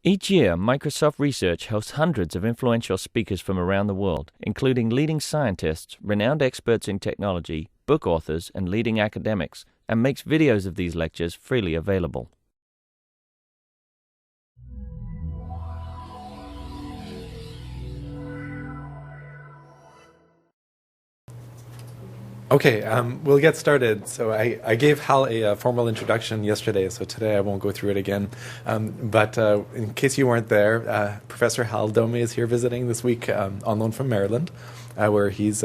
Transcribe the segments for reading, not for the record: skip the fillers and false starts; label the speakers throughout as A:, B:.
A: Each year, Microsoft Research hosts hundreds of influential speakers from around the world, including leading scientists, renowned experts in technology, book authors, and leading academics, and makes videos of these lectures freely available.
B: Okay, we'll get started. So I gave Hal a formal introduction yesterday, so today I won't go through it again. But in case you weren't there, Professor Hal Dome is here visiting this week on loan from Maryland, where he's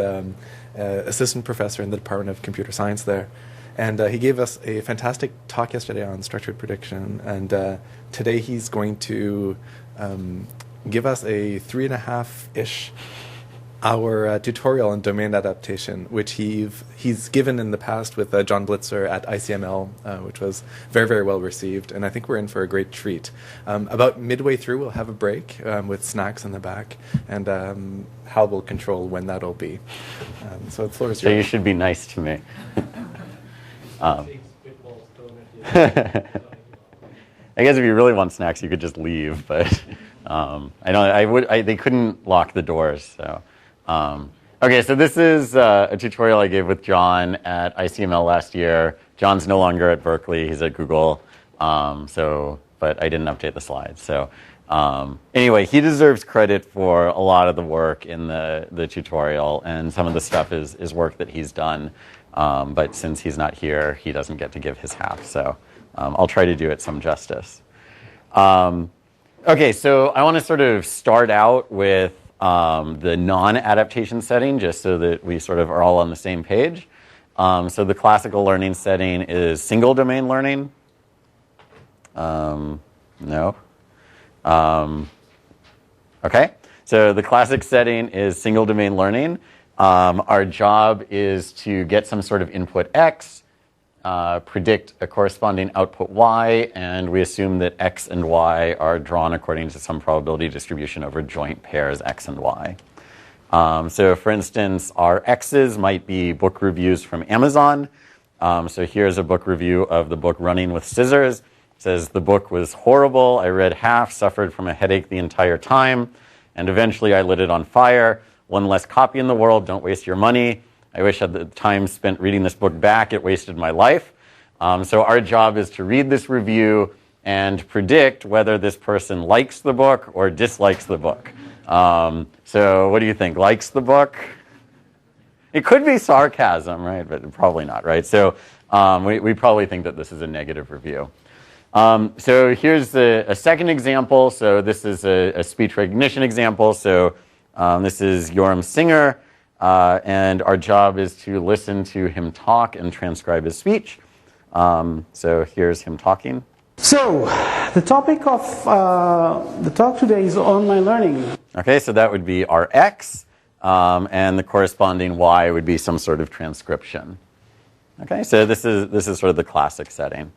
B: assistant professor in the Department of Computer Science there. And he gave us a fantastic talk yesterday on structured prediction, and today he's going to give us a 3.5-ish hour tutorial on domain adaptation, which he's given in the past with John Blitzer at ICML, which was very, very well received, and I think we're in for a great treat. About midway through, we'll have a break with snacks in the back, and Hal will control when that'll be. So the floor is yours.
C: So you should be nice to me. I guess if you really want snacks, you could just leave, but they couldn't lock the doors, so. Okay, so this is a tutorial I gave with John at ICML last year. John's no longer at Berkeley; he's at Google. But I didn't update the slides. So anyway, he deserves credit for a lot of the work in the tutorial, and some of the stuff is work that he's done. But since he's not here, he doesn't get to give his half. So I'll try to do it some justice. Okay, so I want to sort of start out with the non-adaptation setting, just so that we sort of are all on the same page. So the classical learning setting is single domain learning. No. Okay, so the classic setting is single domain learning. Our job is to get some sort of input X, predict a corresponding output Y, and we assume that X and Y are drawn according to some probability distribution over joint pairs X and Y. So for instance, our X's might be book reviews from Amazon. So here's a book review of the book Running with Scissors. It says, the book was horrible. I read half, suffered from a headache the entire time, and eventually I lit it on fire. One less copy in the world, don't waste your money. I wish I had the time spent reading this book back. It wasted my life. So our job is to read this review and predict whether this person likes the book or dislikes the book. So what do you think? Likes the book? It could be sarcasm, right? But probably not, right? So we probably think that this is a negative review. So here's a second example. So this is a speech recognition example. So this is Yoram Singer. And our job is to listen to him talk and transcribe his speech. So here's him talking.
D: So the topic of the talk today is online learning.
C: Okay, so that would be our X, and the corresponding Y would be some sort of transcription. Okay, so this is sort of the classic setting.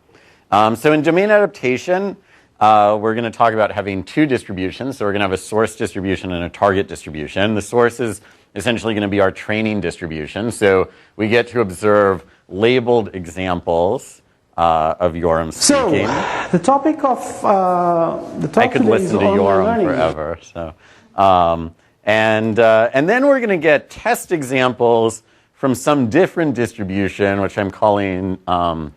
C: So in domain adaptation, we're going to talk about having two distributions. So we're going to have a source distribution and a target distribution. The source is essentially going to be our training distribution. So we get to observe labeled examples of Yoram speaking.
D: So the topic of the talk
C: I could
D: today
C: listen
D: is
C: to Yoram
D: learning.
C: forever. So, and then we're going to get test examples from some different distribution, which I'm calling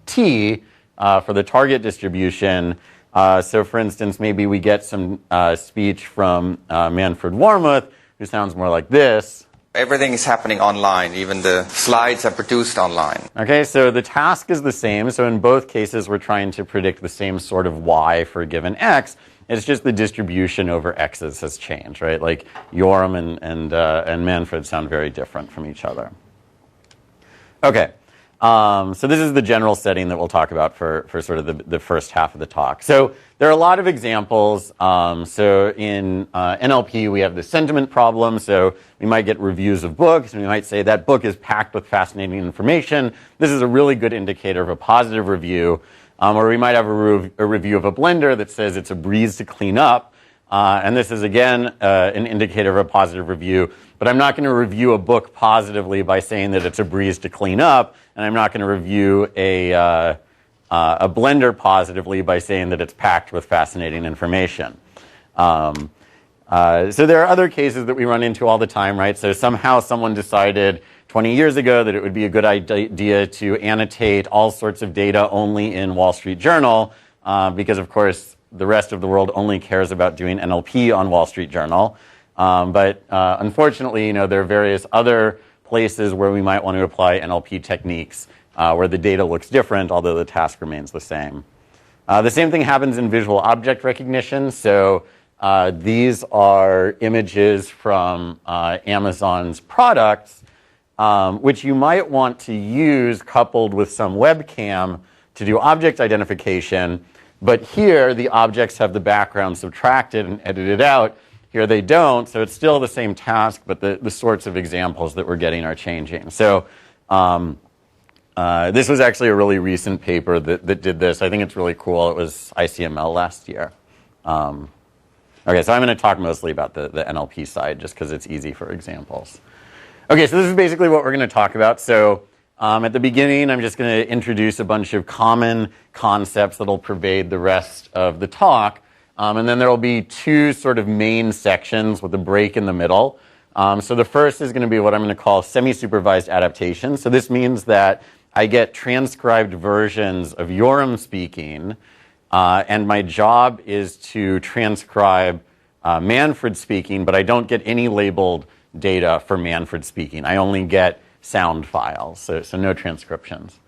C: T for the target distribution. So for instance, maybe we get some speech from Manfred Warmuth, who sounds more like this.
E: Everything is happening online. Even the slides are produced online.
C: Okay, so the task is the same. So in both cases, we're trying to predict the same sort of Y for a given X. It's just the distribution over X's has changed, right? Like Yoram and Manfred sound very different from each other. Okay. So this is the general setting that we'll talk about for sort of the first half of the talk. So there are a lot of examples. So in NLP, we have the sentiment problem. So we might get reviews of books, and we might say that book is packed with fascinating information. This is a really good indicator of a positive review. Or we might have a review of a blender that says it's a breeze to clean up. And this is, again, an indicator of a positive review. But I'm not going to review a book positively by saying that it's a breeze to clean up. And I'm not going to review a a blender positively by saying that it's packed with fascinating information. So there are other cases that we run into all the time, right? So somehow someone decided 20 years ago that it would be a good idea to annotate all sorts of data only in Wall Street Journal, because of course the rest of the world only cares about doing NLP on Wall Street Journal. But unfortunately, there are various other places where we might want to apply NLP techniques where the data looks different, although the task remains the same. The same thing happens in visual object recognition. So these are images from Amazon's products, which you might want to use coupled with some webcam to do object identification. But here, the objects have the background subtracted and edited out. Here they don't, so it's still the same task, but the sorts of examples that we're getting are changing. So this was actually a really recent paper that did this. I think it's really cool. It was ICML last year. Okay, so I'm going to talk mostly about the NLP side just because it's easy for examples. Okay, so this is basically what we're going to talk about. So at the beginning, I'm just going to introduce a bunch of common concepts that will pervade the rest of the talk. And then there will be two sort of main sections with a break in the middle. So the first is going to be what I'm going to call semi-supervised adaptation. So this means that I get transcribed versions of Yoram speaking, and my job is to transcribe Manfred speaking, but I don't get any labeled data for Manfred speaking. I only get sound files, so no transcriptions.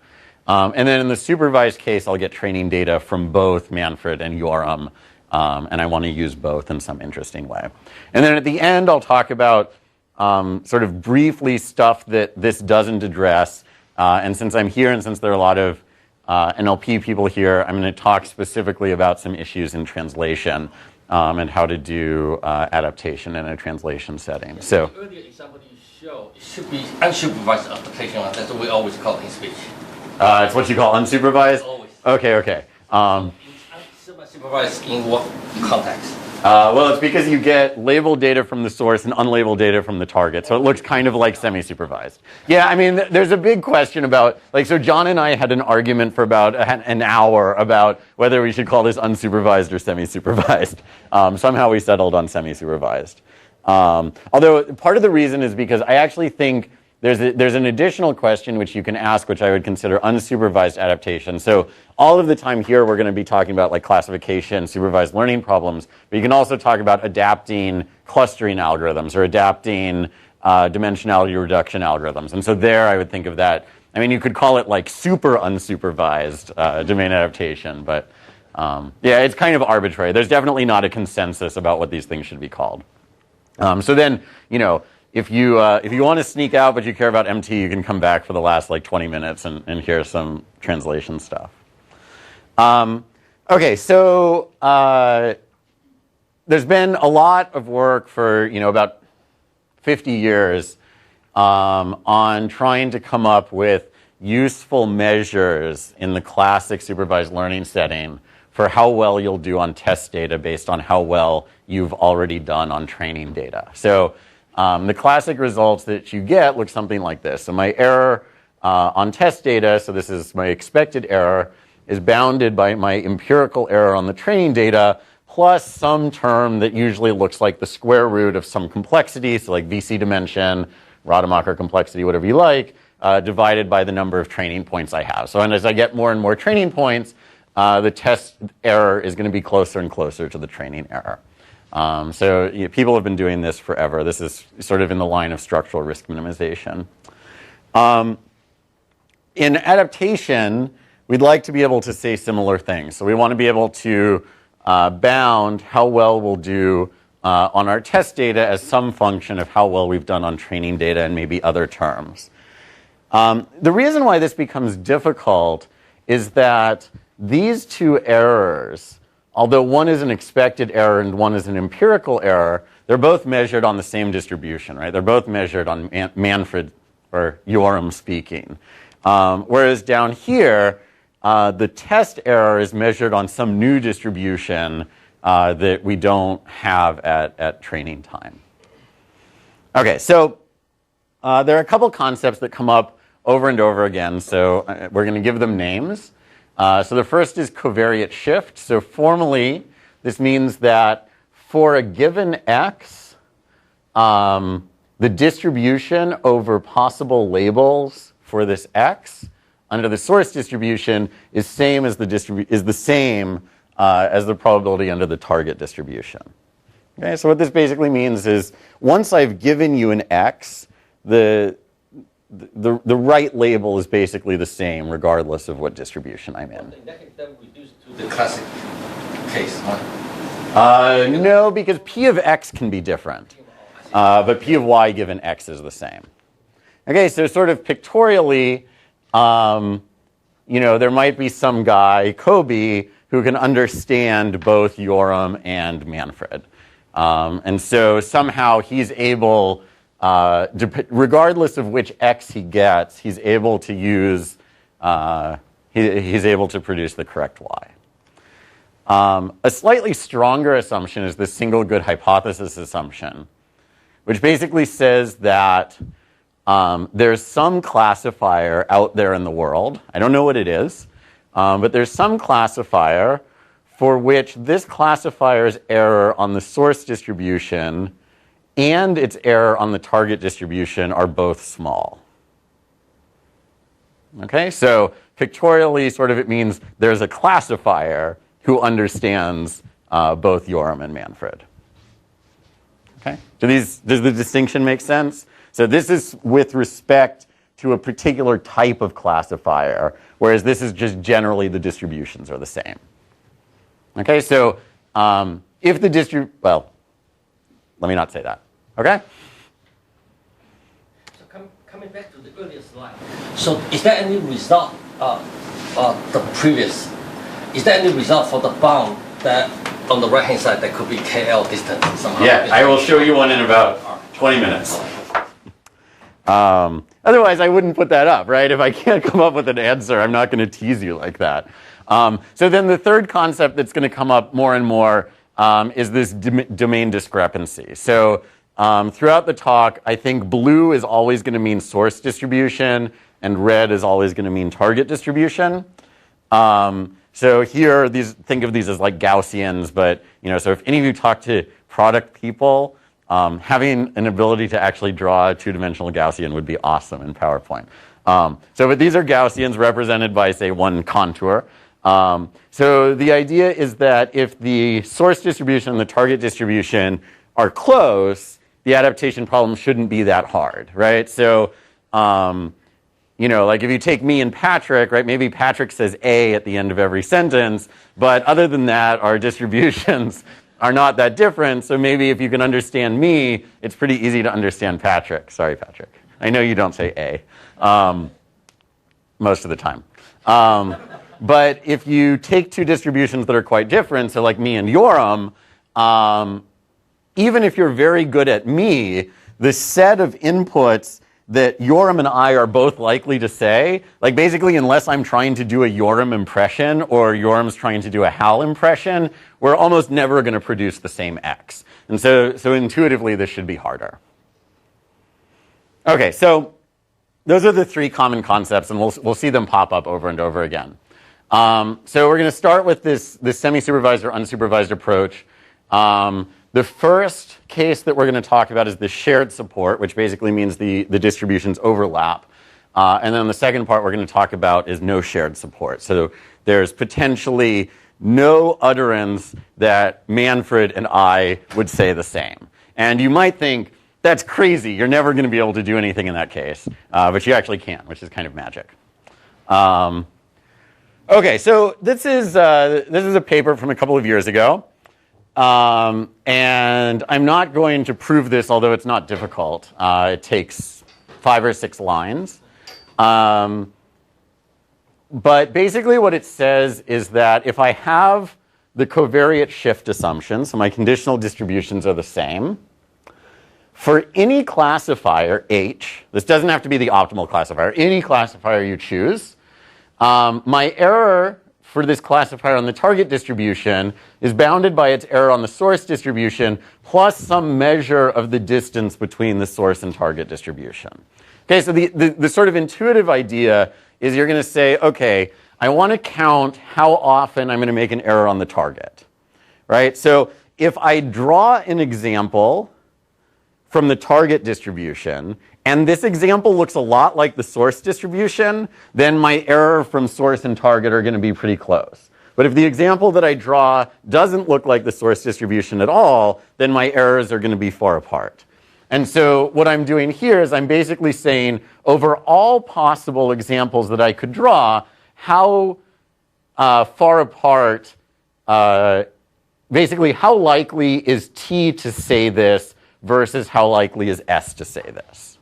C: And then in the supervised case, I'll get training data from both Manfred and Yoram, and I want to use both in some interesting way. And then at the end, I'll talk about sort of briefly stuff that this doesn't address. And since I'm here and since there are a lot of NLP people here, I'm going to talk specifically about some issues in translation and how to do adaptation in a translation setting. So
A: the earlier example you showed, it should be unsupervised adaptation. That's what we always call it in speech.
C: It's what you call unsupervised?
A: Always.
C: Okay.
A: Unsupervised in what context?
C: Well, it's because you get labeled data from the source and unlabeled data from the target. So it looks kind of like semi-supervised. Yeah, I mean, there's a big question about, so John and I had an argument for about an hour about whether we should call this unsupervised or semi-supervised. Somehow we settled on semi-supervised. Although part of the reason is because I actually think there's an additional question which you can ask, which I would consider unsupervised adaptation. So all of the time here, we're going to be talking about classification, supervised learning problems, but you can also talk about adapting clustering algorithms or adapting dimensionality reduction algorithms. And so there, I would think of that. I mean, you could call it super unsupervised domain adaptation, but yeah, it's kind of arbitrary. There's definitely not a consensus about what these things should be called. So then, if you want to sneak out but you care about MT, you can come back for the last 20 minutes and hear some translation stuff. Okay, so there's been a lot of work for about 50 years on trying to come up with useful measures in the classic supervised learning setting for how well you'll do on test data based on how well you've already done on training data. So the classic results that you get look something like this. So my error on test data, so this is my expected error, is bounded by my empirical error on the training data plus some term that usually looks like the square root of some complexity, so like VC dimension, Rademacher complexity, whatever you like, divided by the number of training points I have. So as I get more and more training points, the test error is going to be closer and closer to the training error. So people have been doing this forever. This is sort of in the line of structural risk minimization. In adaptation, we'd like to be able to say similar things. So we want to be able to bound how well we'll do on our test data as some function of how well we've done on training data and maybe other terms. The reason why this becomes difficult is that these two errors, although one is an expected error and one is an empirical error, they're both measured on the same distribution, right? They're both measured on Manfred or Yoram speaking. Whereas down here, the test error is measured on some new distribution that we don't have at training time. Okay, so there are a couple concepts that come up over and over again, so we're going to give them names. So the first is covariate shift. So formally, this means that for a given x, the distribution over possible labels for this x under the source distribution is same as the same as the probability under the target distribution. Okay, so what this basically means is once I've given you an x, the right label is basically the same regardless of what distribution I'm in.
F: That would reduce to the classic case, huh?
C: No, because p of x can be different, but p of y given x is the same. Okay, so sort of pictorially, there might be some guy, Kobe, who can understand both Yoram and Manfred. And so somehow he's able, regardless of which x he gets, he's able to use, he's able to produce the correct y. A slightly stronger assumption is the single good hypothesis assumption, which basically says that there's some classifier out there in the world. I don't know what it is, but there's some classifier for which this classifier's error on the source distribution and its error on the target distribution are both small. Okay, so pictorially, sort of it means there's a classifier who understands both Yoram and Manfred. Okay, does the distinction make sense? So this is with respect to a particular type of classifier, whereas this is just generally the distributions are the same. Okay, so if the well, let me not say that. Okay?
F: So coming back to the earlier slide, so is there any result the previous? Is there any result for the bound that on the right hand side that could be KL distant somehow?
C: Yeah, I will show you one in about 20 minutes. Otherwise, I wouldn't put that up, right? If I can't come up with an answer, I'm not going to tease you like that. So then the third concept that's going to come up more and more is this domain discrepancy. So throughout the talk, I think blue is always going to mean source distribution, and red is always going to mean target distribution. So here, think of these as like Gaussians, but so if any of you talk to product people, having an ability to actually draw a two-dimensional Gaussian would be awesome in PowerPoint. But these are Gaussians represented by, say, one contour. So the idea is that if the source distribution and the target distribution are close, the adaptation problem shouldn't be that hard, right? So, like if you take me and Patrick, right, maybe Patrick says A at the end of every sentence, but other than that, our distributions are not that different, so maybe if you can understand me, it's pretty easy to understand Patrick. Sorry, Patrick. I know you don't say A most of the time. But if you take two distributions that are quite different, so like me and Yoram, even if you're very good at me, the set of inputs that Yoram and I are both likely to say, like basically unless I'm trying to do a Yoram impression or Yoram's trying to do a Hal impression, we're almost never going to produce the same X. And so intuitively this should be harder. Okay, so those are the three common concepts, and we'll see them pop up over and over again. So we're going to start with this semi-supervised or unsupervised approach. The first case that we're going to talk about is the shared support, which basically means the distributions overlap. And then the second part we're going to talk about is no shared support. So there's potentially no utterance that Manfred and I would say the same. And you might think, that's crazy. You're never going to be able to do anything in that case. But you actually can, which is kind of magic. Okay, so this is a paper from a couple of years ago. And I'm not going to prove this, although it's not difficult. It takes 5 or 6 lines. But basically what it says is that if I have the covariate shift assumption, so my conditional distributions are the same, for any classifier H, this doesn't have to be the optimal classifier, any classifier you choose, my error for this classifier on the target distribution is bounded by its error on the source distribution plus some measure of the distance between the source and target distribution. Okay, so the sort of intuitive idea is you're going to say, okay, I want to count how often I'm going to make an error on the target, right? So if I draw an example from the target distribution, and this example looks a lot like the source distribution, then my error from source and target are going to be pretty close. But if the example that I draw doesn't look like the source distribution at all, then my errors are going to be far apart. And so what I'm doing here is I'm basically saying, over all possible examples that I could draw, how far apart, basically how likely is T to say this versus how likely is S to say this.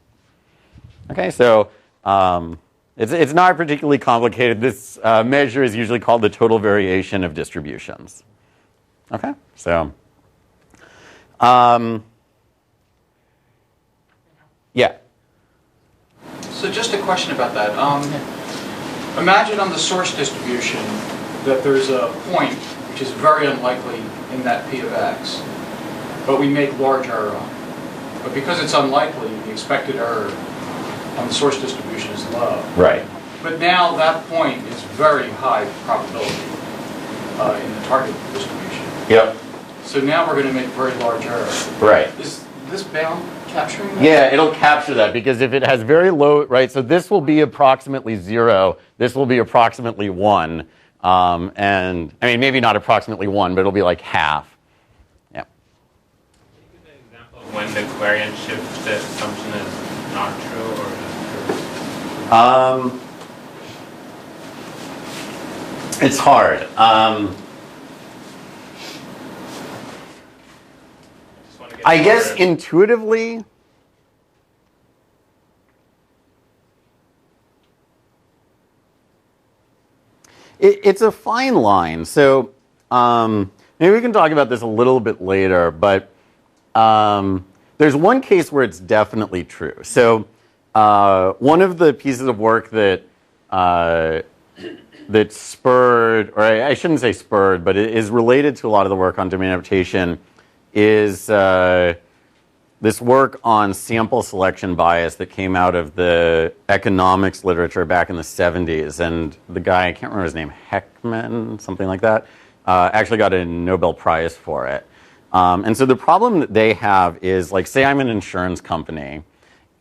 C: Okay, so it's not particularly complicated. This measure is usually called the total variation of distributions. Okay, so yeah.
G: So just a question about that. Imagine on the source distribution that there's a point which is very unlikely in that P of X, but we make large error on it. But because it's unlikely, the expected error on the source distribution is low.
C: Right.
G: But now that point is very high probability in the target distribution.
C: Yep.
G: So now we're going to make very large error.
C: Right.
G: Is this bound capturing that?
C: Yeah, it'll capture that because if it has very low, right, so this will be approximately 0, this will be approximately 1, and I mean maybe not approximately 1, but it'll be like half. Yeah.
H: Can you give an example of when the covariance shift assumption is not true or is true?
C: It's hard. I guess intuitively, it's a fine line. So maybe we can talk about this a little bit later, but there's one case where it's definitely true. So one of the pieces of work that that spurred, or I shouldn't say spurred, but it is related to a lot of the work on domain adaptation, is this work on sample selection bias that came out of the economics literature back in the 70s. And the guy, I can't remember his name, Heckman, something like that, actually got a Nobel Prize for it. And so the problem that they have is, like, say I'm an insurance company,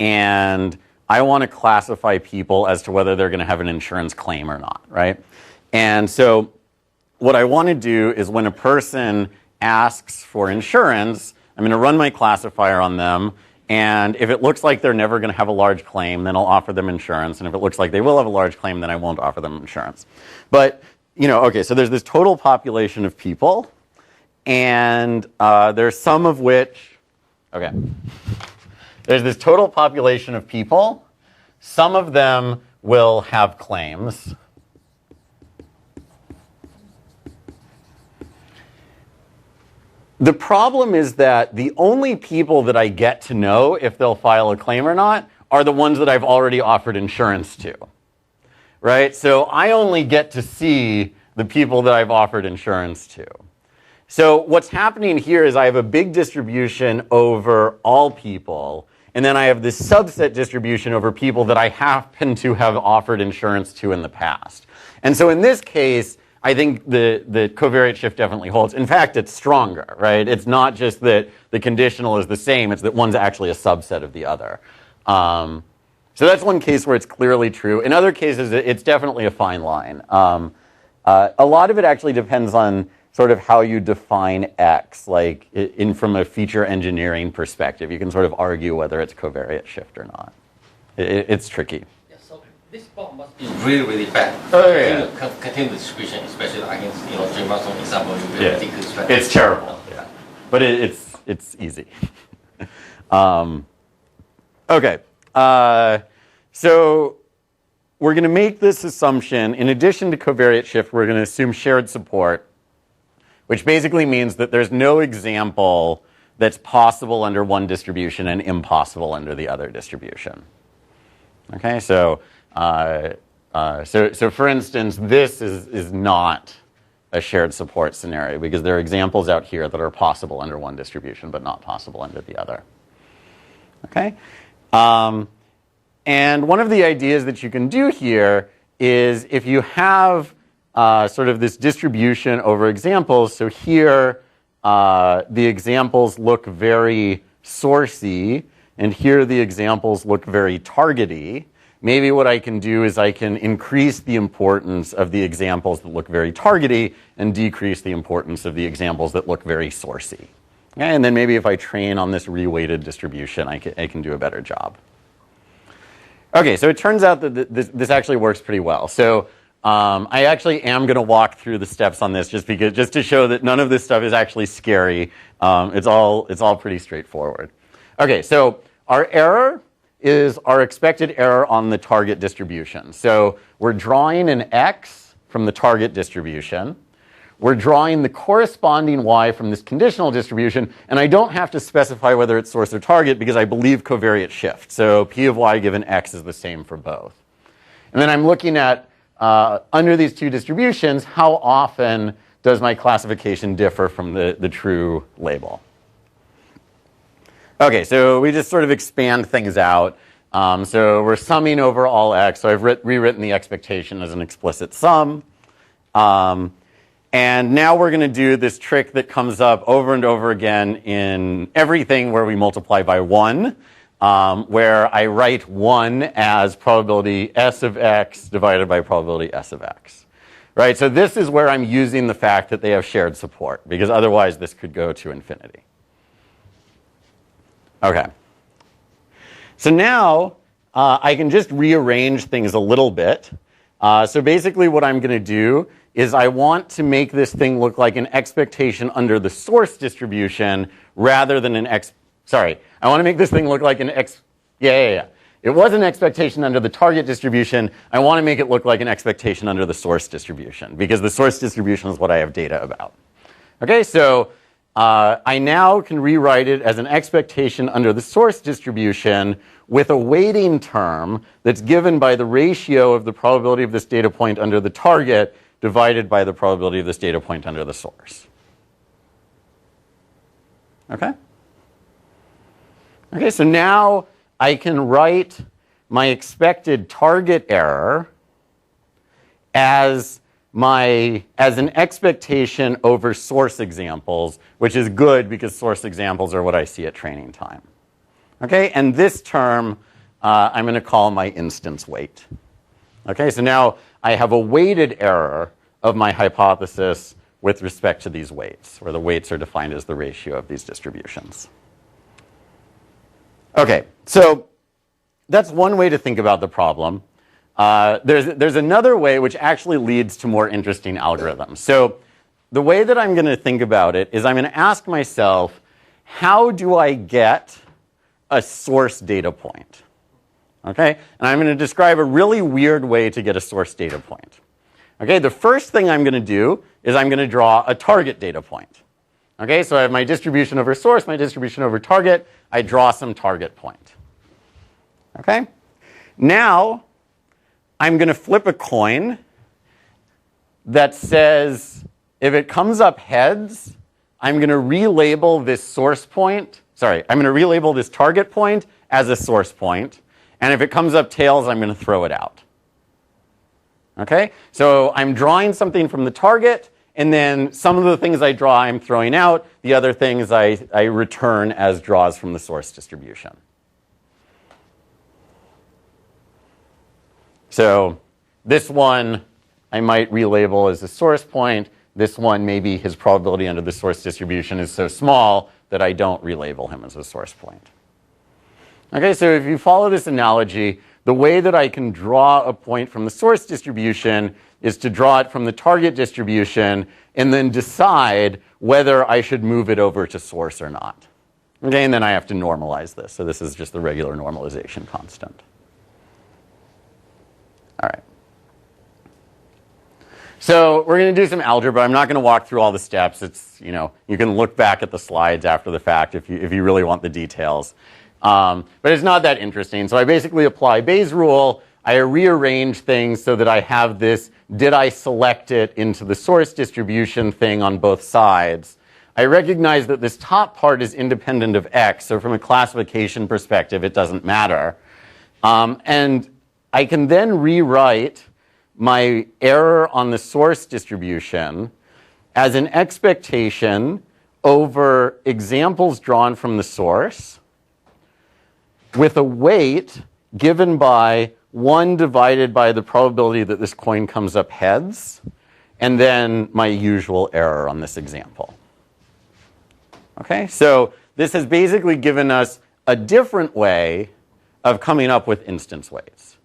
C: and I want to classify people as to whether they're going to have an insurance claim or not, right? And so what I want to do is when a person asks for insurance, I'm going to run my classifier on them, and if it looks like they're never going to have a large claim, then I'll offer them insurance, and if it looks like they will have a large claim, then I won't offer them insurance. But, you know, okay, so there's this total population of people, and there's some of which, okay, there's this total population of people, some of them will have claims. The problem is that the only people that I get to know if they'll file a claim or not are the ones that I've already offered insurance to, right? So I only get to see the people that I've offered insurance to. So what's happening here is I have a big distribution over all people, and then I have this subset distribution over people that I happen to have offered insurance to in the past. And so in this case, I think the covariate shift definitely holds. In fact, it's stronger, right? It's not just that the conditional is the same, it's that one's actually a subset of the other. So that's one case where it's clearly true. In other cases, it's definitely a fine line. A lot of it actually depends on sort of how you define X, like from a feature engineering perspective. You can sort of argue whether it's covariate shift or not. It's tricky.
F: This bomb must be really, really bad.
C: Oh, yeah.
F: Continuous distribution, especially against, Jim Marston example.
C: Yeah. It's terrible. Yeah. But it's easy. Okay. So we're going to make this assumption. In addition to covariate shift, we're going to assume shared support, which basically means that there's no example that's possible under one distribution and impossible under the other distribution. Okay, so for instance, this is not a shared support scenario because there are examples out here that are possible under one distribution but not possible under the other. Okay, and one of the ideas that you can do here is if you have sort of this distribution over examples, so here the examples look very sourcey, and here the examples look very targety. Maybe what I can do is I can increase the importance of the examples that look very targety and decrease the importance of the examples that look very sourcey. Okay, and then maybe if I train on this reweighted distribution, I can do a better job. Okay, so it turns out that this actually works pretty well. So I actually am going to walk through the steps on this just to show that none of this stuff is actually scary. It's all pretty straightforward. Okay, so our error is our expected error on the target distribution. So we're drawing an x from the target distribution. We're drawing the corresponding y from this conditional distribution, and I don't have to specify whether it's source or target because I believe covariate shift. So p of y given x is the same for both. And then I'm looking at, under these two distributions, how often does my classification differ from the true label? Okay, so we just sort of expand things out. So we're summing over all x. So I've rewritten the expectation as an explicit sum. And now we're going to do this trick that comes up over and over again in everything where we multiply by 1, where I write 1 as probability s of x divided by probability s of x. Right? So this is where I'm using the fact that they have shared support, because otherwise this could go to infinity. Okay. So now I can just rearrange things a little bit. So basically what I'm going to do is I want to make this thing look like an expectation under the source distribution rather than I want to make this thing look like an It was an expectation under the target distribution. I want to make it look like an expectation under the source distribution because the source distribution is what I have data about. Okay, so I now can rewrite it as an expectation under the source distribution with a weighting term that's given by the ratio of the probability of this data point under the target divided by the probability of this data point under the source. Okay? Okay, so now I can write my expected target error as an expectation over source examples, which is good because source examples are what I see at training time. Okay, and this term I'm going to call my instance weight. Okay, so now I have a weighted error of my hypothesis with respect to these weights, where the weights are defined as the ratio of these distributions. Okay, so that's one way to think about the problem. There's another way which actually leads to more interesting algorithms. So the way that I'm going to think about it is I'm going to ask myself, how do I get a source data point? Okay, and I'm going to describe a really weird way to get a source data point. Okay, the first thing I'm going to do is I'm going to draw a target data point. Okay, so I have my distribution over source, my distribution over target. I draw some target point. Okay, now I'm going to flip a coin that says if it comes up heads, I'm going to relabel this source point. I'm going to relabel this target point as a source point. And if it comes up tails, I'm going to throw it out. Okay? So I'm drawing something from the target, and then some of the things I draw I'm throwing out. The other things I return as draws from the source distribution. So this one I might relabel as a source point. This one, maybe his probability under the source distribution is so small that I don't relabel him as a source point. Okay, so if you follow this analogy, the way that I can draw a point from the source distribution is to draw it from the target distribution and then decide whether I should move it over to source or not. Okay, and then I have to normalize this. So this is just the regular normalization constant. All right. So we're going to do some algebra. I'm not going to walk through all the steps. It's, you can look back at the slides after the fact if you really want the details. But it's not that interesting. So I basically apply Bayes' rule. I rearrange things so that I have this, did I select it into the source distribution thing on both sides. I recognize that this top part is independent of x. So from a classification perspective, it doesn't matter. And I can then rewrite my error on the source distribution as an expectation over examples drawn from the source with a weight given by 1 divided by the probability that this coin comes up heads, and then my usual error on this example. Okay, so this has basically given us a different way of coming up with instance weights.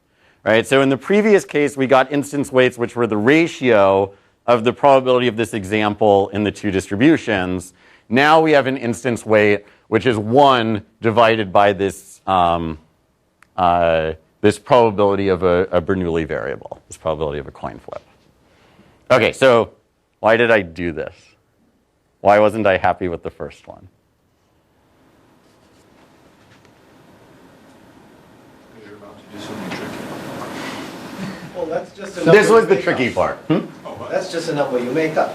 C: Right? So in the previous case, we got instance weights which were the ratio of the probability of this example in the two distributions. Now we have an instance weight which is 1 divided by this this probability of a Bernoulli variable, this probability of a coin flip. Okay, so why did I do this? Why wasn't I happy with the first one?
G: Because you're about to do something tricky.
I: Well, that's just a number
C: This was
I: you
C: the
I: make
C: tricky
I: up.
C: part.
I: That's just a number you make up.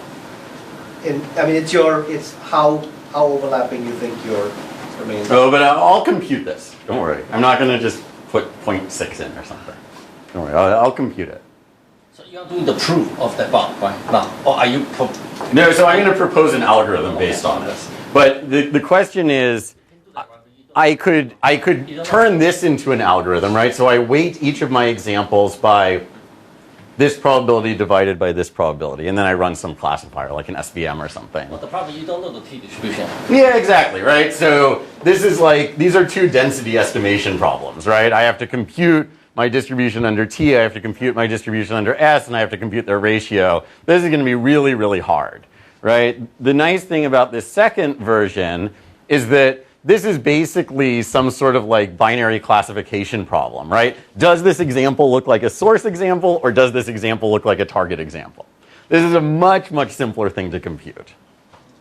I: And I mean, it's how overlapping you think your domains are.
C: Oh, but I'll compute this. Don't worry. I'm not going to just put 0.6 in or something. Don't worry. I'll compute it.
F: So you're doing the proof of that bound, right? Now, or are you?
C: No, so I'm going to propose an algorithm based on this. But the question is, I could turn this into an algorithm, right? So I weight each of my examples by this probability divided by this probability, and then I run some classifier, like an SVM or something.
F: But the problem, you don't know the t-distribution.
C: Yeah, exactly, right? So this is like, these are two density estimation problems, right? I have to compute my distribution under T, I have to compute my distribution under S, and I have to compute their ratio. This is going to be really, really hard, right? The nice thing about this second version is that this is basically some sort of like binary classification problem, right? Does this example look like a source example, or does this example look like a target example? This is a much, much simpler thing to compute.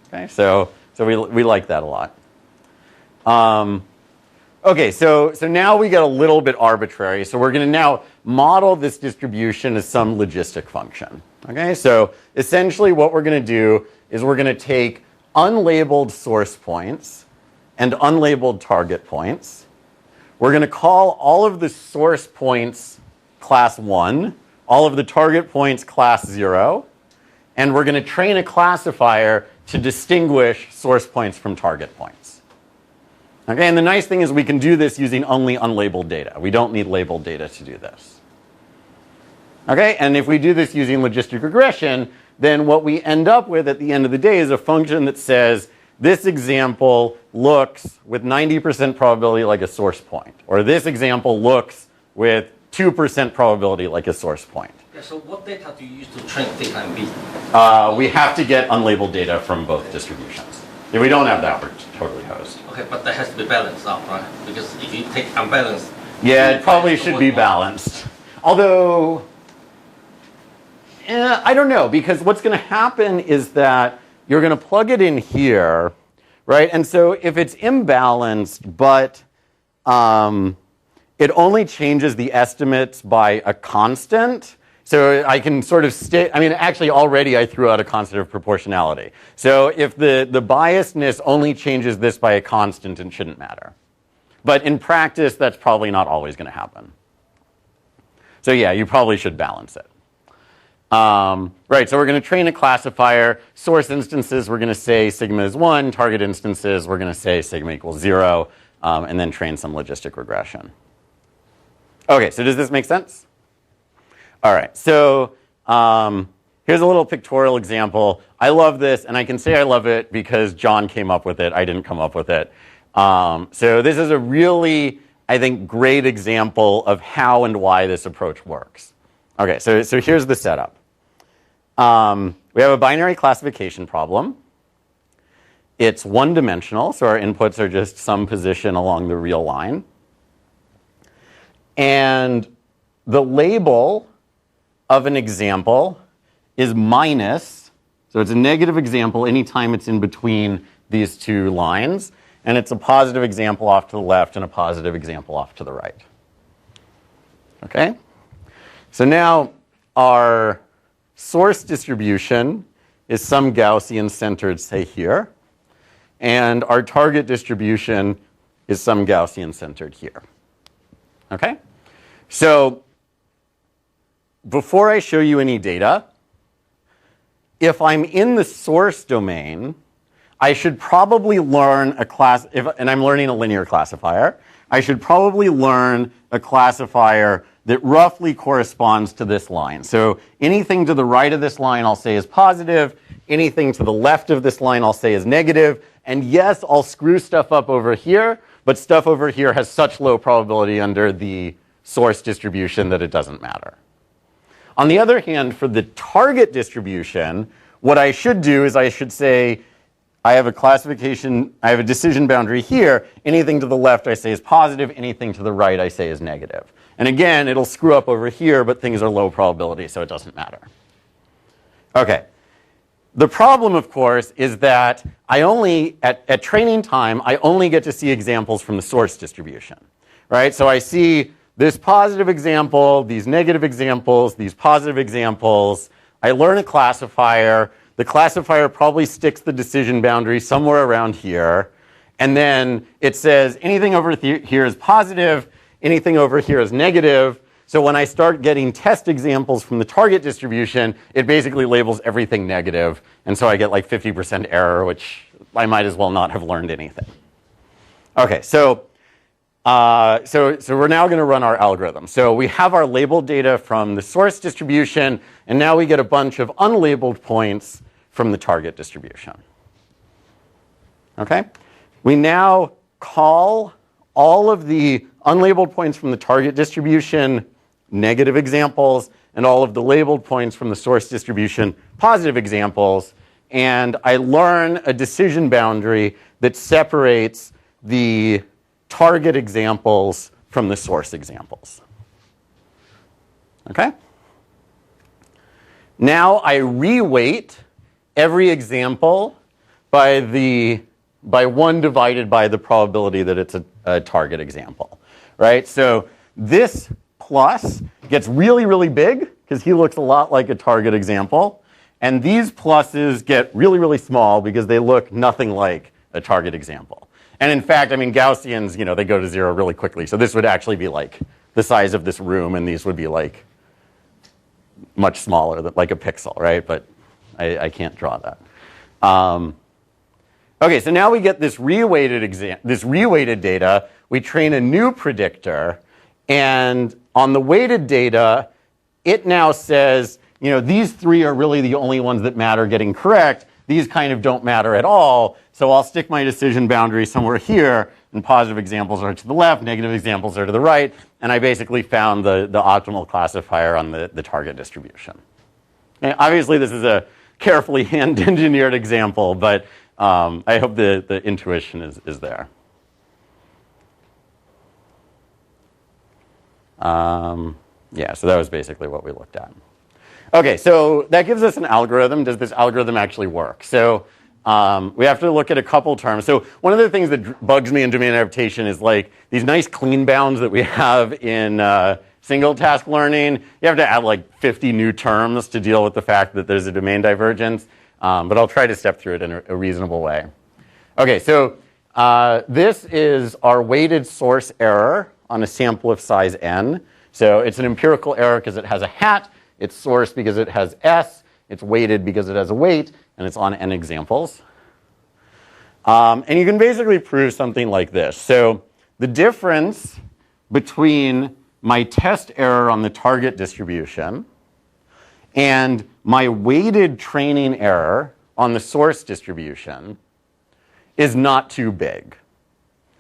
C: Okay, so we like that a lot. Okay, so now we get a little bit arbitrary. So we're going to now model this distribution as some logistic function. Okay, so essentially what we're going to do is we're going to take unlabeled source points and unlabeled target points. We're going to call all of the source points class 1, all of the target points class 0, and we're going to train a classifier to distinguish source points from target points. Okay, and the nice thing is we can do this using only unlabeled data. We don't need labeled data to do this. Okay, and if we do this using logistic regression, then what we end up with at the end of the day is a function that says, this example looks with 90% probability like a source point, or this example looks with 2% probability like a source point.
F: Yeah, so what data do you use to train theta and b?
C: We have to get unlabeled data from both distributions. If we don't have that, we're totally hosed.
F: Okay, but that has to be balanced out, right? Because if you take unbalanced...
C: Yeah, it probably should be balanced. Although, I don't know, because what's going to happen is that you're going to plug it in here, right? And so if it's imbalanced, but it only changes the estimates by a constant, so I can sort of actually already I threw out a constant of proportionality. So if the biasness only changes this by a constant, it shouldn't matter. But in practice, that's probably not always going to happen. So yeah, you probably should balance it. Right, so we're going to train a classifier. Source instances, we're going to say sigma is 1. Target instances, we're going to say sigma equals 0. And then train some logistic regression. Okay, so does this make sense? All right, so here's a little pictorial example. I love this, and I can say I love it because John came up with it. I didn't come up with it. So this is a really, I think, great example of how and why this approach works. Okay, so here's the setup. We have a binary classification problem. It's one-dimensional, so our inputs are just some position along the real line. And the label of an example is minus, so it's a negative example anytime it's in between these two lines, and it's a positive example off to the left and a positive example off to the right. Okay? So now our source distribution is some Gaussian centered, say here, and our target distribution is some Gaussian centered here. Okay? So before I show you any data, if I'm in the source domain, I should probably learn a class, and I'm learning a linear classifier, I should probably learn a classifier that roughly corresponds to this line. So anything to the right of this line I'll say is positive, anything to the left of this line I'll say is negative, and yes, I'll screw stuff up over here, but stuff over here has such low probability under the source distribution that it doesn't matter. On the other hand, for the target distribution, what I should do is I should say, I have a classification, I have a decision boundary here. Anything to the left I say is positive, anything to the right I say is negative. And again, it'll screw up over here, but things are low probability, so it doesn't matter. Okay. The problem, of course, is that I only, at training time, I only get to see examples from the source distribution, right? So I see this positive example, these negative examples, these positive examples. I learn a classifier. The classifier probably sticks the decision boundary somewhere around here. And then it says anything over here is positive, anything over here is negative. So when I start getting test examples from the target distribution, it basically labels everything negative. And so I get like 50% error, which I might as well not have learned anything. Okay, so we're now going to run our algorithm. So we have our labeled data from the source distribution, and now we get a bunch of unlabeled points from the target distribution. Okay? We now call all of the unlabeled points from the target distribution negative examples, and all of the labeled points from the source distribution positive examples, and I learn a decision boundary that separates the target examples from the source examples. Okay? Now I reweight every example by 1 divided by the probability that it's a target example, right? So this plus gets really, really big because he looks a lot like a target example, and these pluses get really, really small because they look nothing like a target example. And in fact, I mean, Gaussians, you know, they go to 0 really quickly. So this would actually be like the size of this room, and these would be like much smaller, like a pixel, right? But I can't draw that. Okay, so now we get this reweighted data. We train a new predictor, and on the weighted data, it now says, you know, these 3 are really the only ones that matter getting correct. These kind of don't matter at all. So I'll stick my decision boundary somewhere here, and positive examples are to the left, negative examples are to the right, and I basically found the optimal classifier on the target distribution. And obviously, this is a carefully hand-engineered example, but I hope the intuition is there. Yeah, so that was basically what we looked at. Okay, so that gives us an algorithm. Does this algorithm actually work? So we have to look at a couple terms. So one of the things that bugs me in domain adaptation is like these nice clean bounds that we have in single task learning. You have to add like 50 new terms to deal with the fact that there's a domain divergence. But I'll try to step through it in a reasonable way. Okay, so this is our weighted source error on a sample of size n. So it's an empirical error because it has a hat. It's sourced because it has S. It's weighted because it has a weight. And it's on n examples. And you can basically prove something like this. So the difference between my test error on the target distribution and my weighted training error on the source distribution is not too big.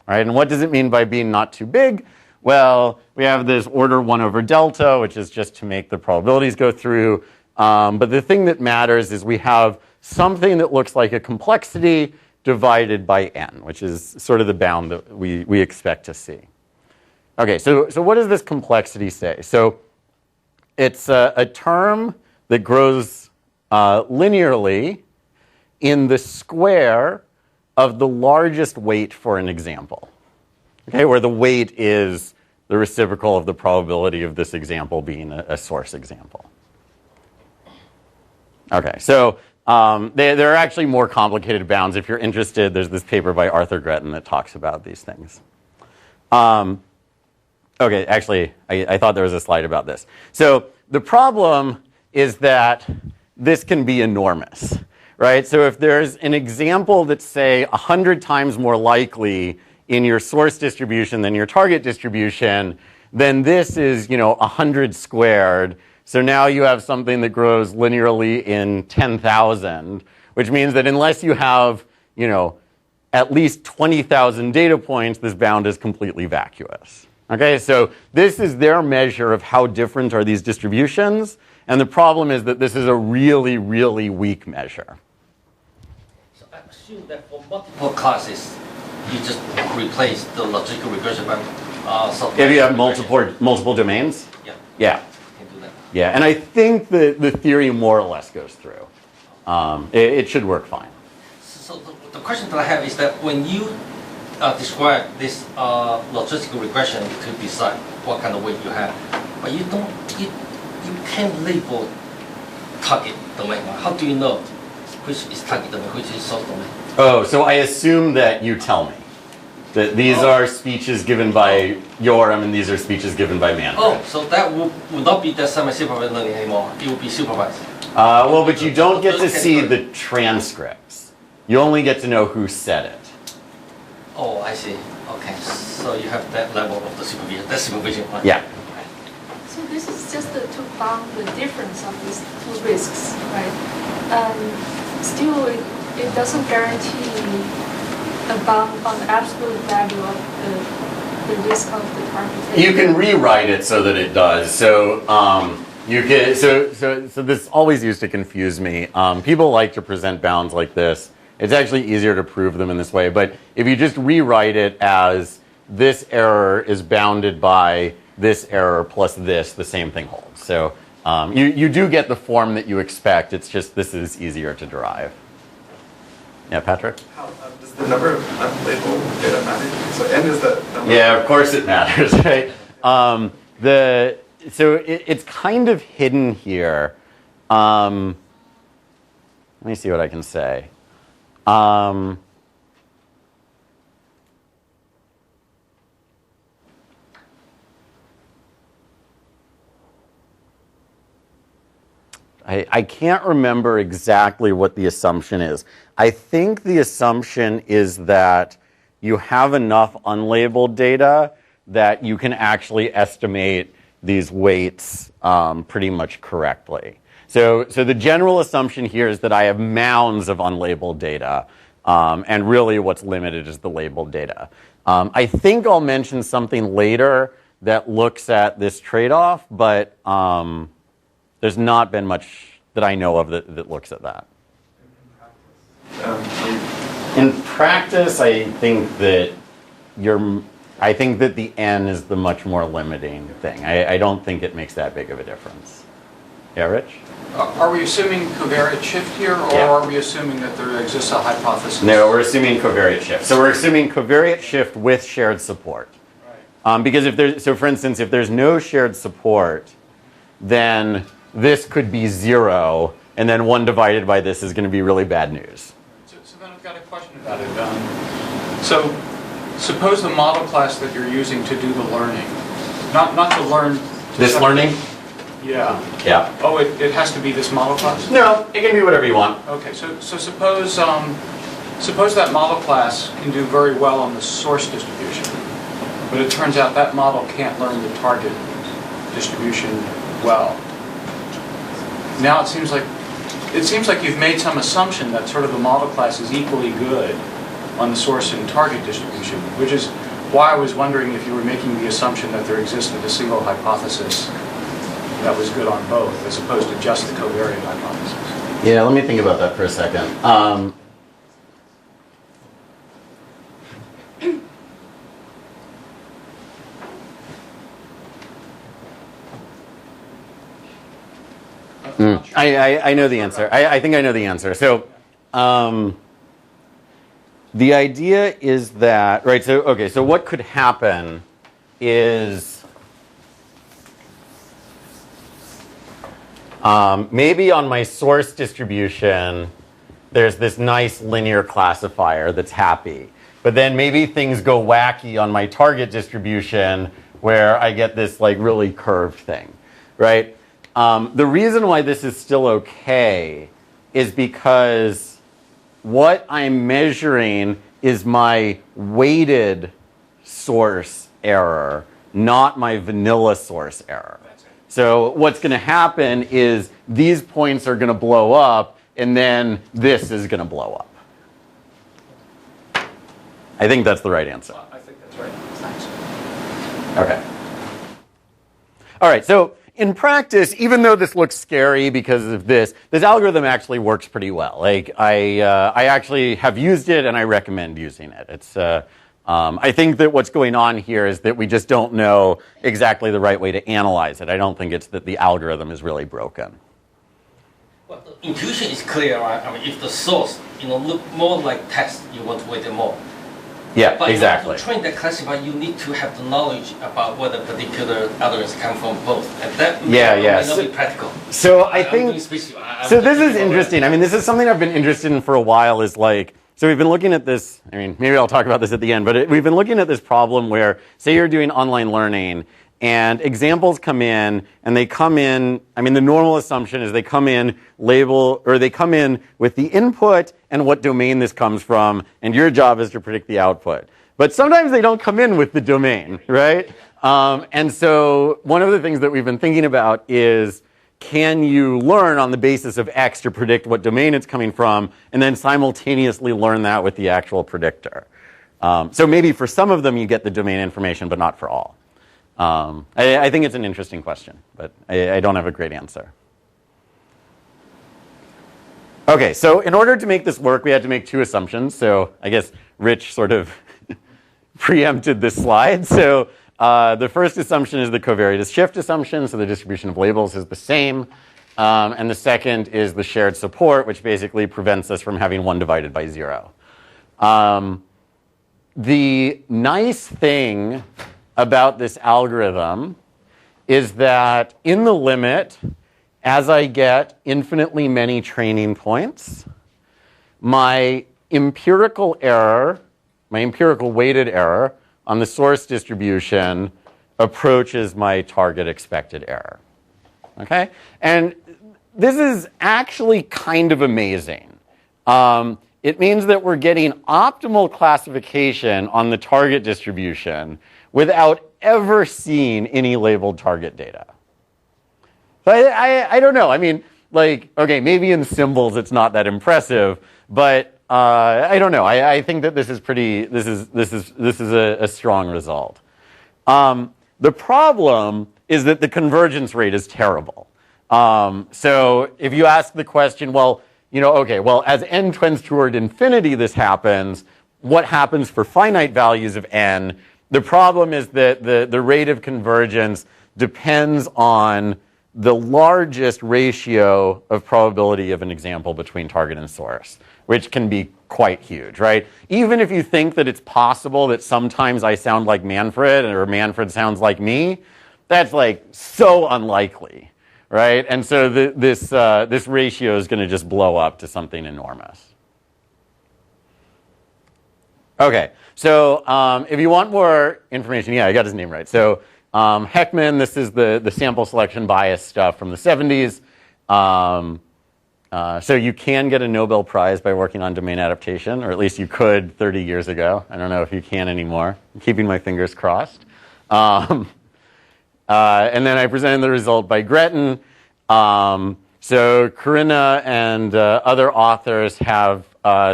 C: All right, and what does it mean by being not too big? Well, we have this order 1 over delta, which is just to make the probabilities go through. But the thing that matters is we have something that looks like a complexity divided by n, which is sort of the bound that we expect to see. Okay, so what does this complexity say? So it's a term that grows linearly in the square of the largest weight for an example. Okay, where the weight is the reciprocal of the probability of this example being a source example. Okay, so there are actually more complicated bounds. If you're interested, there's this paper by Arthur Gretton that talks about these things. Okay, actually, I thought there was a slide about this. So the problem is that this can be enormous, right? So if there's an example that's, say, 100 times more likely in your source distribution than your target distribution, then this is, 100 squared. So now you have something that grows linearly in 10,000, which means that unless you have, at least 20,000 data points, this bound is completely vacuous. Okay, so this is their measure of how different are these distributions, and the problem is that this is a really, really weak measure.
F: So I assume that for multiple classes, you just replace the logical regression by
C: if you have multiple domains?
F: Yeah.
C: Yeah.
F: Can do that.
C: Yeah, and I think the theory more or less goes through. It should work fine.
F: So the question that I have is that when you describe this logistical regression to decide what kind of weight you have, but you can't label target domain. How do you know which is target domain, which is source domain?
C: Oh, so I assume that you tell me that these are speeches given by Yoram and these are speeches given by man.
F: Oh, so that would not be that semi-supervised learning anymore. It would be supervised.
C: Well, but you don't get to see the transcripts. You only get to know who said it.
F: Oh, I see. Okay, so you have that level of the supervision. That's supervision, right?
C: Yeah.
J: So this is just to bound the difference of these two risks, right? Still, it doesn't guarantee a bound on the absolute value of the risk of the target.
C: You can rewrite it so that it does. So you can. So this always used to confuse me. People like to present bounds like this. It's actually easier to prove them in this way. But if you just rewrite it as this error is bounded by this error plus this, the same thing holds. So you do get the form that you expect. It's just this is easier to derive. Yeah, Patrick?
K: How does the number of unlabeled data matter? So n is the number.
C: Yeah, of course it matters, right? So it's kind of hidden here. Let me see what I can say. I can't remember exactly what the assumption is. I think the assumption is that you have enough unlabeled data that you can actually estimate these weights pretty much correctly. So the general assumption here is that I have mounds of unlabeled data, and really what's limited is the labeled data. I think I'll mention something later that looks at this trade-off, but there's not been much that I know of that looks at that. In practice, I think that the n is the much more limiting thing. I don't think it makes that big of a difference. Yeah, Rich?
G: Are we assuming covariate shift here, or are we assuming that there exists a hypothesis?
C: No, we're assuming covariate shift. So we're assuming covariate shift with shared support. Right. Because for instance, if there's no shared support, then this could be 0, and then 1 divided by this is going to be really bad news.
G: So then I've got a question about it. So suppose the model class that you're using to do the learning, not to learn...
C: This learning?
G: Yeah.
C: Yeah.
G: Oh, it has to be this model class?
C: No, it can be whatever you want.
G: Okay, so suppose that model class can do very well on the source distribution, but it turns out that model can't learn the target distribution well. Now it seems like you've made some assumption that sort of the model class is equally good on the source and target distribution, which is why I was wondering if you were making the assumption that there existed a single hypothesis that was good on both, as opposed to just the covariate hypothesis.
C: Yeah, let me think about that for a second. I know the answer. I think I know the answer. So the idea is that, right, so what could happen is maybe on my source distribution, there's this nice linear classifier that's happy. But then maybe things go wacky on my target distribution where I get this like really curved thing, right? The reason why this is still okay is because what I'm measuring is my weighted source error, not my vanilla source error. So what's going to happen is these points are going to blow up, and then this is going to blow up. I think that's the right answer.
G: I think that's right.
C: Okay. All right, so in practice, even though this looks scary because of this algorithm actually works pretty well. Like I actually have used it and I recommend using it. It's I think that what's going on here is that we just don't know exactly the right way to analyze it. I don't think it's that the algorithm is really broken.
F: Well, the intuition is clear, right? I mean, if the source, look more like text, you want to weight it more.
C: Yeah,
F: but
C: exactly.
F: To train the classifier, you need to have the knowledge about whether particular algorithms come from both, and that may not be practical.
C: So I think so. This is interesting. I mean, this is something I've been interested in for a while. Is like, so we've been looking at this. I mean, maybe I'll talk about this at the end. But we've been looking at this problem where, say, you're doing online learning, and examples come in, and they come in. I mean, the normal assumption is they come in they come in with the input and what domain this comes from, and your job is to predict the output. But sometimes they don't come in with the domain, right? And so one of the things that we've been thinking about is, can you learn on the basis of X to predict what domain it's coming from, and then simultaneously learn that with the actual predictor? So maybe for some of them you get the domain information, but not for all. I think it's an interesting question, but I don't have a great answer. Okay, so in order to make this work, we had to make two assumptions. So I guess Rich sort of preempted this slide. So the first assumption is the covariates shift assumption, so the distribution of labels is the same. And the second is the shared support, which basically prevents us from having 1 divided by 0. The nice thing about this algorithm is that in the limit, as I get infinitely many training points, my empirical error, my empirical weighted error on the source distribution approaches my target expected error. Okay? And this is actually kind of amazing. It means that we're getting optimal classification on the target distribution without ever seeing any labeled target data. So I don't know. I mean, like, okay, maybe in symbols it's not that impressive, but I don't know. I think that this is pretty. This is a strong result. The problem is that the convergence rate is terrible. So if you ask the question, well, okay, well, as n tends toward infinity, this happens. What happens for finite values of n? The problem is that the rate of convergence depends on the largest ratio of probability of an example between target and source, which can be quite huge, right? Even if you think that it's possible that sometimes I sound like Manfred or Manfred sounds like me, that's like so unlikely, right? And so this ratio is going to just blow up to something enormous. Okay, so if you want more information, yeah, I got his name right. So Heckman, this is the sample selection bias stuff from the 70s. So you can get a Nobel Prize by working on domain adaptation, or at least you could 30 years ago. I don't know if you can anymore. I'm keeping my fingers crossed. And then I presented the result by Gretton. So Corinna and other authors have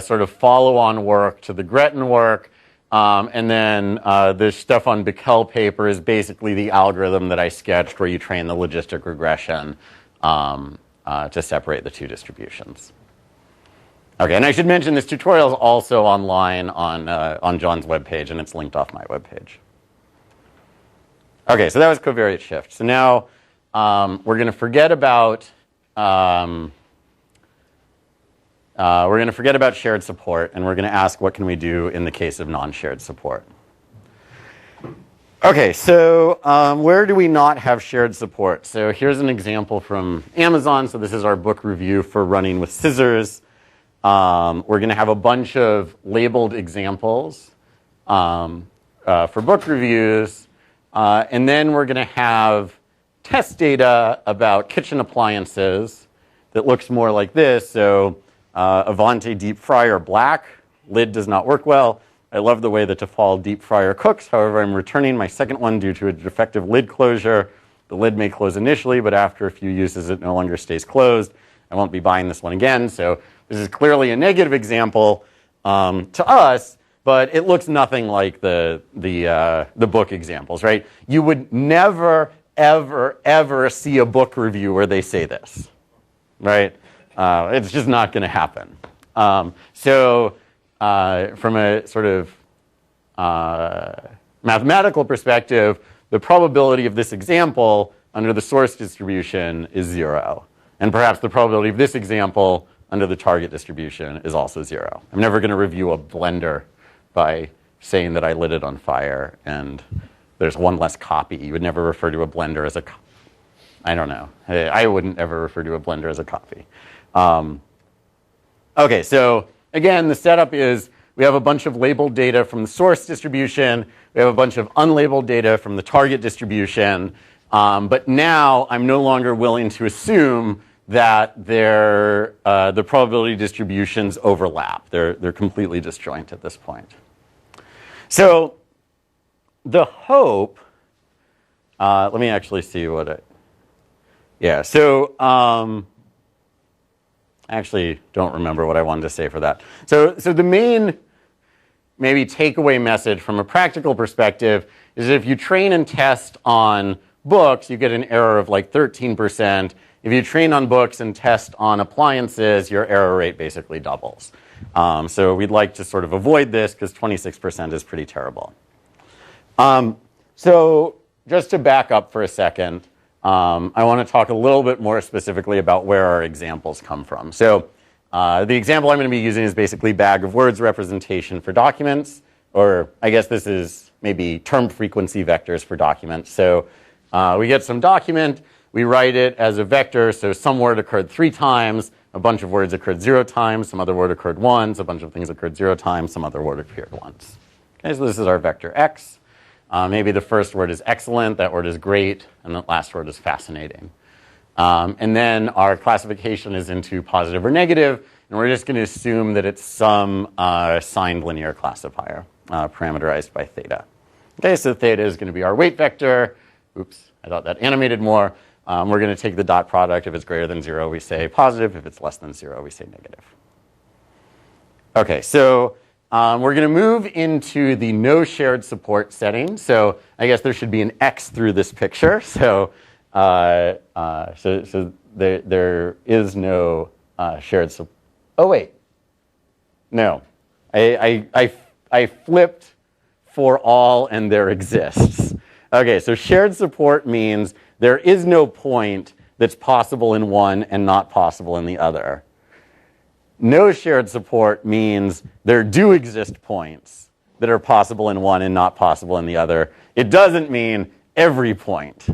C: sort of follow-on work to the Gretton work. And then the Stefan Bickel paper is basically the algorithm that I sketched where you train the logistic regression to separate the two distributions. Okay, and I should mention this tutorial is also online on John's webpage, and it's linked off my webpage. Okay, so that was covariate shift. So now we're going to forget about shared support, and we're going to ask what can we do in the case of non-shared support. Okay, so where do we not have shared support? So here's an example from Amazon. So this is our book review for running with scissors. We're going to have a bunch of labeled examples for book reviews. And then we're going to have test data about kitchen appliances that looks more like this. So Avante deep fryer black, lid does not work well. I love the way the Tefal deep fryer cooks. However, I'm returning my second one due to a defective lid closure. The lid may close initially, but after a few uses, it no longer stays closed. I won't be buying this one again. So this is clearly a negative example to us, but it looks nothing like the book examples, right? You would never, ever, ever see a book review where they say this, right? It's just not going to happen. From a sort of mathematical perspective, the probability of this example under the source distribution is 0. And perhaps the probability of this example under the target distribution is also 0. I'm never going to review a blender by saying that I lit it on fire and there's one less copy. You would never refer to a blender as a copy. I don't know. I wouldn't ever refer to a blender as a copy. Okay, so again, the setup is we have a bunch of labeled data from the source distribution. We have a bunch of unlabeled data from the target distribution. But now I'm no longer willing to assume that the probability distributions overlap. They're completely disjoint at this point. So the hope, let me actually see what it, yeah, so I actually don't remember what I wanted to say for that. So the main maybe takeaway message from a practical perspective is if you train and test on books, you get an error of like 13%. If you train on books and test on appliances, your error rate basically doubles. So we'd like to sort of avoid this because 26% is pretty terrible. So just to back up for a second, I want to talk a little bit more specifically about where our examples come from. So the example I'm going to be using is basically bag of words representation for documents, or I guess this is maybe term frequency vectors for documents. So we get some document, we write it as a vector, so some word occurred 3 times, a bunch of words occurred 0 times, some other word occurred once, a bunch of things occurred 0 times, some other word appeared once. Okay, so this is our vector x. Maybe the first word is excellent, that word is great, and the last word is fascinating. And then our classification is into positive or negative, and we're just going to assume that it's some signed linear classifier parameterized by theta. Okay, so theta is going to be our weight vector. Oops, I thought that animated more. We're going to take the dot product. If it's greater than 0, we say positive. If it's less than 0, we say negative. Okay, so we're going to move into the no shared support setting. So I guess there should be an X through this picture. So there is no shared support. Oh, wait. No. I flipped for all and there exists. Okay, so shared support means there is no point that's possible in one and not possible in the other. No shared support means there do exist points that are possible in one and not possible in the other. It doesn't mean every point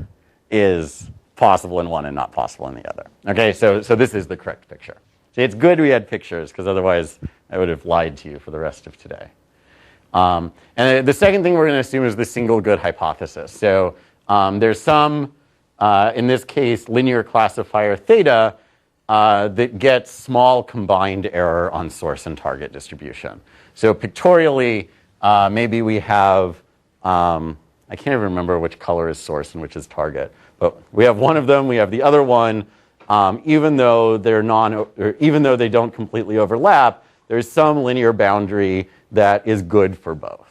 C: is possible in one and not possible in the other. Okay, so this is the correct picture. See, it's good we had pictures because otherwise I would have lied to you for the rest of today. And the second thing we're going to assume is the single good hypothesis. So there's some, in this case, linear classifier theta that gets small combined error on source and target distribution. So pictorially, maybe we have, I can't even remember which color is source and which is target, but we have one of them, we have the other one. Even though even though they don't completely overlap, there's some linear boundary that is good for both.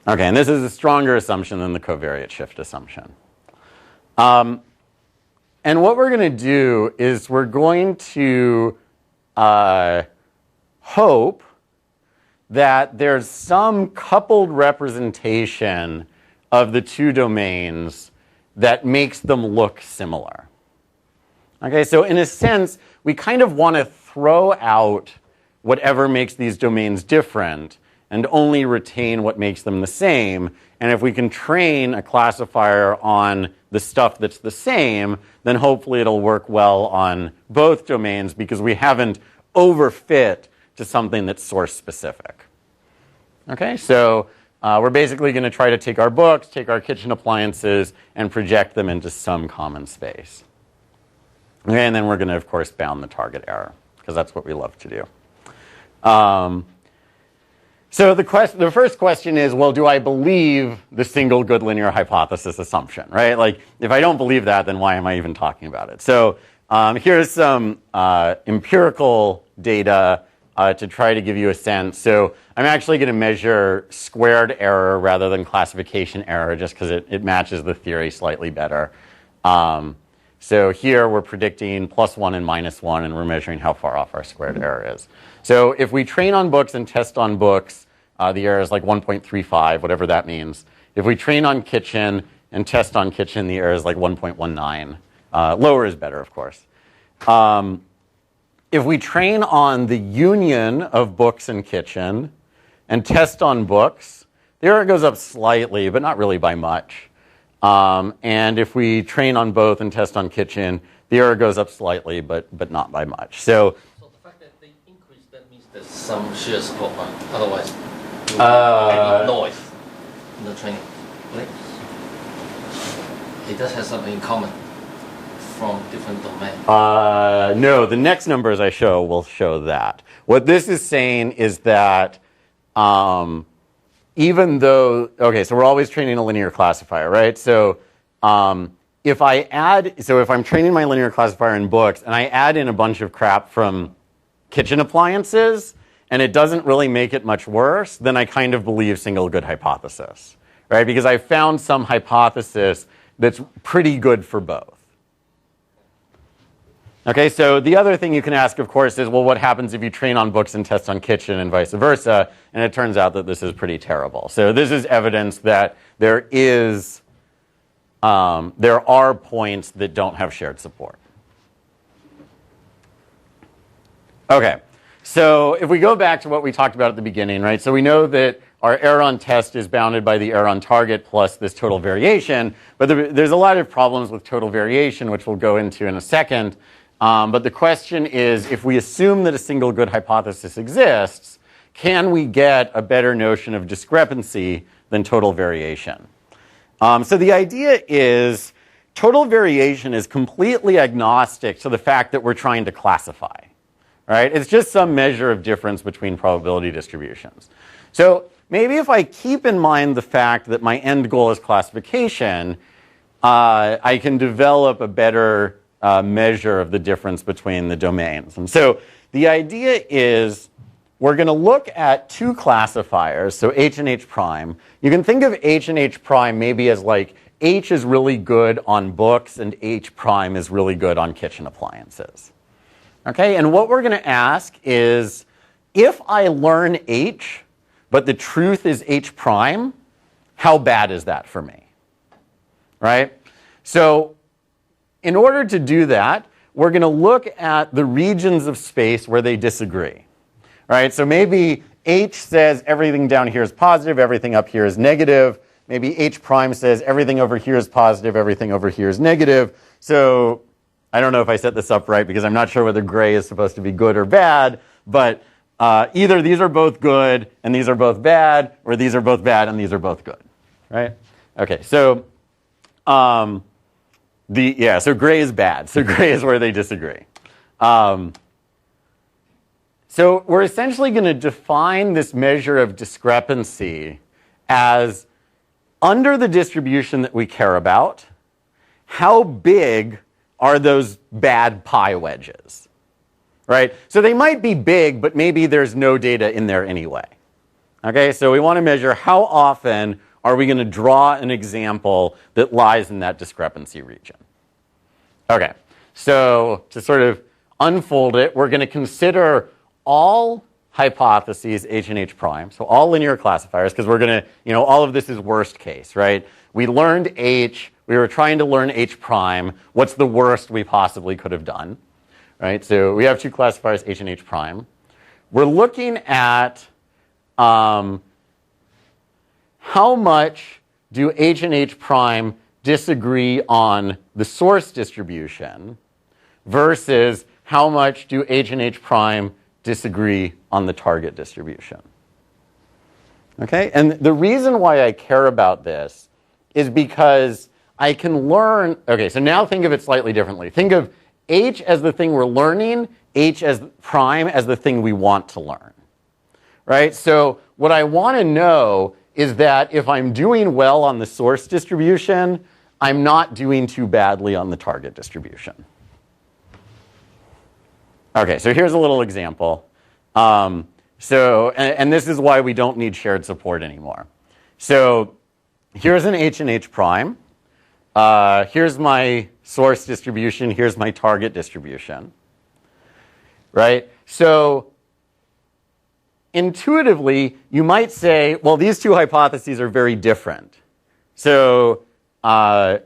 C: Okay, and this is a stronger assumption than the covariate shift assumption. And what we're going to do is we're going to hope that there's some coupled representation of the two domains that makes them look similar. Okay, so in a sense, we kind of want to throw out whatever makes these domains different and only retain what makes them the same. And if we can train a classifier on the stuff that's the same, then hopefully it'll work well on both domains because we haven't overfit to something that's source specific. Okay, so we're basically going to try to take our books, take our kitchen appliances, and project them into some common space. Okay, and then we're going to, of course, bound the target error, because that's what we love to do. So the first question is, well, do I believe the single good linear hypothesis assumption, right? Like, if I don't believe that, then why am I even talking about it? So here's some empirical data to try to give you a sense. So I'm actually going to measure squared error rather than classification error, just because it matches the theory slightly better. So here we're predicting +1 and -1, and we're measuring how far off our squared error is. So if we train on books and test on books, the error is like 1.35, whatever that means. If we train on kitchen and test on kitchen, the error is like 1.19. Lower is better, of course. If we train on the union of books and kitchen and test on books, the error goes up slightly, but not really by much. And if we train on both and test on kitchen, the error goes up slightly, but not by much. So
F: the fact that they increase, that means there's some shear support, otherwise you have any noise in the training. Right? It does have something in common from different domains.
C: No, the next numbers I show will show that. What this is saying is that even though, okay, so we're always training a linear classifier, right? So if I'm training my linear classifier in books and I add in a bunch of crap from kitchen appliances and it doesn't really make it much worse, then I kind of believe single good hypothesis, right? Because I found some hypothesis that's pretty good for both. Okay, so the other thing you can ask, of course, is, well, what happens if you train on books and test on kitchen and vice versa? And it turns out that this is pretty terrible. So this is evidence that there are points that don't have shared support. Okay, so if we go back to what we talked about at the beginning, right? So we know that our error on test is bounded by the error on target plus this total variation. But there's a lot of problems with total variation, which we'll go into in a second. But the question is, if we assume that a single good hypothesis exists, can we get a better notion of discrepancy than total variation? So the idea is total variation is completely agnostic to the fact that we're trying to classify, right? It's just some measure of difference between probability distributions. So maybe if I keep in mind the fact that my end goal is classification, I can develop a better measure of the difference between the domains. And so the idea is we're going to look at two classifiers, so H and H prime. You can think of H and H prime maybe as like H is really good on books and H prime is really good on kitchen appliances. Okay, and what we're going to ask is, if I learn H, but the truth is H prime, how bad is that for me? Right? So in order to do that, we're going to look at the regions of space where they disagree. Right? So maybe H says everything down here is positive, everything up here is negative. Maybe H prime says everything over here is positive, everything over here is negative. So I don't know if I set this up right because I'm not sure whether gray is supposed to be good or bad, but either these are both good and these are both bad, or these are both bad and these are both good. Right? Okay, so so gray is bad. So gray is where they disagree. So we're essentially going to define this measure of discrepancy as, under the distribution that we care about, how big are those bad pi wedges? Right? So they might be big, but maybe there's no data in there anyway. Okay, so we want to measure how often are we going to draw an example that lies in that discrepancy region. Okay, so to sort of unfold it, we're going to consider all hypotheses H and H prime, so all linear classifiers, because we're going to, all of this is worst case, right? We learned H, we were trying to learn H prime. What's the worst we possibly could have done, right? So we have two classifiers, H and H prime. We're looking at how much do H and H prime disagree on the source distribution versus how much do H and H prime disagree on the target distribution. Okay, and the reason why I care about this is because I can learn, okay, so now think of it slightly differently. Think of H as the thing we're learning, H as prime as the thing we want to learn, right? So what I want to know is that if I'm doing well on the source distribution, I'm not doing too badly on the target distribution. Okay, so here's a little example. And this is why we don't need shared support anymore. So here's an H and H prime. Here's my source distribution. Here's my target distribution. Right? So intuitively, you might say, well, these two hypotheses are very different. So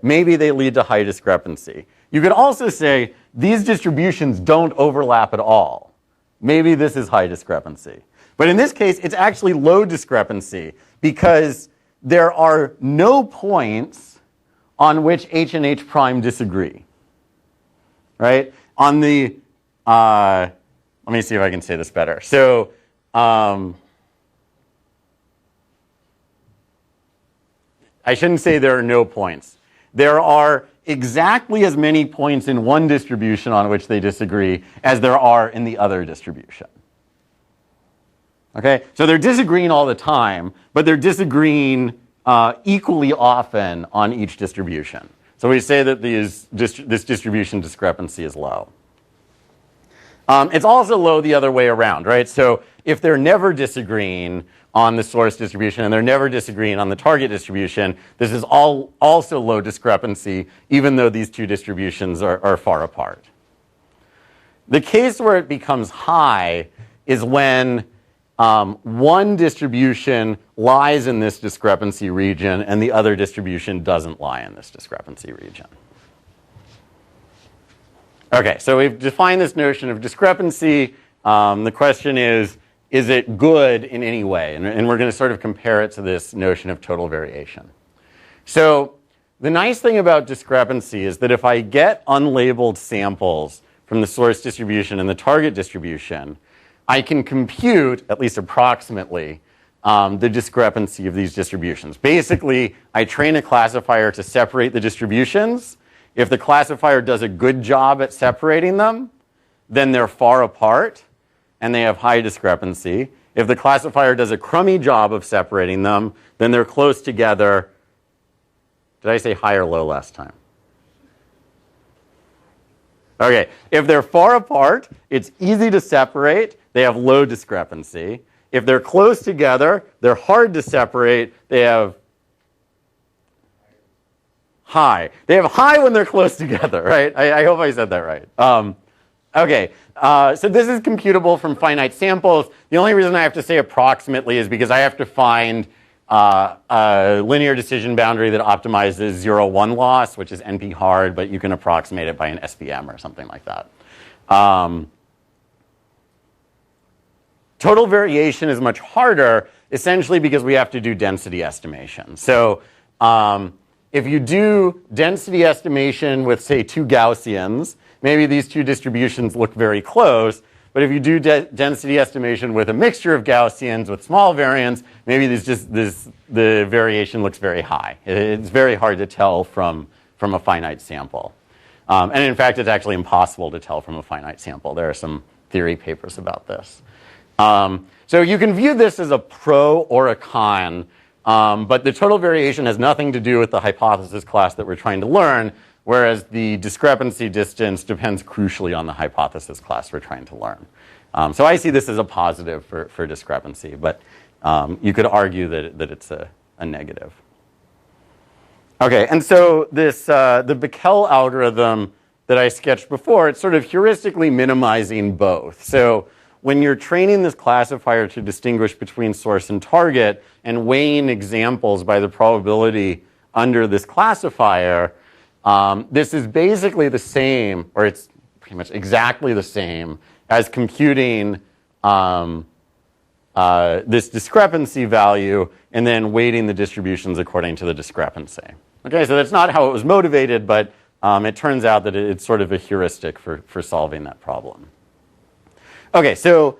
C: maybe they lead to high discrepancy. You could also say, these distributions don't overlap at all. Maybe this is high discrepancy. But in this case, it's actually low discrepancy because there are no points on which H and H prime disagree. Right? On the, let me see if I can say this better. So, I shouldn't say there are no points. There are exactly as many points in one distribution on which they disagree as there are in the other distribution. Okay? So they're disagreeing all the time, but they're disagreeing equally often on each distribution. So we say that this distribution discrepancy is low. It's also low the other way around, right? So if they're never disagreeing on the source distribution and they're never disagreeing on the target distribution, this is also low discrepancy, even though these two distributions are far apart. The case where it becomes high is when one distribution lies in this discrepancy region and the other distribution doesn't lie in this discrepancy region. Okay, so we've defined this notion of discrepancy. The question is it good in any way? And we're going to sort of compare it to this notion of total variation. So the nice thing about discrepancy is that if I get unlabeled samples from the source distribution and the target distribution, I can compute, at least approximately, the discrepancy of these distributions. Basically, I train a classifier to separate the distributions. If the classifier does a good job at separating them, then they're far apart and they have high discrepancy. If the classifier does a crummy job of separating them, then they're close together. Did I say high or low last time? Okay, if they're far apart, it's easy to separate. They have low discrepancy. If they're close together, they're hard to separate. They have high. They have high when they're close together, right? I hope I said that right. Okay, so this is computable from finite samples. The only reason I have to say approximately is because I have to find a linear decision boundary that optimizes 0-1 loss, which is NP hard, but you can approximate it by an SVM or something like that. Total variation is much harder, essentially because we have to do density estimation. So if you do density estimation with, say, two Gaussians, maybe these two distributions look very close. But if you do density estimation with a mixture of Gaussians with small variance, maybe the variation looks very high. It's very hard to tell from a finite sample. And in fact, it's actually impossible to tell from a finite sample. There are some theory papers about this. So you can view this as a pro or a con, but the total variation has nothing to do with the hypothesis class that we're trying to learn, whereas the discrepancy distance depends crucially on the hypothesis class we're trying to learn. So I see this as a positive for discrepancy, but you could argue that it's a negative. Okay, and so this the Beckel algorithm that I sketched before, it's sort of heuristically minimizing both. So when you're training this classifier to distinguish between source and target and weighing examples by the probability under this classifier, this is basically the same, or it's pretty much exactly the same as computing this discrepancy value and then weighting the distributions according to the discrepancy. Okay, so that's not how it was motivated, but it turns out that it's sort of a heuristic for solving that problem. Okay, so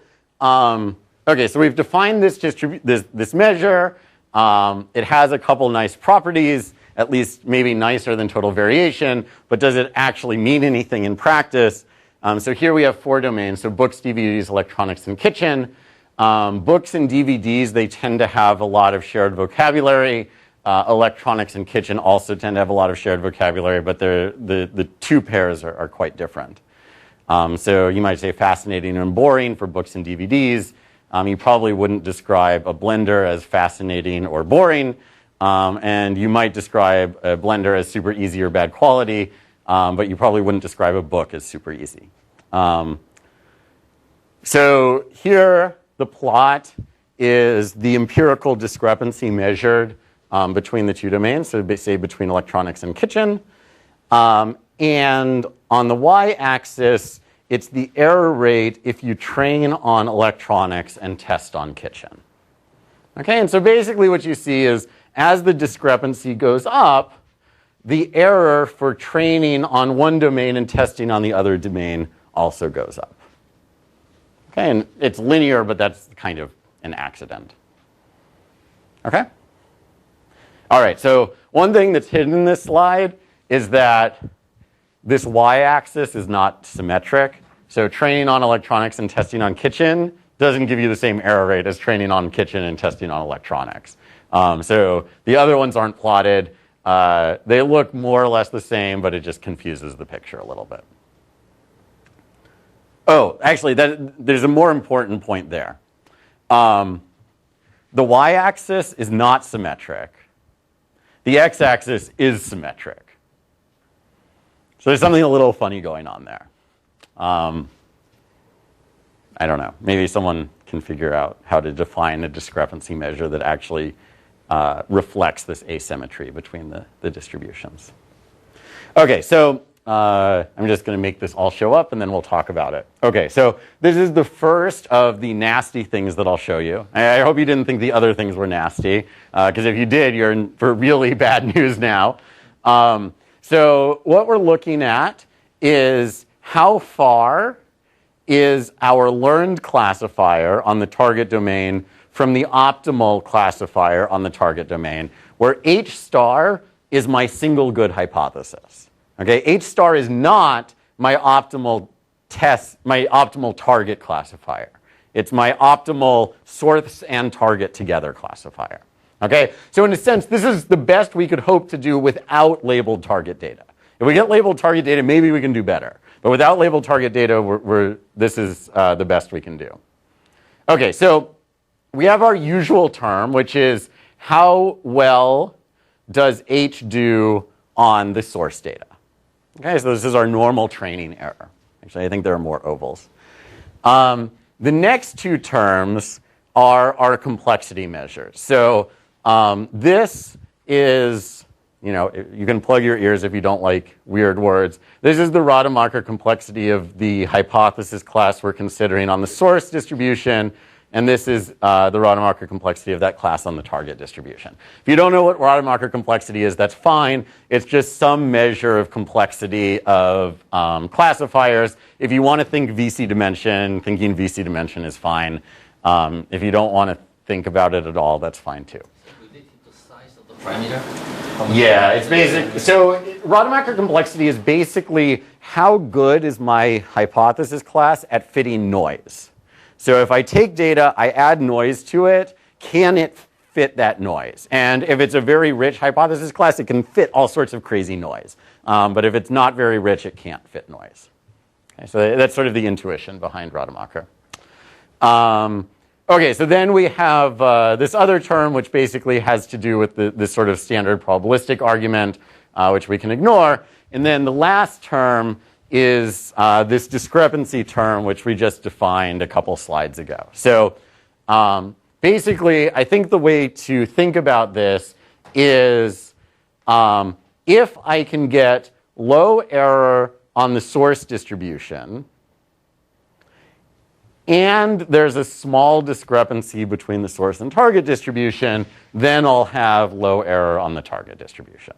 C: Okay, so we've defined this measure. It has a couple nice properties, at least maybe nicer than total variation, but does it actually mean anything in practice? So here we have 4 domains, so books, DVDs, electronics, and kitchen. Books and DVDs, they tend to have a lot of shared vocabulary. Electronics and kitchen also tend to have a lot of shared vocabulary, but the 2 pairs are quite different. So you might say fascinating and boring for books and DVDs. You probably wouldn't describe a blender as fascinating or boring, and you might describe a blender as super easy or bad quality, but you probably wouldn't describe a book as super easy. So here, the plot is the empirical discrepancy measured between the 2 domains, so say between electronics and kitchen. And on the y-axis, it's the error rate if you train on electronics and test on kitchen. Okay, and so basically what you see is as the discrepancy goes up, the error for training on one domain and testing on the other domain also goes up. Okay, and it's linear, but that's kind of an accident. Okay? All right, so one thing that's hidden in this slide is that this y-axis is not symmetric. So training on electronics and testing on kitchen doesn't give you the same error rate as training on kitchen and testing on electronics. So the other ones aren't plotted. They look more or less the same, but it just confuses the picture a little bit. Oh, actually, there's a more important point there. The y-axis is not symmetric. The x-axis is symmetric. So there's something a little funny going on there. I don't know. Maybe someone can figure out how to define a discrepancy measure that actually reflects this asymmetry between the distributions. Okay, so I'm just going to make this all show up, and then we'll talk about it. Okay, so this is the first of the nasty things that I'll show you. I hope you didn't think the other things were nasty, because if you did, you're in for really bad news now. So what we're looking at is how far is our learned classifier on the target domain from the optimal classifier on the target domain, where H star is my single good hypothesis. Okay, H star is not my optimal target classifier. It's my optimal source and target together classifier. Okay, so in a sense, this is the best we could hope to do without labeled target data. If we get labeled target data, maybe we can do better. But without labeled target data, this is the best we can do. Okay, so we have our usual term, which is how well does H do on the source data? Okay, so this is our normal training error. Actually, I think there are more ovals. The next 2 terms are our complexity measures. So this is, you can plug your ears if you don't like weird words. This is the Rademacher complexity of the hypothesis class we're considering on the source distribution, and this is the Rademacher complexity of that class on the target distribution. If you don't know what Rademacher complexity is, that's fine. It's just some measure of complexity of classifiers. If you want to think VC dimension, thinking VC dimension is fine. If you don't want to think about it at all, that's fine too.
F: Related to the size of the parameter?
C: Yeah, it's basic. So Rademacher complexity is basically how good is my hypothesis class at fitting noise. So if I take data, I add noise to it, can it fit that noise? And if it's a very rich hypothesis class, it can fit all sorts of crazy noise. But if it's not very rich, it can't fit noise. Okay, so that's sort of the intuition behind Rademacher. Okay, so then we have this other term, which basically has to do with this sort of standard probabilistic argument, which we can ignore. And then the last term is this discrepancy term, which we just defined a couple slides ago. So basically, I think the way to think about this is if I can get low error on the source distribution, and there's a small discrepancy between the source and target distribution, then I'll have low error on the target distribution.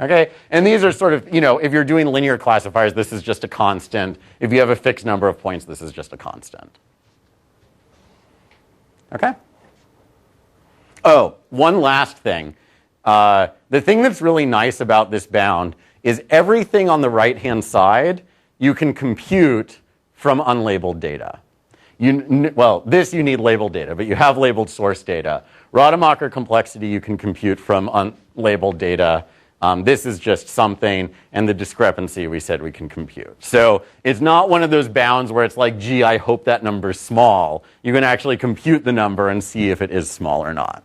C: Okay, and these are sort of, if you're doing linear classifiers, this is just a constant. If you have a fixed number of points, this is just a constant. Okay? Oh, one last thing. The thing that's really nice about this bound is everything on the right-hand side you can compute from unlabeled data. Well, this you need labeled data, but you have labeled source data. Rademacher complexity you can compute from unlabeled data. This is just something, and the discrepancy we said we can compute. So it's not one of those bounds where it's like, gee, I hope that number's small. You can actually compute the number and see if it is small or not.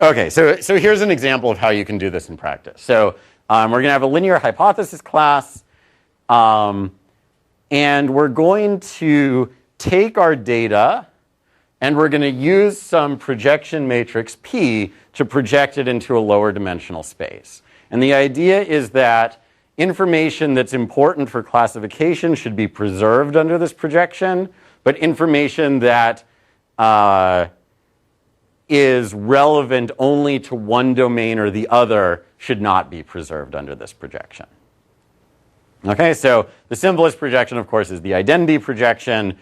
C: Okay, so here's an example of how you can do this in practice. So we're going to have a linear hypothesis class, and we're going to take our data, and we're going to use some projection matrix P to project it into a lower dimensional space. And the idea is that information that's important for classification should be preserved under this projection, but information that is relevant only to one domain or the other should not be preserved under this projection. Okay, so the simplest projection, of course, is the identity projection.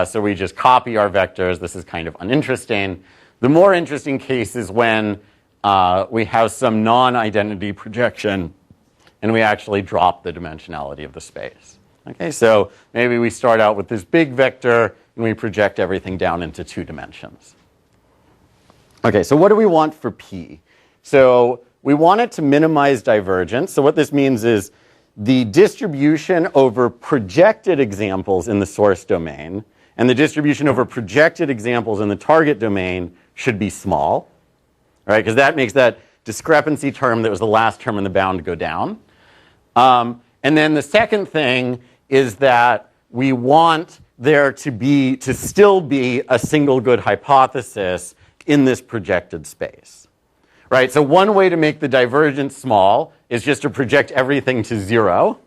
C: So we just copy our vectors. This is kind of uninteresting. The more interesting case is when we have some non-identity projection and we actually drop the dimensionality of the space. Okay, so maybe we start out with this big vector and we project everything down into 2 dimensions. Okay, so what do we want for P? So we want it to minimize divergence. So what this means is the distribution over projected examples in the source domain and the distribution over projected examples in the target domain should be small, right? Because that makes that discrepancy term that was the last term in the bound go down. And then the second thing is that we want there to still be a single good hypothesis in this projected space, right? So one way to make the divergence small is just to project everything to 0,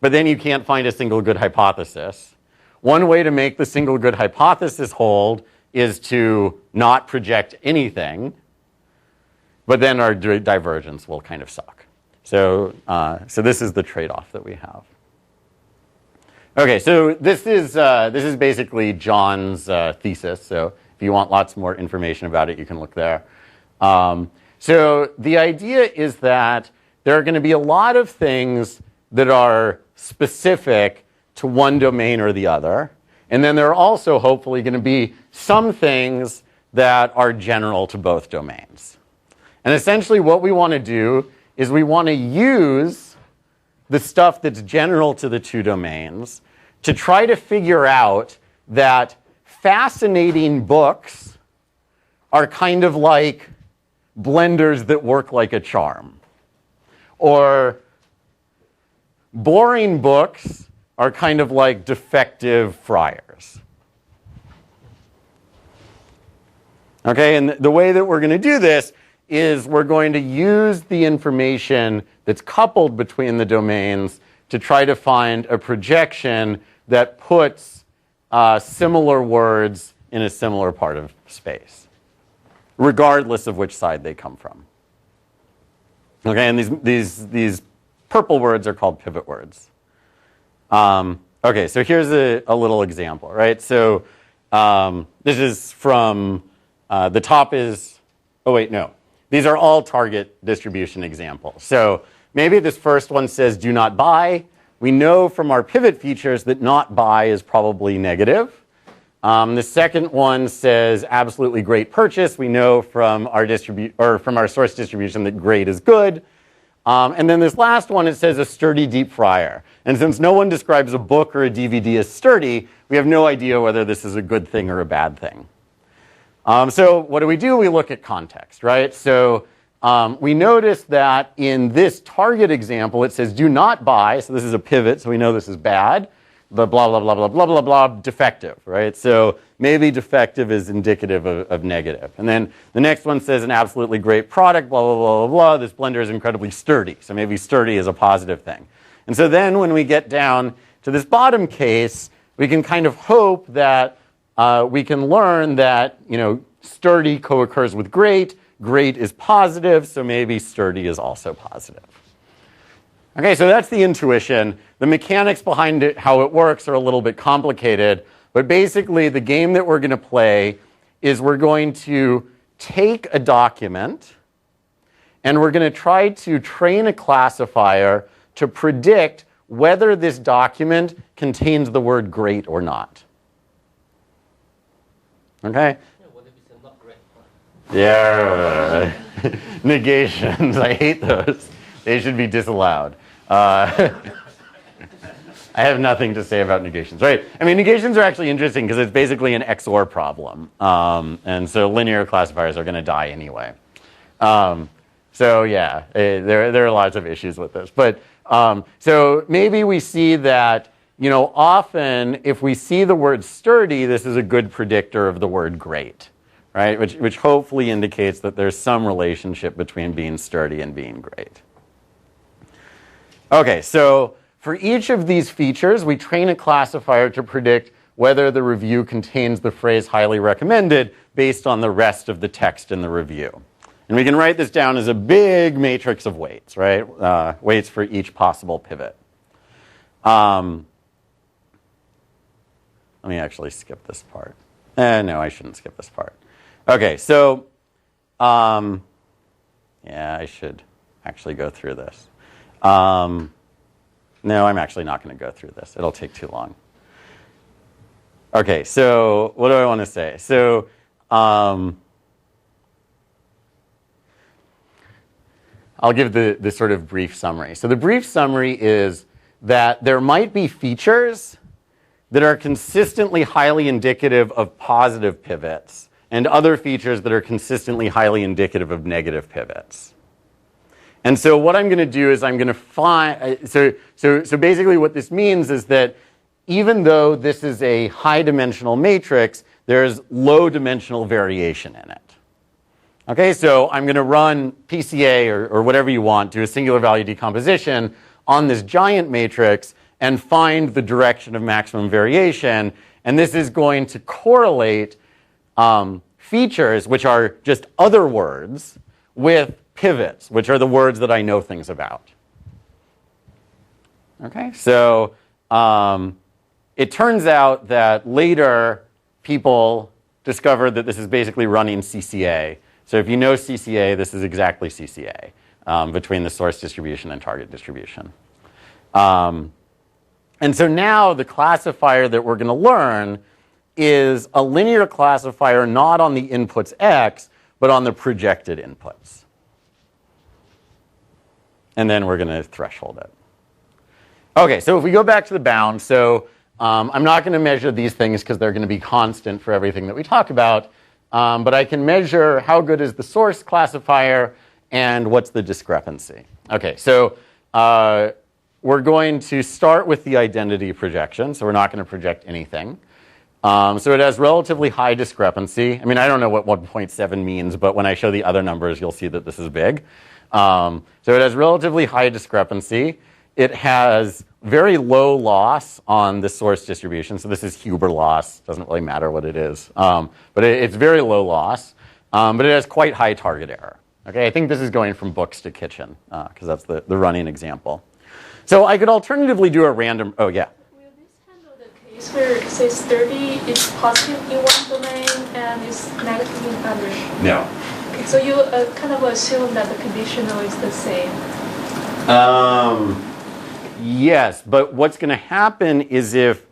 C: but then you can't find a single good hypothesis. One way to make the single good hypothesis hold is to not project anything, but then our divergence will kind of suck. So this is the trade-off that we have. Okay, so this is basically John's thesis. So if you want lots more information about it, you can look there. So the idea is that there are going to be a lot of things that are specific to one domain or the other. And then there are also hopefully going to be some things that are general to both domains. And essentially what we want to do is we want to use the stuff that's general to the 2 domains to try to figure out that fascinating books are kind of like blenders that work like a charm. Or boring books are kind of like defective fryers. Okay, and the way that we're going to do this is we're going to use the information that's coupled between the domains to try to find a projection that puts similar words in a similar part of space, regardless of which side they come from. Okay, and these purple words are called pivot words. Okay, so here's a little example, right? So this is from, the top is, oh wait, no. These are all target distribution examples. So maybe this first one says do not buy. We know from our pivot features that not buy is probably negative. The second one says absolutely great purchase. We know from our source distribution that great is good. And then this last one, it says a sturdy deep fryer. And since no one describes a book or a DVD as sturdy, we have no idea whether this is a good thing or a bad thing. So what do? We look at context, right? So we notice that in this target example, it says do not buy. So this is a pivot, so we know this is bad. But blah, blah, blah, blah, blah, blah, blah, defective, right? So maybe defective is indicative of negative. And then the next one says an absolutely great product, blah, blah, blah, blah, blah. This blender is incredibly sturdy. So maybe sturdy is a positive thing. And so then when we get down to this bottom case, we can kind of hope that we can learn that, sturdy co-occurs with great. Great is positive, so maybe sturdy is also positive. Okay, so that's the intuition. The mechanics behind it, how it works, are a little bit complicated, But basically, the game that we're going to play is we're going to take a document and we're going to try to train a classifier to predict whether this document contains the word great or not. Okay? Yeah. Negations. I hate those. They should be disallowed. I have nothing to say about negations, right? I mean, negations are actually interesting because it's basically an XOR problem. And so linear classifiers are going to die anyway. So yeah, there are lots of issues with this. But so maybe we see that, you know, often if we see the word sturdy, this is a good predictor of the word great, right? Which hopefully indicates that there's some relationship between being sturdy and being great. Okay, so for each of these features, we train a classifier to predict whether the review contains the phrase highly recommended based on the rest of the text in the review. And we can write this down as a big matrix of weights, right? Weights for each possible pivot. Let me actually skip this part. No, I shouldn't skip this part. Okay, so yeah, I should actually go through this. No, I'm actually not going to go through this. It'll take too long. Okay, so what do I want to say? So I'll give the sort of brief summary. So the brief summary is that there might be features that are consistently highly indicative of positive pivots and other features that are consistently highly indicative of negative pivots. And so what I'm going to do is I'm going to find, so basically what this means is that even though this is a high dimensional matrix, there's low dimensional variation in it. Okay, so I'm going to run PCA or whatever you want, do a singular value decomposition on this giant matrix and find the direction of maximum variation. And this is going to correlate features, which are just other words, with pivots, which are the words that I know things about. Okay, so it turns out that later people discovered that this is basically running CCA. So if you know CCA, this is exactly CCA between the source distribution and target distribution. And so now the classifier that we're going to learn is a linear classifier not on the inputs X, but on the projected inputs. And then we're going to threshold it. Okay, so if we go back to the bound, so I'm not going to measure these things because they're going to be constant for everything that we talk about. But I can measure how good is the source classifier and what's the discrepancy. Okay, so we're going to start with the identity projection. So we're not going to project anything. So it has relatively high discrepancy. I mean, I don't know what 1.7 means, but when I show the other numbers, you'll see that this is big. So it has relatively high discrepancy. It has very low loss on the source distribution. So this is Huber loss. Doesn't really matter what it is. But it's very low loss. But it has quite high target error. Okay, I think this is going from books to kitchen because that's the running example. So I could alternatively do a random, oh yeah.
J: Will this handle the case where, say, sturdy is positive in one domain and is negative in other?
C: No.
J: Okay, so you kind of assume that the conditional is the same.
C: Yes, but what's going to happen is if,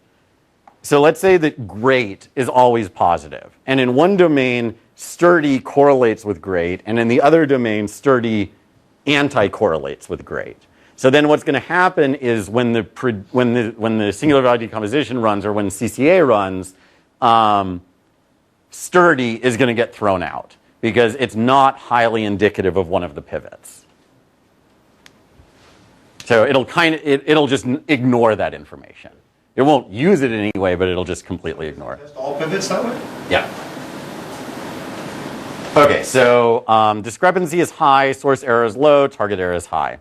C: so let's say that great is always positive. And in one domain, sturdy correlates with great. And in the other domain, sturdy anti-correlates with great. So then what's going to happen is when the singular value decomposition runs or when CCA runs, sturdy is going to get thrown out because it's not highly indicative of one of the pivots. So it'll just ignore that information. It won't use it in any way, but it'll just completely ignore it.
I: Test all pivots that way?
C: Yeah. Okay, so discrepancy is high, source error is low, target error is high.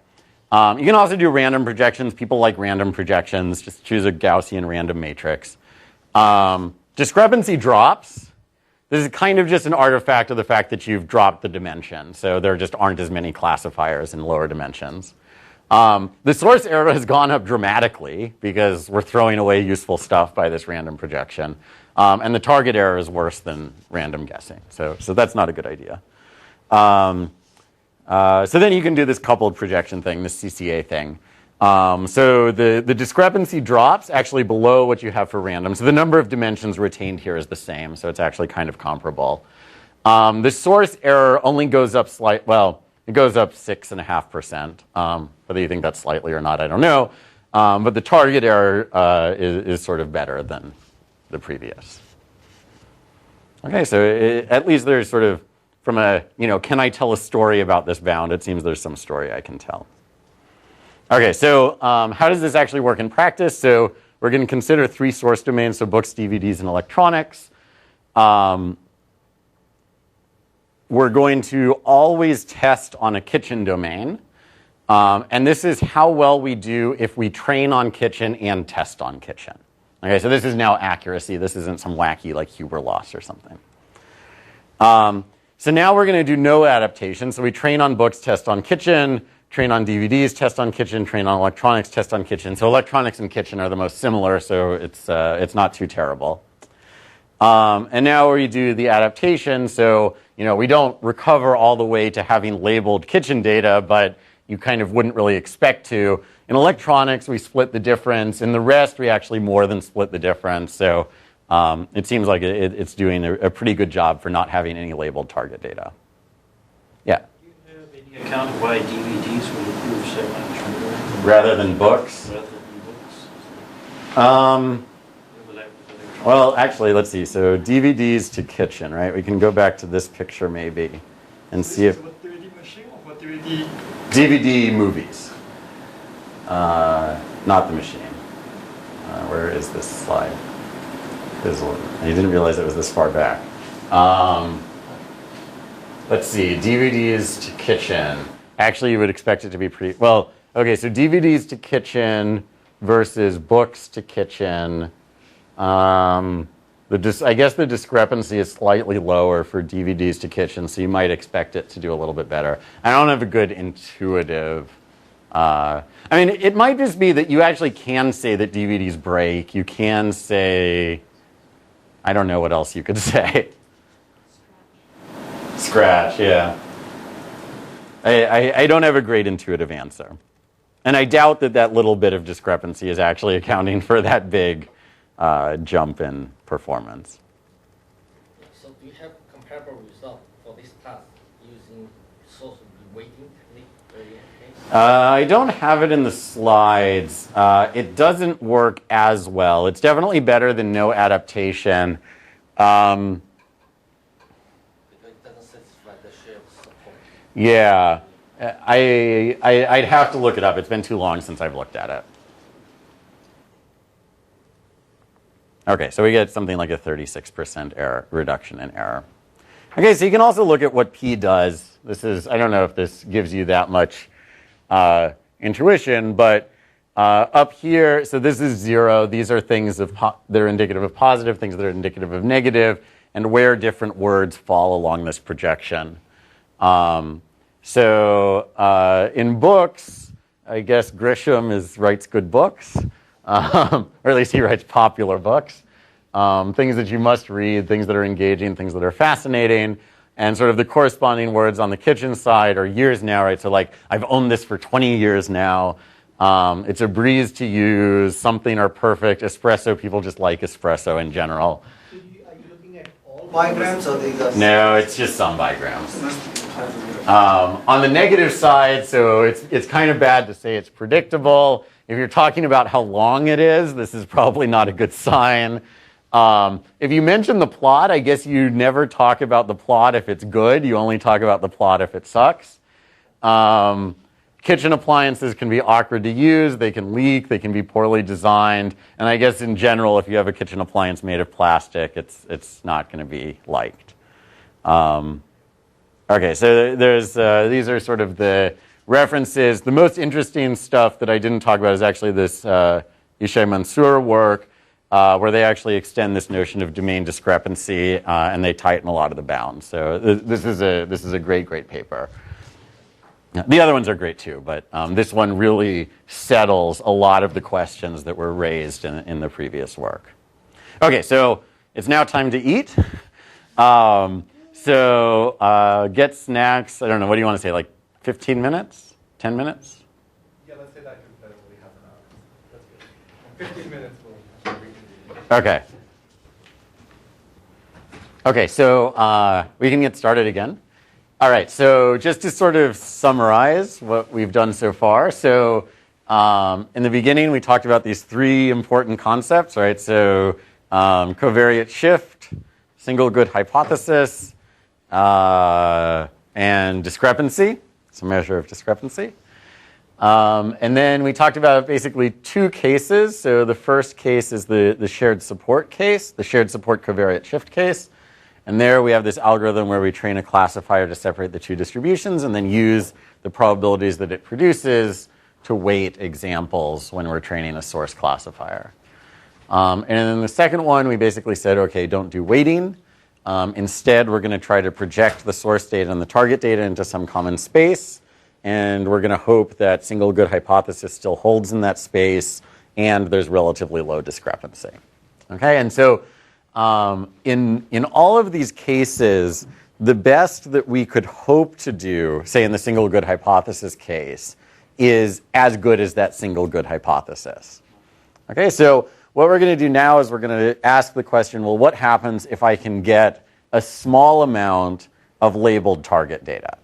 C: You can also do random projections. People like random projections. Just choose a Gaussian random matrix. Discrepancy drops. This is kind of just an artifact of the fact that you've dropped the dimension. So there just aren't as many classifiers in lower dimensions. The source error has gone up dramatically because we're throwing away useful stuff by this random projection. And the target error is worse than random guessing. So that's not a good idea. So then you can do this coupled projection thing, this CCA thing. So the discrepancy drops actually below what you have for random. So the number of dimensions retained here is the same. So it's actually kind of comparable. The source error only goes up it goes up 6.5%. Whether you think that's slightly or not, I don't know. But the target error is sort of better than the previous. Okay, so at least there's sort of, from a, can I tell a story about this bound? It seems there's some story I can tell. Okay, so how does this actually work in practice? So we're going to consider 3 source domains, so books, DVDs, and electronics. We're going to always test on a kitchen domain. And this is how well we do if we train on kitchen and test on kitchen. Okay, so this is now accuracy. This isn't some wacky like Huber loss or something. So now we're going to do no adaptation. So we train on books, test on kitchen, train on DVDs, test on kitchen, train on electronics, test on kitchen. So electronics and kitchen are the most similar, so it's not too terrible. And now we do the adaptation. So we don't recover all the way to having labeled kitchen data, but you kind of wouldn't really expect to. In electronics, we split the difference. In the rest, we actually more than split the difference. So it seems like it's doing a pretty good job for not having any labeled target data. Yeah?
L: Do you have any account of why DVDs will improve so much?
C: Rather than books?
L: Rather than books.
C: Well, actually, let's see. So DVDs to kitchen, right? We can go back to this picture maybe and see if...
L: What DVD machine or what DVD?
C: DVD movies. Not the machine. Where is this slide? I didn't realize it was this far back. Let's see. DVDs to kitchen. Actually, you would expect it to be pretty... Well, okay, so DVDs to kitchen versus books to kitchen. I guess the discrepancy is slightly lower for DVDs to kitchen, so you might expect it to do a little bit better. I don't have a good intuitive... it might just be that you actually can say that DVDs break. You can say... I don't know what else you could say. Scratch, yeah. I don't have a great intuitive answer. And I doubt that little bit of discrepancy is actually accounting for that big jump in performance.
F: So do you have comparable result for this task using source weighting technique?
C: I don't have it in the slides. It doesn't work as well. It's definitely better than no adaptation.
F: Because it doesn't satisfy the shared support.
C: Yeah. I'd have to look it up. It's been too long since I've looked at it. Okay, so we get something like a 36% error reduction in error. Okay, so you can also look at what P does. This is, I don't know if this gives you that much intuition, but up here, so this is 0. These are things that are indicative of positive, things that are indicative of negative, and where different words fall along this projection. So in books, I guess Grisham writes good books, or at least he writes popular books. Things that you must read, things that are engaging, things that are fascinating. And sort of the corresponding words on the kitchen side are years now, right? So like, I've owned this for 20 years now. It's a breeze to use. Something are perfect. Espresso, people just like espresso in general.
I: So are you looking at all bigrams or these are...
C: No, it's just some bigrams. On the negative side, so it's kind of bad to say it's predictable. If you're talking about how long it is, this is probably not a good sign. If you mention the plot, I guess you never talk about the plot if it's good. You only talk about the plot if it sucks. Kitchen appliances can be awkward to use. They can leak. They can be poorly designed. And I guess in general, if you have a kitchen appliance made of plastic, it's not going to be liked. Okay, so there's these are sort of the references. The most interesting stuff that I didn't talk about is actually this Ishay Mansour work, where they actually extend this notion of domain discrepancy and they tighten a lot of the bounds. So this is a great paper. The other ones are great too, but this one really settles a lot of the questions that were raised in the previous work. Okay, so it's now time to eat. Get snacks. I don't know, what do you want to say, like 15 minutes? 10 minutes?
B: Yeah, let's say that competitively half an hour. That's good. In 15 minutes, we'll reconvene.
C: Okay. Okay, so we can get started again. All right, so just to sort of summarize what we've done so far. So in the beginning, we talked about these three important concepts, right? So covariate shift, single good hypothesis, and discrepancy, some measure of discrepancy. And then we talked about basically two cases. So the first case is the shared support case, the shared support covariate shift case. And there we have this algorithm where we train a classifier to separate the two distributions and then use the probabilities that it produces to weight examples when we're training a source classifier. And then the second one, we basically said, okay, don't do weighting. Instead, we're going to try to project the source data and the target data into some common space. And we're going to hope that single good hypothesis still holds in that space and there's relatively low discrepancy. Okay, and so in all of these cases, the best that we could hope to do, say in the single good hypothesis case, is as good as that single good hypothesis. Okay, so what we're going to do now is we're going to ask the question, well, what happens if I can get a small amount of labeled target data?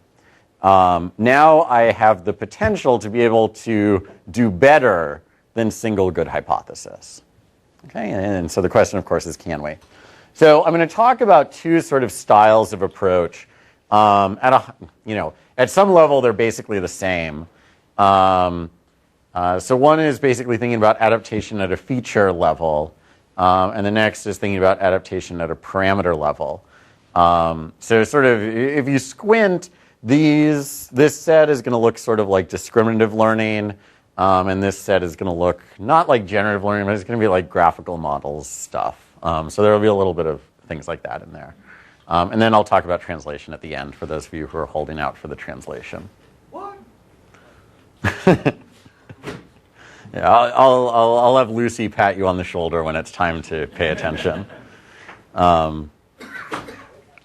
C: Now I have the potential to be able to do better than single good hypothesis. Okay, and so the question, of course, is can we? So I'm going to talk about two sort of styles of approach. At some level, they're basically the same. So one is basically thinking about adaptation at a feature level, and the next is thinking about adaptation at a parameter level. So sort of, if you squint, this set is going to look sort of like discriminative learning. And this set is going to look not like generative learning, but it's going to be like graphical models stuff. So there will be a little bit of things like that in there. And then I'll talk about translation at the end for those of you who are holding out for the translation.
K: What?
C: Yeah, I'll have Lucy pat you on the shoulder when it's time to pay attention.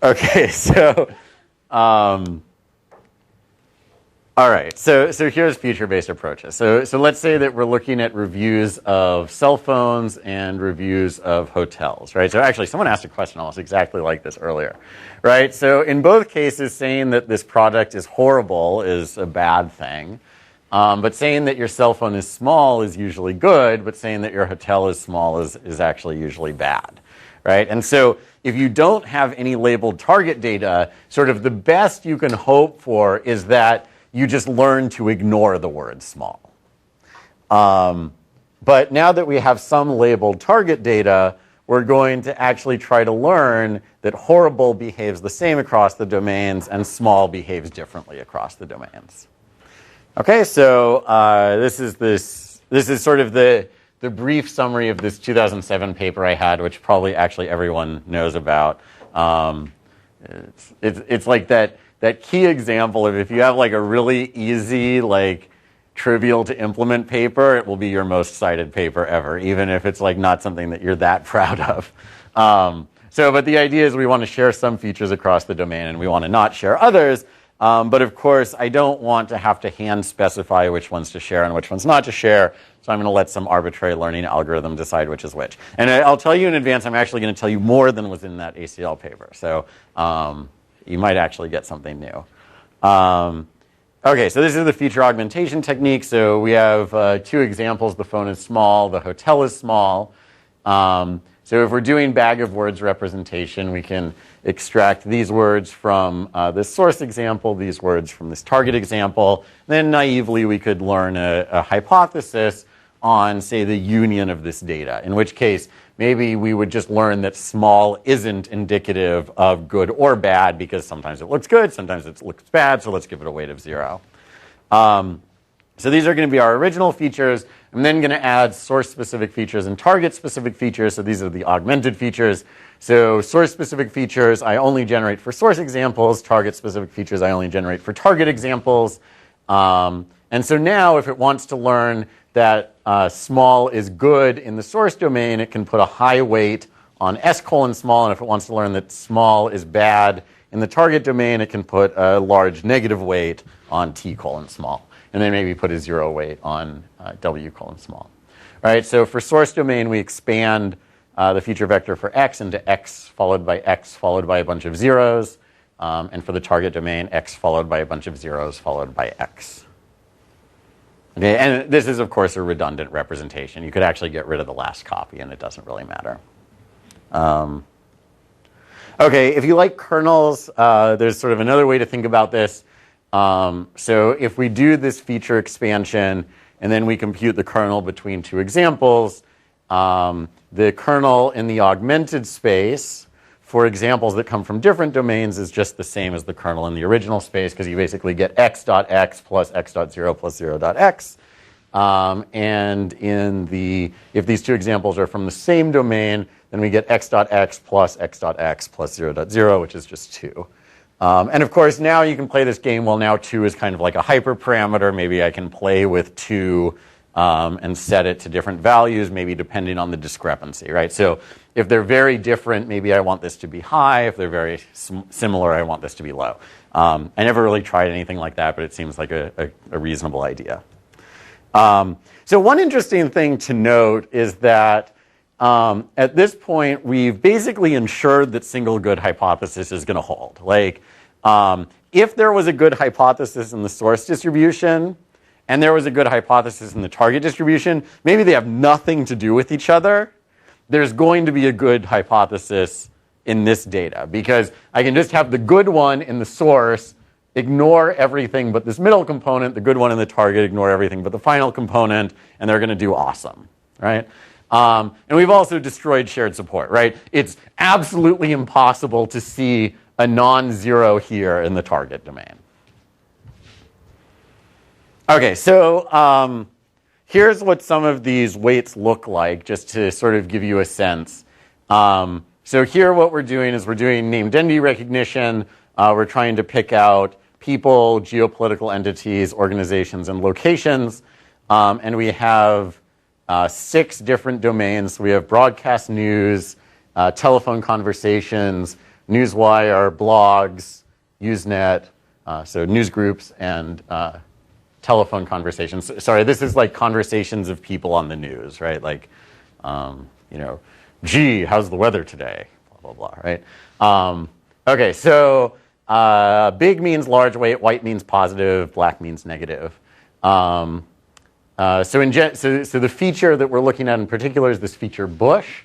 C: Okay, so... all right, so here's feature-based approaches. So let's say that we're looking at reviews of cell phones and reviews of hotels, right? So actually, someone asked a question almost exactly like this earlier, right? So in both cases, saying that this product is horrible is a bad thing. But saying that your cell phone is small is usually good, but saying that your hotel is small is actually usually bad, right? And so if you don't have any labeled target data, sort of the best you can hope for is that you just learn to ignore the word small. But now that we have some labeled target data, we're going to actually try to learn that horrible behaves the same across the domains and small behaves differently across the domains. Okay, so this is sort of the brief summary of this 2007 paper I had, which probably actually everyone knows about. It's like that key example of if you have like a really easy, like trivial to implement paper, it will be your most cited paper ever, even if it's like not something that you're that proud of. But the idea is we want to share some features across the domain and we want to not share others. But of course, I don't want to have to hand specify which ones to share and which ones not to share. So I'm going to let some arbitrary learning algorithm decide which is which. And I'll tell you in advance, I'm actually going to tell you more than was in that ACL paper. So you might actually get something new. Okay, so this is the feature augmentation technique. So we have two examples. The phone is small. The hotel is small. So if we're doing bag of words representation, we can extract these words from this source example, these words from this target example. Then naively, we could learn a hypothesis on, say, the union of this data, in which case maybe we would just learn that small isn't indicative of good or bad because sometimes it looks good, sometimes it looks bad, so let's give it a weight of 0. So these are going to be our original features. I'm then going to add source-specific features and target-specific features. So these are the augmented features. So source-specific features I only generate for source examples. Target-specific features I only generate for target examples. And so now if it wants to learn that small is good in the source domain, it can put a high weight on s colon small, and if it wants to learn that small is bad in the target domain, it can put a large negative weight on t colon small, and then maybe put a 0 weight on w colon small. All right, so for source domain, we expand the feature vector for x into x followed by a bunch of zeros, and for the target domain, x followed by a bunch of zeros followed by x. Okay, and this is, of course, a redundant representation. You could actually get rid of the last copy, and it doesn't really matter. Okay, if you like kernels, there's sort of another way to think about this. So if we do this feature expansion, and then we compute the kernel between two examples, the kernel in the augmented space for examples that come from different domains is just the same as the kernel in the original space, because you basically get x.x plus x.0 plus 0.x. And if these two examples are from the same domain, then we get x.x plus x.x plus 0.0, which is just 2. And of course, now you can play this game. Well, now 2 is kind of like a hyperparameter. Maybe I can play with 2 and set it to different values, maybe depending on the discrepancy, right? So if they're very different, maybe I want this to be high. If they're very similar, I want this to be low. I never really tried anything like that, but it seems like a reasonable idea. So one interesting thing to note is that at this point, we've basically ensured that single good hypothesis is going to hold. Like, if there was a good hypothesis in the source distribution, and there was a good hypothesis in the target distribution, maybe they have nothing to do with each other. There's going to be a good hypothesis in this data, because I can just have the good one in the source, ignore everything but this middle component, the good one in the target, ignore everything but the final component, and they're going to do awesome, right? And we've also destroyed shared support, right? It's absolutely impossible to see a non-zero here in the target domain. Okay, so here's what some of these weights look like, just to sort of give you a sense. So here what we're doing is we're doing named entity recognition. We're trying to pick out people, geopolitical entities, organizations, and locations. And we have 6 different domains. So we have broadcast news, telephone conversations, newswire, blogs, Usenet, so news groups, and telephone conversations. Sorry, this is like conversations of people on the news, right? Like, you know, gee, how's the weather today? Blah, blah, blah, right? Okay, so big means large weight, white means positive, black means negative. So the feature that we're looking at in particular is this feature bush.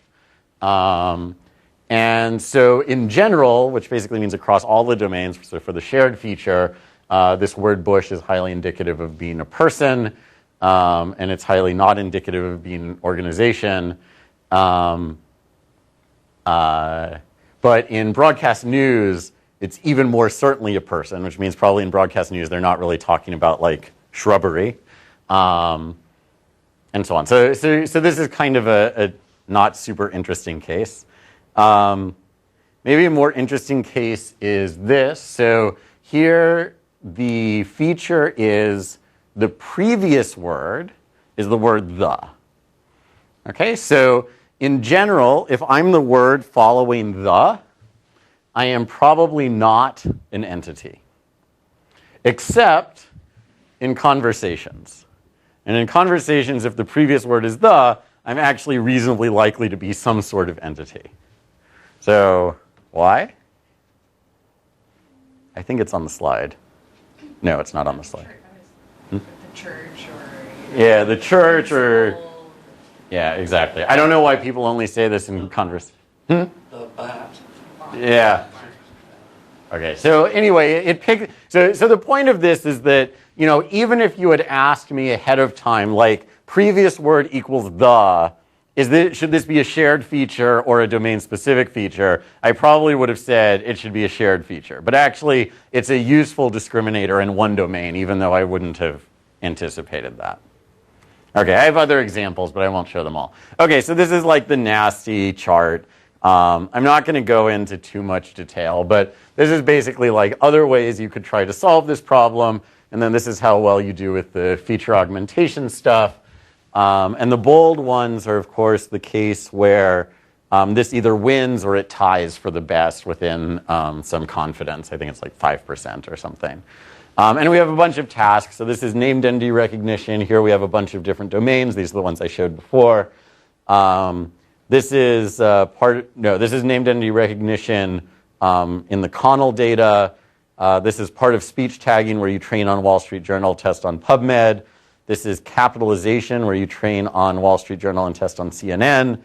C: And so in general, which basically means across all the domains, so for the shared feature, this word bush is highly indicative of being a person, and it's highly not indicative of being an organization. But in broadcast news, it's even more certainly a person, which means probably in broadcast news, they're not really talking about like shrubbery. And so on. So this is kind of a not super interesting case. Maybe a more interesting case is this. So here the feature is the previous word is the word the. Okay, so in general, if I'm the word following the, I am probably not an entity, except in conversations. And in conversations, if the previous word is the, I'm actually reasonably likely to be some sort of entity. So why? I think it's on the slide. No, it's not on the slide.
M: The church or...
C: Yeah, the church or... Yeah, exactly. I don't know why people only say this in conversation.
M: The bat.
C: Yeah. Okay, so anyway, it picked... So the point of this is that, you know, even if you had asked me ahead of time, like, previous word equals the, should this be a shared feature or a domain-specific feature, I probably would have said it should be a shared feature. But actually, it's a useful discriminator in one domain, even though I wouldn't have anticipated that. Okay, I have other examples, but I won't show them all. Okay, so this is like the nasty chart. I'm not going to go into too much detail, but this is basically like other ways you could try to solve this problem. And then this is how well you do with the feature augmentation stuff. And the bold ones are, of course, the case where this either wins or it ties for the best within some confidence. I think it's like 5% or something. And we have a bunch of tasks. So this is named entity recognition. Here we have a bunch of different domains. These are the ones I showed before. This is this is named entity recognition in the Connell data. This is part of speech tagging where you train on Wall Street Journal, test on PubMed. This is capitalization where you train on Wall Street Journal and test on CNN.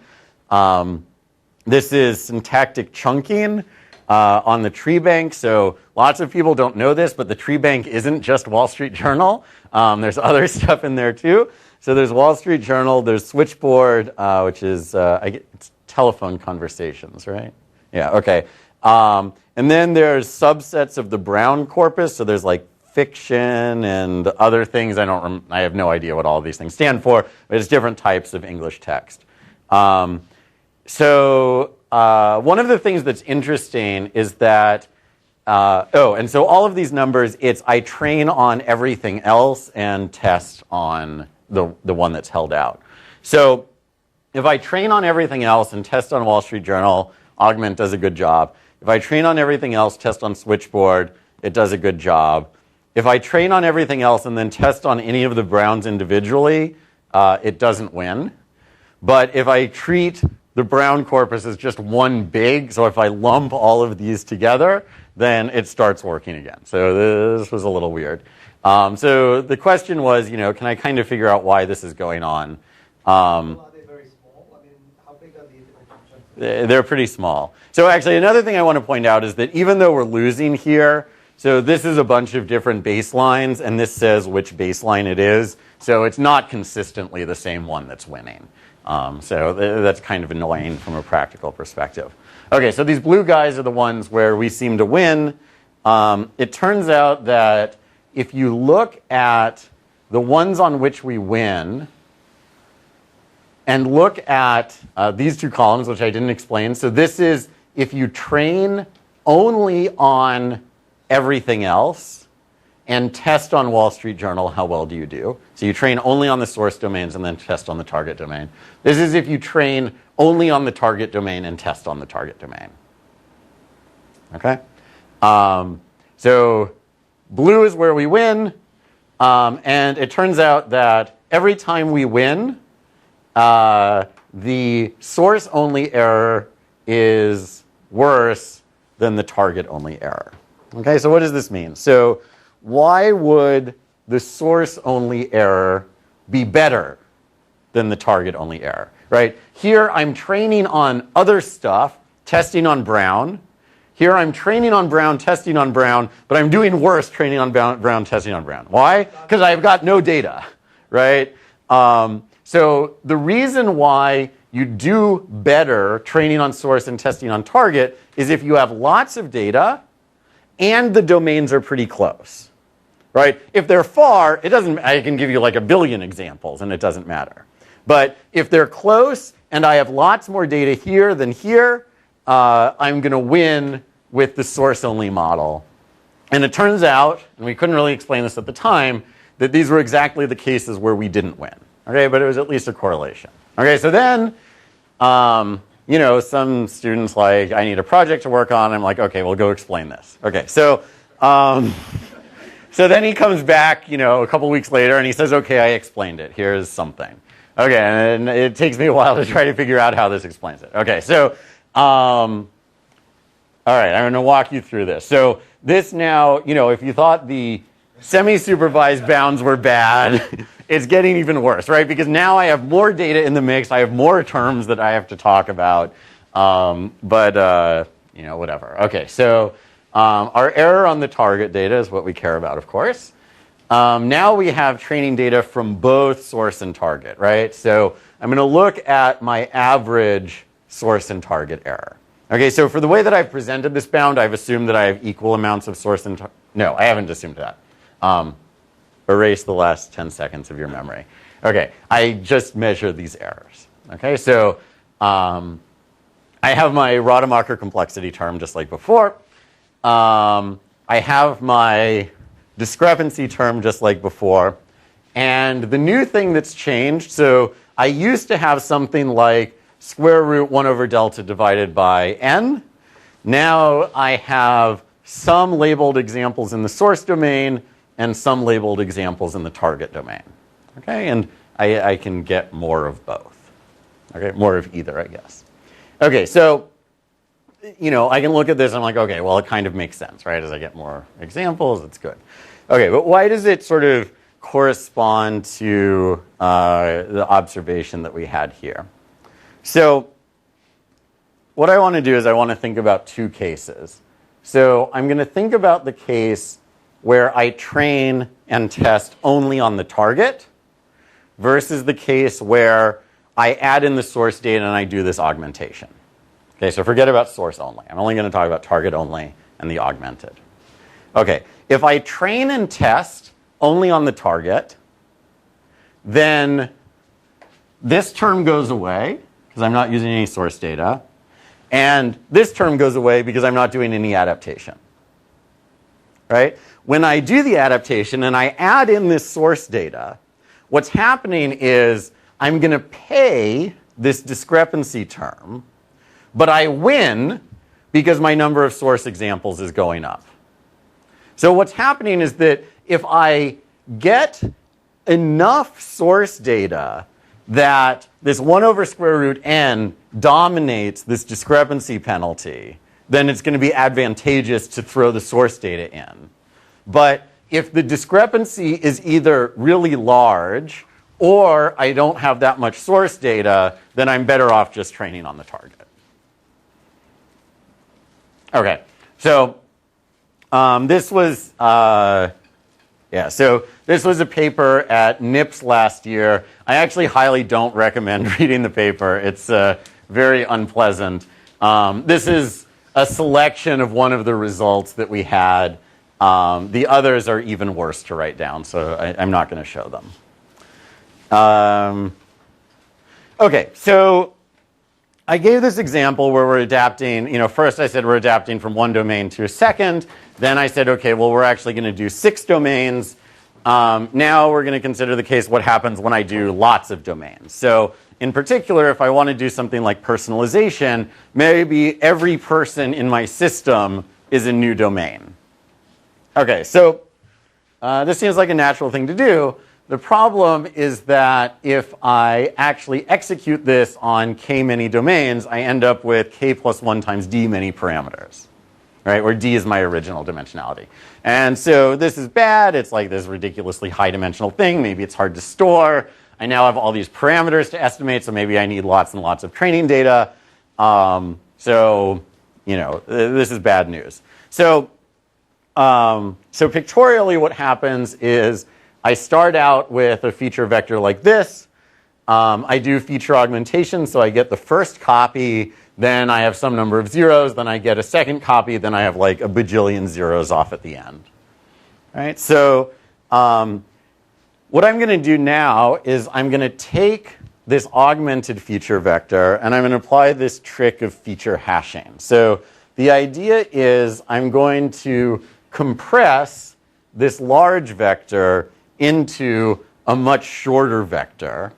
C: This is syntactic chunking on the tree bank. So lots of people don't know this, but the tree bank isn't just Wall Street Journal. There's other stuff in there too. So there's Wall Street Journal, there's Switchboard, which is it's telephone conversations, right? Yeah, okay. And then there's subsets of the Brown corpus. So there's like fiction and other things. I have no idea what all of these things stand for, but it's different types of English text. So one of the things that's interesting is that, and so all of these numbers, it's I train on everything else and test on the one that's held out. So if I train on everything else and test on Wall Street Journal, Augment does a good job. If I train on everything else, test on Switchboard, it does a good job. If I train on everything else and then test on any of the Browns individually, it doesn't win. But if I treat the Brown corpus as just one big, so if I lump all of these together, then it starts working again. So this was a little weird. So the question was, can I kind of figure out why this is going on?
I: Are they very small? I mean, how big are these?
C: They're pretty small. So actually, another thing I want to point out is that even though we're losing here, so this is a bunch of different baselines, and this says which baseline it is. So it's not consistently the same one that's winning. So that's kind of annoying from a practical perspective. Okay, so these blue guys are the ones where we seem to win. It turns out that if you look at the ones on which we win and look at these two columns, which I didn't explain. So this is if you train only on everything else and test on Wall Street Journal, how well do you do? So you train only on the source domains and then test on the target domain. This is if you train only on the target domain and test on the target domain. Okay? So blue is where we win, and it turns out that every time we win, the source-only error is worse than the target-only error. Okay, so what does this mean? So why would the source-only error be better than the target-only error? Right? Here I'm training on other stuff, testing on Brown. Here I'm training on Brown, testing on Brown, but I'm doing worse training on Brown, testing on Brown. Why? Because I've got no data, right? So the reason why you do better training on source and testing on target is if you have lots of data and the domains are pretty close, right? If they're far, it doesn't. I can give you like a billion examples and it doesn't matter. But if they're close and I have lots more data here than here, I'm going to win with the source-only model. And it turns out, and we couldn't really explain this at the time, that these were exactly the cases where we didn't win. Okay, but it was at least a correlation. Okay, so then, some students like, I need a project to work on. I'm like, okay, well, go explain this. Okay, so then he comes back, a couple weeks later, and he says, okay, I explained it. Here's something. Okay, and it takes me a while to try to figure out how this explains it. Okay, so, all right, I'm going to walk you through this. So this now, if you thought the semi-supervised bounds were bad, it's getting even worse, right? Because now I have more data in the mix. I have more terms that I have to talk about. Whatever. Okay, so our error on the target data is what we care about, of course. Now we have training data from both source and target, right? So I'm going to look at my average source and target error. Okay, so for the way that I've presented this bound, I've assumed that I have equal amounts of source and no, I haven't assumed that. Erase the last 10 seconds of your memory. Okay, I just measure these errors. Okay, so I have my Rademacher complexity term just like before. I have my discrepancy term just like before. And the new thing that's changed, so I used to have something like square root 1 over delta divided by n. Now I have some labeled examples in the source domain and some labeled examples in the target domain. Okay, and I can get more of both. Okay, more of either, I guess. Okay, so, you know, I can look at this and I'm like, okay, well, it kind of makes sense, right? As I get more examples, it's good. Okay, but why does it sort of correspond to the observation that we had here? So what I want to do is I want to think about two cases. So I'm going to think about the case where I train and test only on the target versus the case where I add in the source data and I do this augmentation. Okay, so forget about source only. I'm only going to talk about target only and the augmented. Okay, if I train and test only on the target, then this term goes away because I'm not using any source data. And this term goes away because I'm not doing any adaptation. Right? When I do the adaptation and I add in this source data, what's happening is I'm going to pay this discrepancy term, but I win because my number of source examples is going up. So what's happening is that if I get enough source data that this 1 over square root n dominates this discrepancy penalty, then it's going to be advantageous to throw the source data in. But if the discrepancy is either really large or I don't have that much source data, then I'm better off just training on the target. Okay, so this was this was a paper at NIPS last year. I actually highly don't recommend reading the paper. It's very unpleasant. This is a selection of one of the results that we had. The others are even worse to write down, so I'm not going to show them. Okay, so I gave this example where we're adapting. You know, first I said we're adapting from one domain to a second. Then I said, okay, well, we're actually going to do 6 domains. Now we're going to consider the case what happens when I do lots of domains. So in particular, if I want to do something like personalization, maybe every person in my system is a new domain. Okay, so this seems like a natural thing to do. The problem is that if I actually execute this on k many domains, I end up with k plus 1 times d many parameters. Right, where d is my original dimensionality. And so this is bad. It's like this ridiculously high dimensional thing. Maybe it's hard to store. I now have all these parameters to estimate, so maybe I need lots and lots of training data. So, you know, this is bad news. So pictorially what happens is I start out with a feature vector like this. I do feature augmentation, so I get the first copy. Then I have some number of zeros, then I get a second copy, then I have like a bajillion zeros off at the end. Right? So what I'm going to do now is I'm going to take this augmented feature vector and I'm going to apply this trick of feature hashing. So the idea is I'm going to compress this large vector into a much shorter vector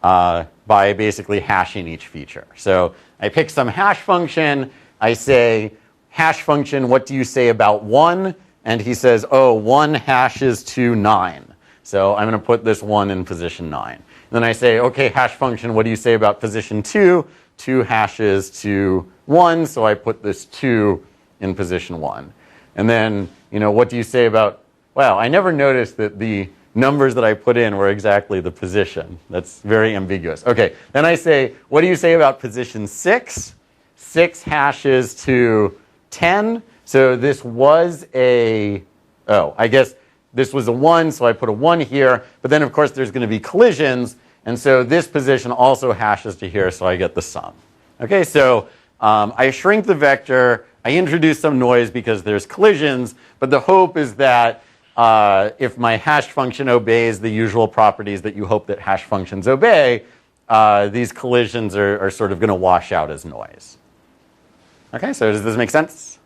C: by basically hashing each feature. So I pick some hash function. I say, hash function, what do you say about 1? And he says, oh, 1 hashes to 9. So I'm going to put this 1 in position 9. And then I say, okay, hash function, what do you say about position 2? 2 hashes to 1, so I put this 2 in position 1. And then, you know, what do you say about, wow, I never noticed that the numbers that I put in were exactly the position. That's very ambiguous. Okay, then I say, what do you say about position 6? 6 hashes to 10. So this was a, I guess this was a 1, so I put a 1 here. But then, of course, there's going to be collisions. And so this position also hashes to here, so I get the sum. Okay, so I shrink the vector. I introduce some noise because there's collisions. But the hope is that if my hash function obeys the usual properties that you hope that hash functions obey, these collisions are sort of going to wash out as noise. Okay, so does this make sense?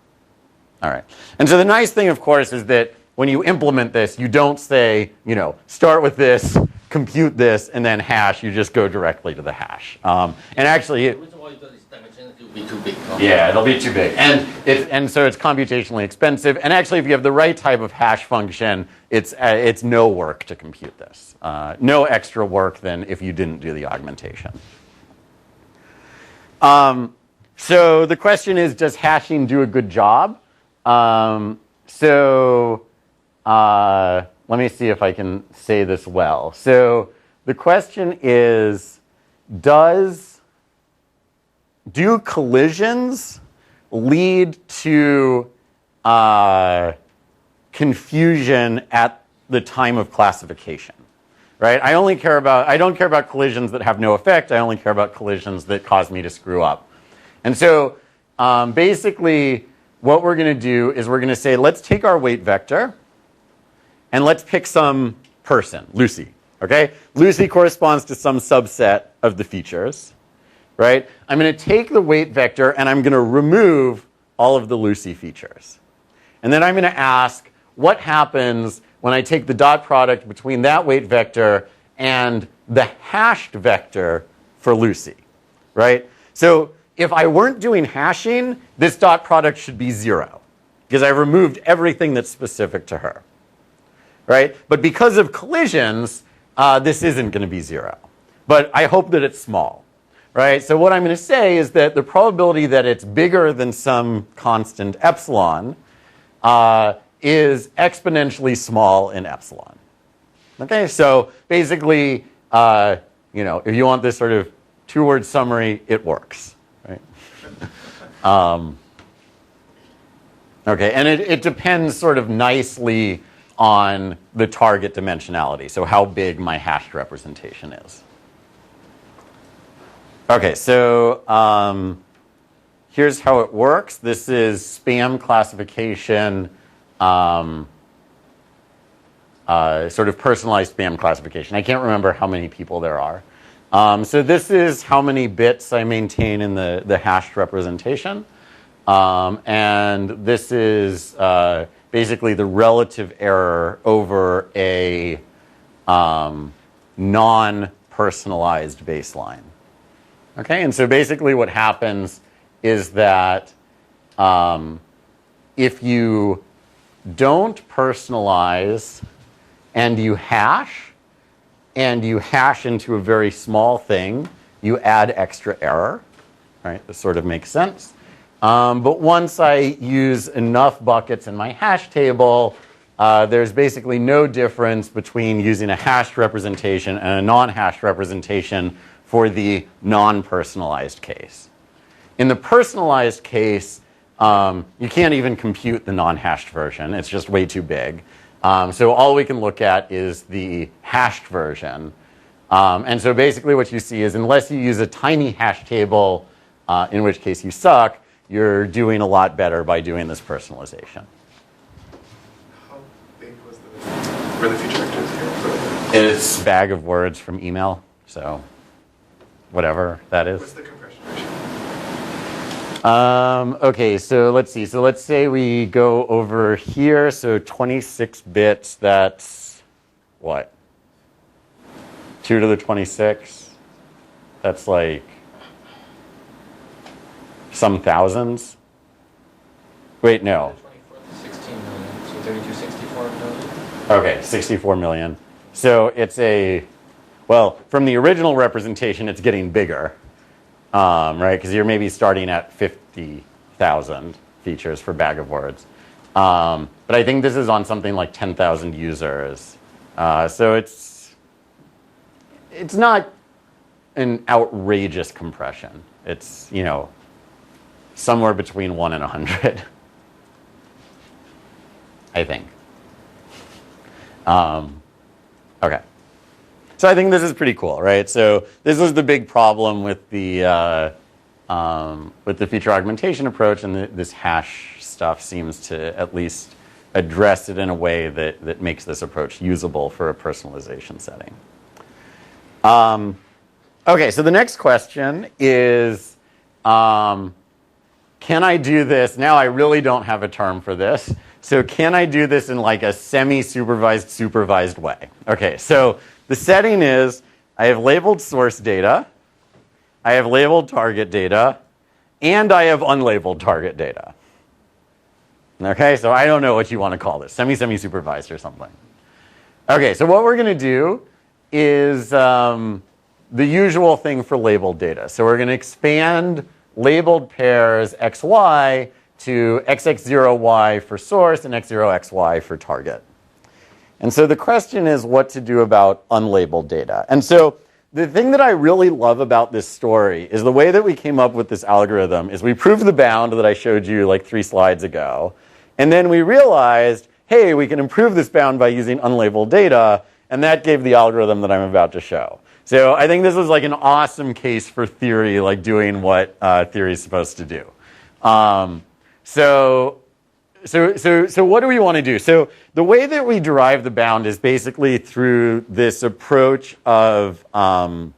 C: All right. And so the nice thing, of course, is that when you implement this, you don't say, start with this, compute this, and then hash. You just go directly to the hash. And actually,
F: be too big.
C: Yeah, it'll be too big. And so it's computationally expensive. And actually, if you have the right type of hash function, it's no work to compute this. No extra work than if you didn't do the augmentation. So the question is, does hashing do a good job? Let me see if I can say this well. So the question is, do collisions lead to confusion at the time of classification? Right? I don't care about collisions that have no effect. I only care about collisions that cause me to screw up. And so basically what we're going to do is we're going to say, let's take our weight vector and let's pick some person, Lucy. Okay? Lucy corresponds to some subset of the features. Right? I'm going to take the weight vector and I'm going to remove all of the Lucy features. And then I'm going to ask, what happens when I take the dot product between that weight vector and the hashed vector for Lucy? Right? So if I weren't doing hashing, this dot product should be 0 because I removed everything that's specific to her. Right? But because of collisions, this isn't going to be 0. But I hope that it's small. Right? So what I'm going to say is that the probability that it's bigger than some constant epsilon is exponentially small in epsilon. Okay, so basically, if you want this sort of 2-word summary, it works. Right? Okay, and it depends sort of nicely on the target dimensionality, so how big my hashed representation is. Okay, so here's how it works. This is spam classification, sort of personalized spam classification. I can't remember how many people there are. So this is how many bits I maintain in the hashed representation. And this is basically the relative error over a non-personalized baseline. Okay, and so basically what happens is that if you don't personalize and you hash into a very small thing, you add extra error. Right? This sort of makes sense. But once I use enough buckets in my hash table, there's basically no difference between using a hashed representation and a non-hashed representation for the non-personalized case. In the personalized case, you can't even compute the non-hashed version. It's just way too big. So all we can look at is the hashed version. And so basically what you see is unless you use a tiny hash table, in which case you suck, you're doing a lot better by doing this personalization.
K: How big was were the feature vectors here?
C: It's a bag of words from email, so whatever that is.
K: What's the compression ratio?
C: Okay, so let's see. So let's say we go over here. So 26 bits, that's what? 2 to the 26? That's like some thousands? Wait, no.
H: 16 million, so 32, 64 million.
C: Okay, 64 million. So it's well, from the original representation, it's getting bigger, right? Because you're maybe starting at 50,000 features for bag of words. But I think this is on something like 10,000 users. So it's not an outrageous compression. It's, somewhere between 1 and 100, I think. Okay. So I think this is pretty cool, right? So this was the big problem with the feature augmentation approach, and this hash stuff seems to at least address it in a way that makes this approach usable for a personalization setting. Okay, so the next question is, can I do this? Now I really don't have a term for this. So can I do this in like a semi-supervised, supervised way? Okay, so the setting is I have labeled source data, I have labeled target data, and I have unlabeled target data. Okay, so I don't know what you want to call this, semi-supervised or something. Okay, so what we're going to do is the usual thing for labeled data. So we're going to expand labeled pairs xy to xx0y for source and x0xy for target. And so the question is what to do about unlabeled data. And so the thing that I really love about this story is the way that we came up with this algorithm is we proved the bound that I showed you like 3 slides ago. And then we realized, hey, we can improve this bound by using unlabeled data. And that gave the algorithm that I'm about to show. So I think this is like an awesome case for theory, like doing what theory is supposed to do. So what do we want to do? So the way that we derive the bound is basically through this approach of, so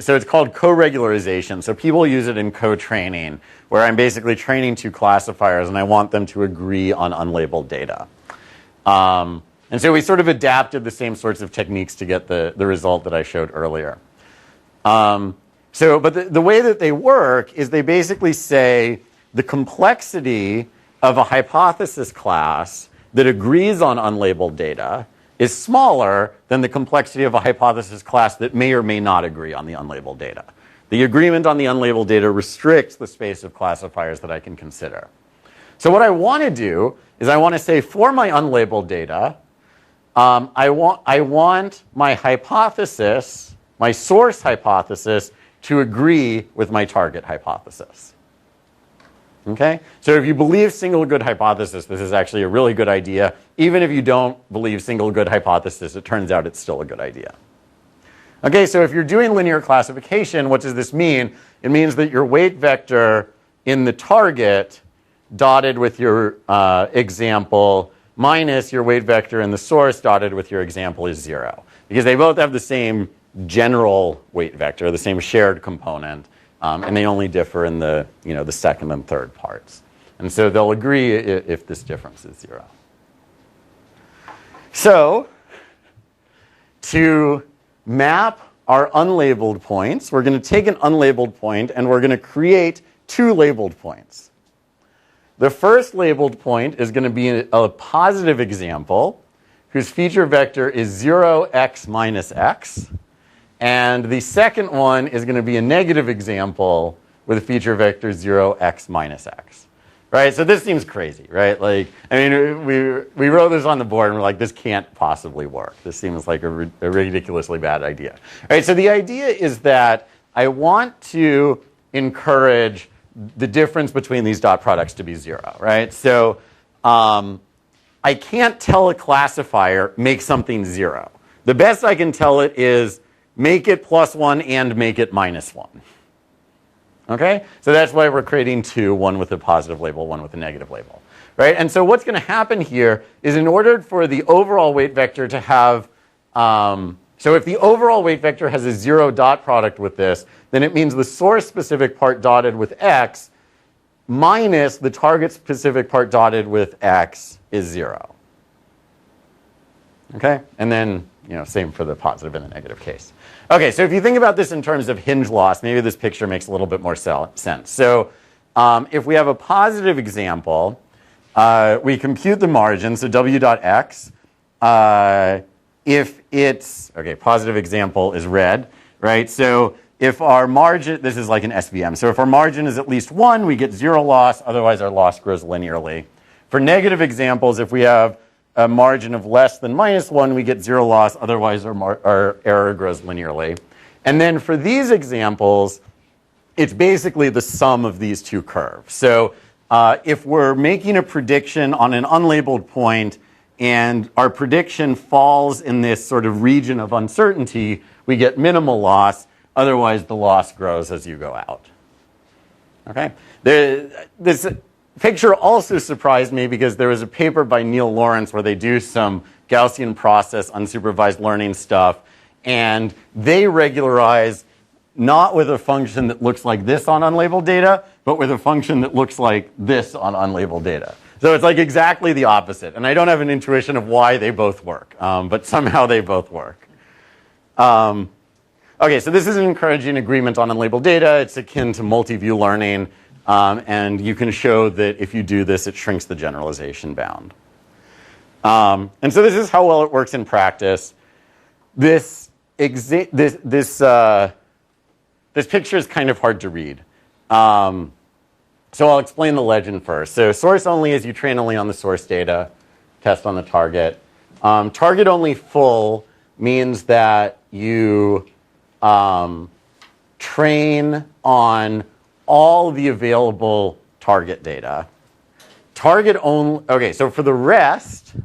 C: it's called co-regularization. So people use it in co-training, where I'm basically training 2 classifiers and I want them to agree on unlabeled data. And so we sort of adapted the same sorts of techniques to get the result that I showed earlier. But the way that they work is they basically say the complexity of a hypothesis class that agrees on unlabeled data is smaller than the complexity of a hypothesis class that may or may not agree on the unlabeled data. The agreement on the unlabeled data restricts the space of classifiers that I can consider. So what I want to do is I want to say for my unlabeled data, I want my hypothesis, my source hypothesis, to agree with my target hypothesis. Okay? So if you believe single good hypothesis, this is actually a really good idea. Even if you don't believe single good hypothesis, it turns out it's still a good idea. Okay, so if you're doing linear classification, what does this mean? It means that your weight vector in the target dotted with your example minus your weight vector in the source dotted with your example is 0. Because they both have the same general weight vector, the same shared component, and they only differ in the, the second and third parts. And so they'll agree if this difference is 0. So to map our unlabeled points, we're going to take an unlabeled point and we're going to create 2 labeled points. The first labeled point is going to be a positive example whose feature vector is 0x minus x. And the second one is going to be a negative example with a feature vector 0x minus x. Right? So this seems crazy, right? Like, I mean, we wrote this on the board and we're like, this can't possibly work. This seems like a ridiculously bad idea. Right? So the idea is that I want to encourage the difference between these dot products to be 0, right? So I can't tell a classifier, make something 0. The best I can tell it is make it +1 and make it -1. Okay? So that's why we're creating 2, one with a positive label, one with a negative label. Right? And so what's going to happen here is in order for the overall weight vector to have, so if the overall weight vector has a 0 dot product with this, then it means the source specific part dotted with x minus the target specific part dotted with x is 0. Okay? And then, same for the positive and the negative case. Okay, so if you think about this in terms of hinge loss, maybe this picture makes a little bit more sense. So if we have a positive example, we compute the margin, so w dot x. If it's, okay, positive example is red, right? So if our margin, this is like an SVM. So if our margin is at least 1, we get 0 loss. Otherwise, our loss grows linearly. For negative examples, if we have a margin of less than -1, we get 0 loss. Otherwise, our error grows linearly. And then for these examples, it's basically the sum of these 2 curves. So if we're making a prediction on an unlabeled point and our prediction falls in this sort of region of uncertainty, we get minimal loss. Otherwise, the loss grows as you go out. Okay? This picture also surprised me because there was a paper by Neil Lawrence where they do some Gaussian process unsupervised learning stuff, and they regularize not with a function that looks like this on unlabeled data, but with a function that looks like this on unlabeled data. So it's like exactly the opposite. And I don't have an intuition of why they both work, but somehow they both work. Okay, so this is an encouraging agreement on unlabeled data. It's akin to multi-view learning. And you can show that if you do this, it shrinks the generalization bound. And so this is how well it works in practice. This picture is kind of hard to read. So I'll explain the legend first. So source only is you train only on the source data, test on the target. Target only full means that you train on all the available target data. Target only, okay, so for the rest,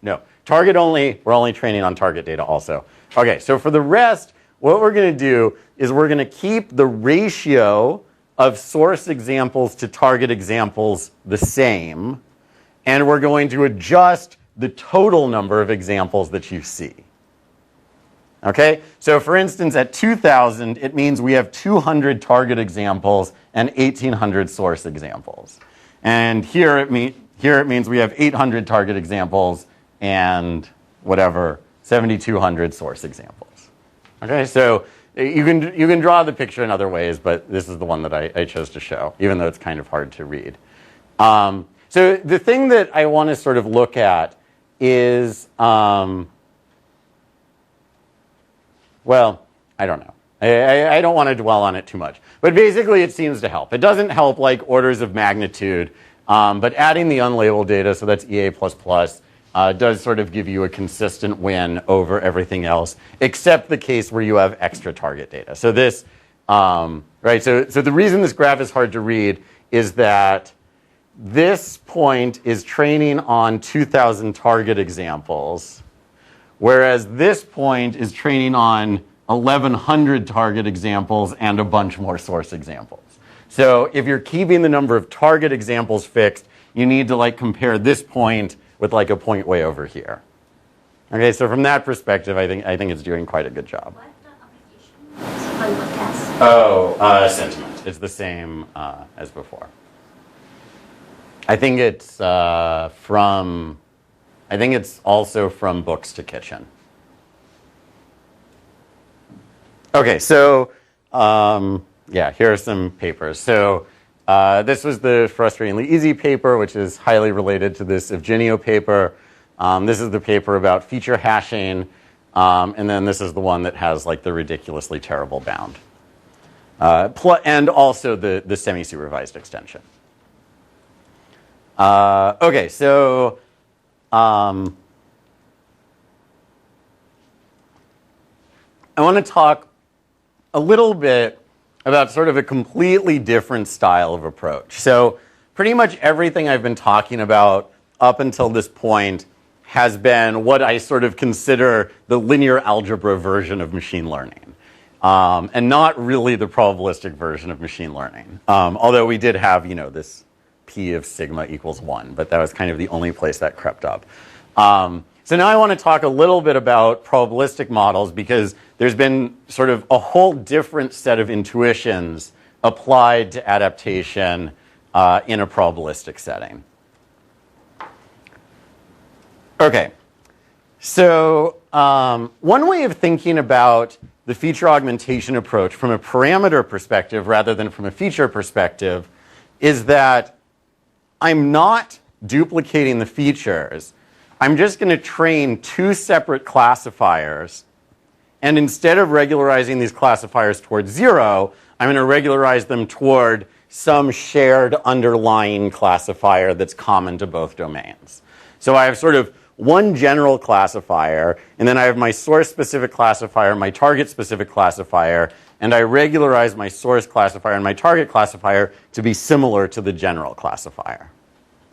C: no, target only, we're only training on target data also. Okay, so for the rest, what we're going to do is we're going to keep the ratio of source examples to target examples the same, and we're going to adjust the total number of examples that you see. Okay, so for instance, at 2,000, it means we have 200 target examples and 1,800 source examples. And here it means we have 800 target examples and whatever, 7,200 source examples. Okay, so you can draw the picture in other ways, but this is the one that I chose to show, even though it's kind of hard to read. So the thing that I want to sort of look at is, well, I don't know. I don't want to dwell on it too much. But basically, it seems to help. It doesn't help like orders of magnitude, but adding the unlabeled data, so that's EA++, does sort of give you a consistent win over everything else, except the case where you have extra target data. So this, right, so the reason this graph is hard to read is that this point is training on 2,000 target examples, whereas this point is training on 1,100 target examples and a bunch more source examples. So if you're keeping the number of target examples fixed, you need to like compare this point with like a point way over here. Okay, so from that perspective, I think it's doing quite a good job. Oh, sentiment. It's the same as before. I think it's I think it's also from books to kitchen. Okay, so yeah, here are some papers. So this was the frustratingly easy paper, which is highly related to this Evgenio paper. This is the paper about feature hashing, and then this is the one that has like the ridiculously terrible bound, and also the semi-supervised extension. Okay, so I want to talk a little bit about sort of a completely different style of approach. So pretty much everything I've been talking about up until this point has been what I sort of consider the linear algebra version of machine learning, and not really the probabilistic version of machine learning. Although we did have, you know, this P of sigma equals 1, but that was kind of the only place that crept up. So now I want to talk a little bit about probabilistic models because there's been sort of a whole different set of intuitions applied to adaptation in a probabilistic setting. Okay, so one way of thinking about the feature augmentation approach from a parameter perspective rather than from a feature perspective is that I'm not duplicating the features. I'm just going to train two separate classifiers, and instead of regularizing these classifiers towards 0, I'm going to regularize them toward some shared underlying classifier that's common to both domains. So I have sort of one general classifier, and then I have my source-specific classifier, my target-specific classifier, and I regularize my source classifier and my target classifier to be similar to the general classifier.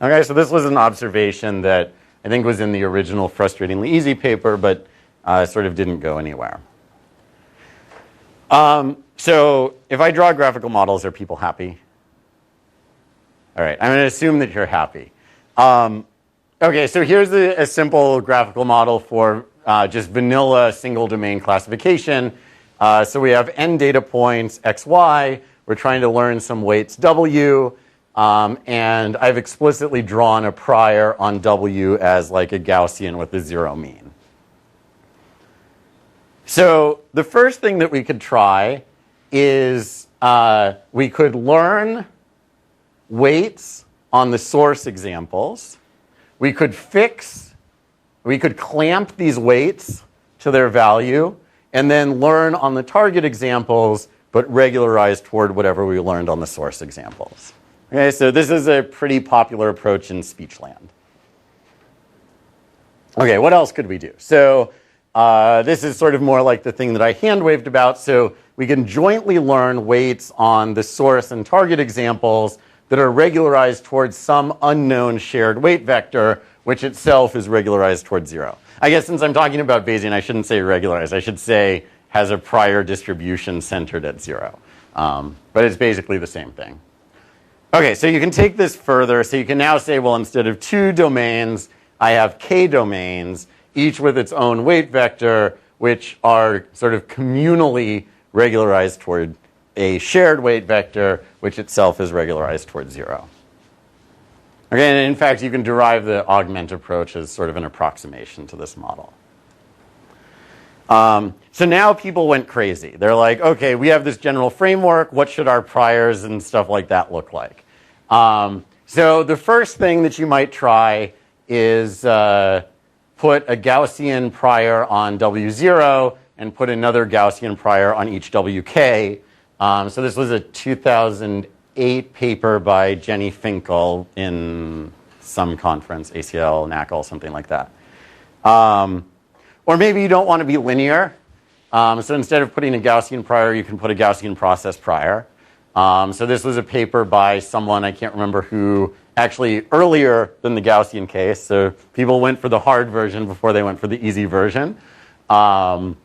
C: Okay, so this was an observation that I think was in the original Frustratingly Easy paper, but sort of didn't go anywhere. So if I draw graphical models, are people happy? All right, I'm going to assume that you're happy. Okay, so here's a simple graphical model for just vanilla single domain classification. So we have n data points, x, y. We're trying to learn some weights W, and I've explicitly drawn a prior on W as like a Gaussian with a 0 mean. So the first thing that we could try is we could learn weights on the source examples. We could clamp these weights to their value, and then learn on the target examples, but regularize toward whatever we learned on the source examples. Okay, so this is a pretty popular approach in speech land. Okay, what else could we do? So this is sort of more like the thing that I hand-waved about. So we can jointly learn weights on the source and target examples that are regularized towards some unknown shared weight vector, which itself is regularized towards 0. I guess since I'm talking about Bayesian, I shouldn't say regularized. I should say has a prior distribution centered at 0. But it's basically the same thing. Okay, so you can take this further. So you can now say, well, instead of 2 domains, I have k domains, each with its own weight vector, which are sort of communally regularized toward a shared weight vector, which itself is regularized towards 0. Okay, and in fact, you can derive the augment approach as sort of an approximation to this model. So now people went crazy. They're like, okay, we have this general framework. What should our priors and stuff like that look like? So the first thing that you might try is put a Gaussian prior on W0 and put another Gaussian prior on each WK. So this was a 2008 paper by Jenny Finkel in some conference, ACL, NACL, something like that. Or maybe you don't want to be linear. So instead of putting a Gaussian prior, you can put a Gaussian process prior. So this was a paper by someone, I can't remember who, actually earlier than the Gaussian case. So people went for the hard version before they went for the easy version. You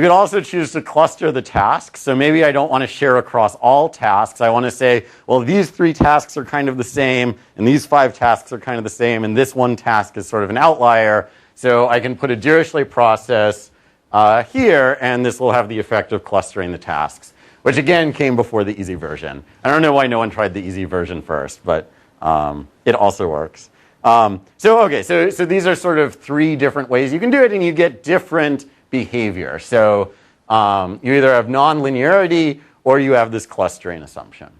C: could also choose to cluster the tasks. So maybe I don't want to share across all tasks. I want to say, well, these 3 tasks are kind of the same, and these 5 tasks are kind of the same, and this one task is sort of an outlier. So I can put a Dirichlet process here, and this will have the effect of clustering the tasks, which again came before the easy version. I don't know why no one tried the easy version first, but it also works. So these are sort of 3 different ways you can do it, and you get different behavior. So you either have nonlinearity or you have this clustering assumption.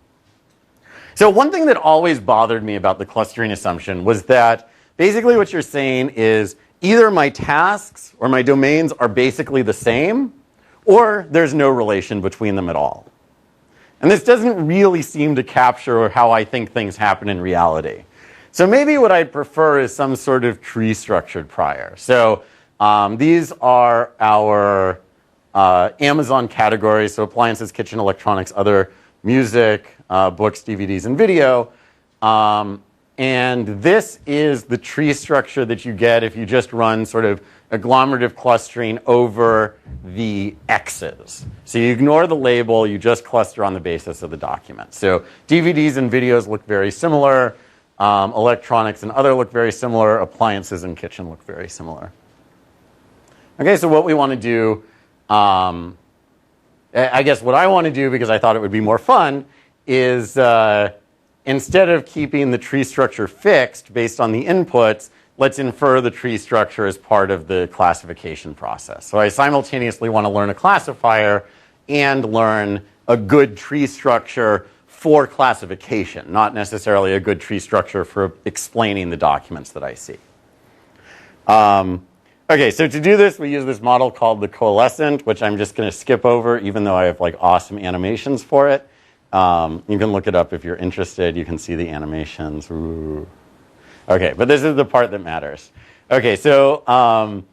C: So one thing that always bothered me about the clustering assumption was that basically what you're saying is either my tasks or my domains are basically the same, or there's no relation between them at all. And this doesn't really seem to capture how I think things happen in reality. So maybe what I'd prefer is some sort of tree-structured prior. So these are our Amazon categories, so appliances, kitchen, electronics, other music, books, DVDs, and video. And this is the tree structure that you get if you just run sort of agglomerative clustering over the X's. So you ignore the label, you just cluster on the basis of the document. So DVDs and videos look very similar. Electronics and other look very similar. Appliances and kitchen look very similar. Okay, so what we want to do, I guess what I want to do, because I thought it would be more fun, is instead of keeping the tree structure fixed based on the inputs, let's infer the tree structure as part of the classification process. So I simultaneously want to learn a classifier and learn a good tree structure for classification, not necessarily a good tree structure for explaining the documents that I see. Okay, so to do this, we use this model called the coalescent, which I'm just going to skip over, even though I have like awesome animations for it. You can look it up if you're interested. You can see the animations. Ooh. Okay, but this is the part that matters. Okay, so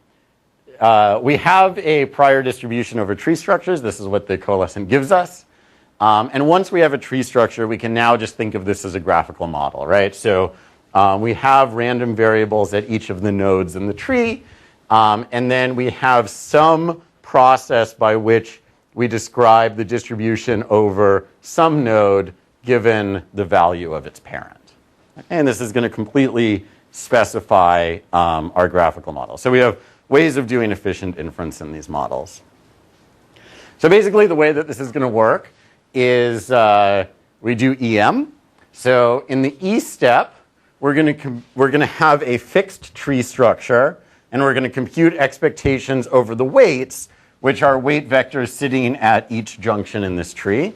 C: we have a prior distribution over tree structures. This is what the coalescent gives us. And once we have a tree structure, we can now just think of this as a graphical model, right? So we have random variables at each of the nodes in the tree. And then we have some process by which we describe the distribution over some node given the value of its parent. And this is going to completely specify our graphical model. So we have ways of doing efficient inference in these models. So basically the way that this is going to work is we do EM. So in the E step, we're going to have a fixed tree structure, and we're going to compute expectations over the weights, which are weight vectors sitting at each junction in this tree.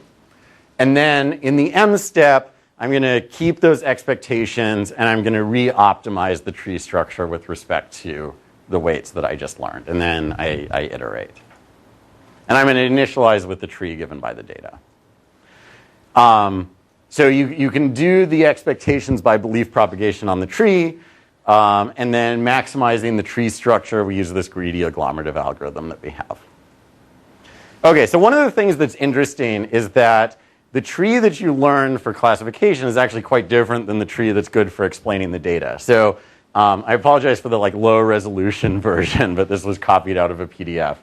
C: And then in the M step, I'm going to keep those expectations, and I'm going to re-optimize the tree structure with respect to the weights that I just learned. And then I iterate. And I'm going to initialize with the tree given by the data. So you can do the expectations by belief propagation on the tree, and then maximizing the tree structure, we use this greedy agglomerative algorithm that we have. Okay, so one of the things that's interesting is that the tree that you learn for classification is actually quite different than the tree that's good for explaining the data. So I apologize for the low resolution version, but this was copied out of a PDF.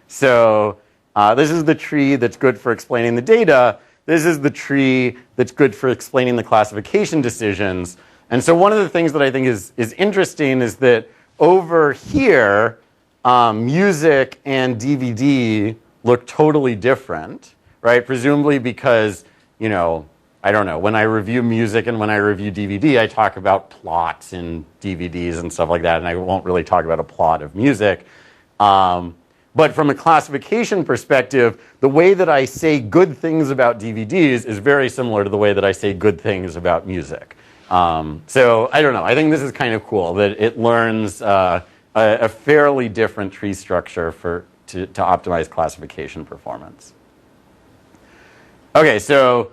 C: This is the tree that's good for explaining the data. This is the tree that's good for explaining the classification decisions. And so one of the things that I think is interesting is that over here, music and DVD look totally different, right? Presumably because, I don't know, when I review music and when I review DVD, I talk about plots in DVDs and stuff like that, and I won't really talk about a plot of music. But from a classification perspective, the way that I say good things about DVDs is very similar to the way that I say good things about music. So I don't know. I think this is kind of cool that it learns a fairly different tree structure to optimize classification performance. Okay, so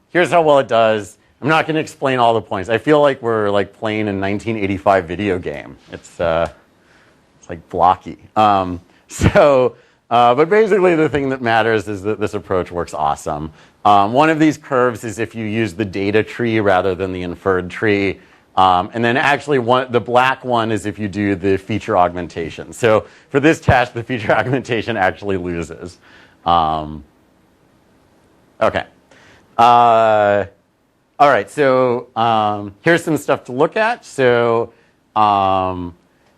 C: here's how well it does. I'm not going to explain all the points. I feel like we're playing a 1985 video game. It's blocky. But basically the thing that matters is that this approach works awesome. One of these curves is if you use the data tree rather than the inferred tree. And then actually the black one is if you do the feature augmentation. So for this task, the feature augmentation actually loses. Okay. All right, so here's some stuff to look at. So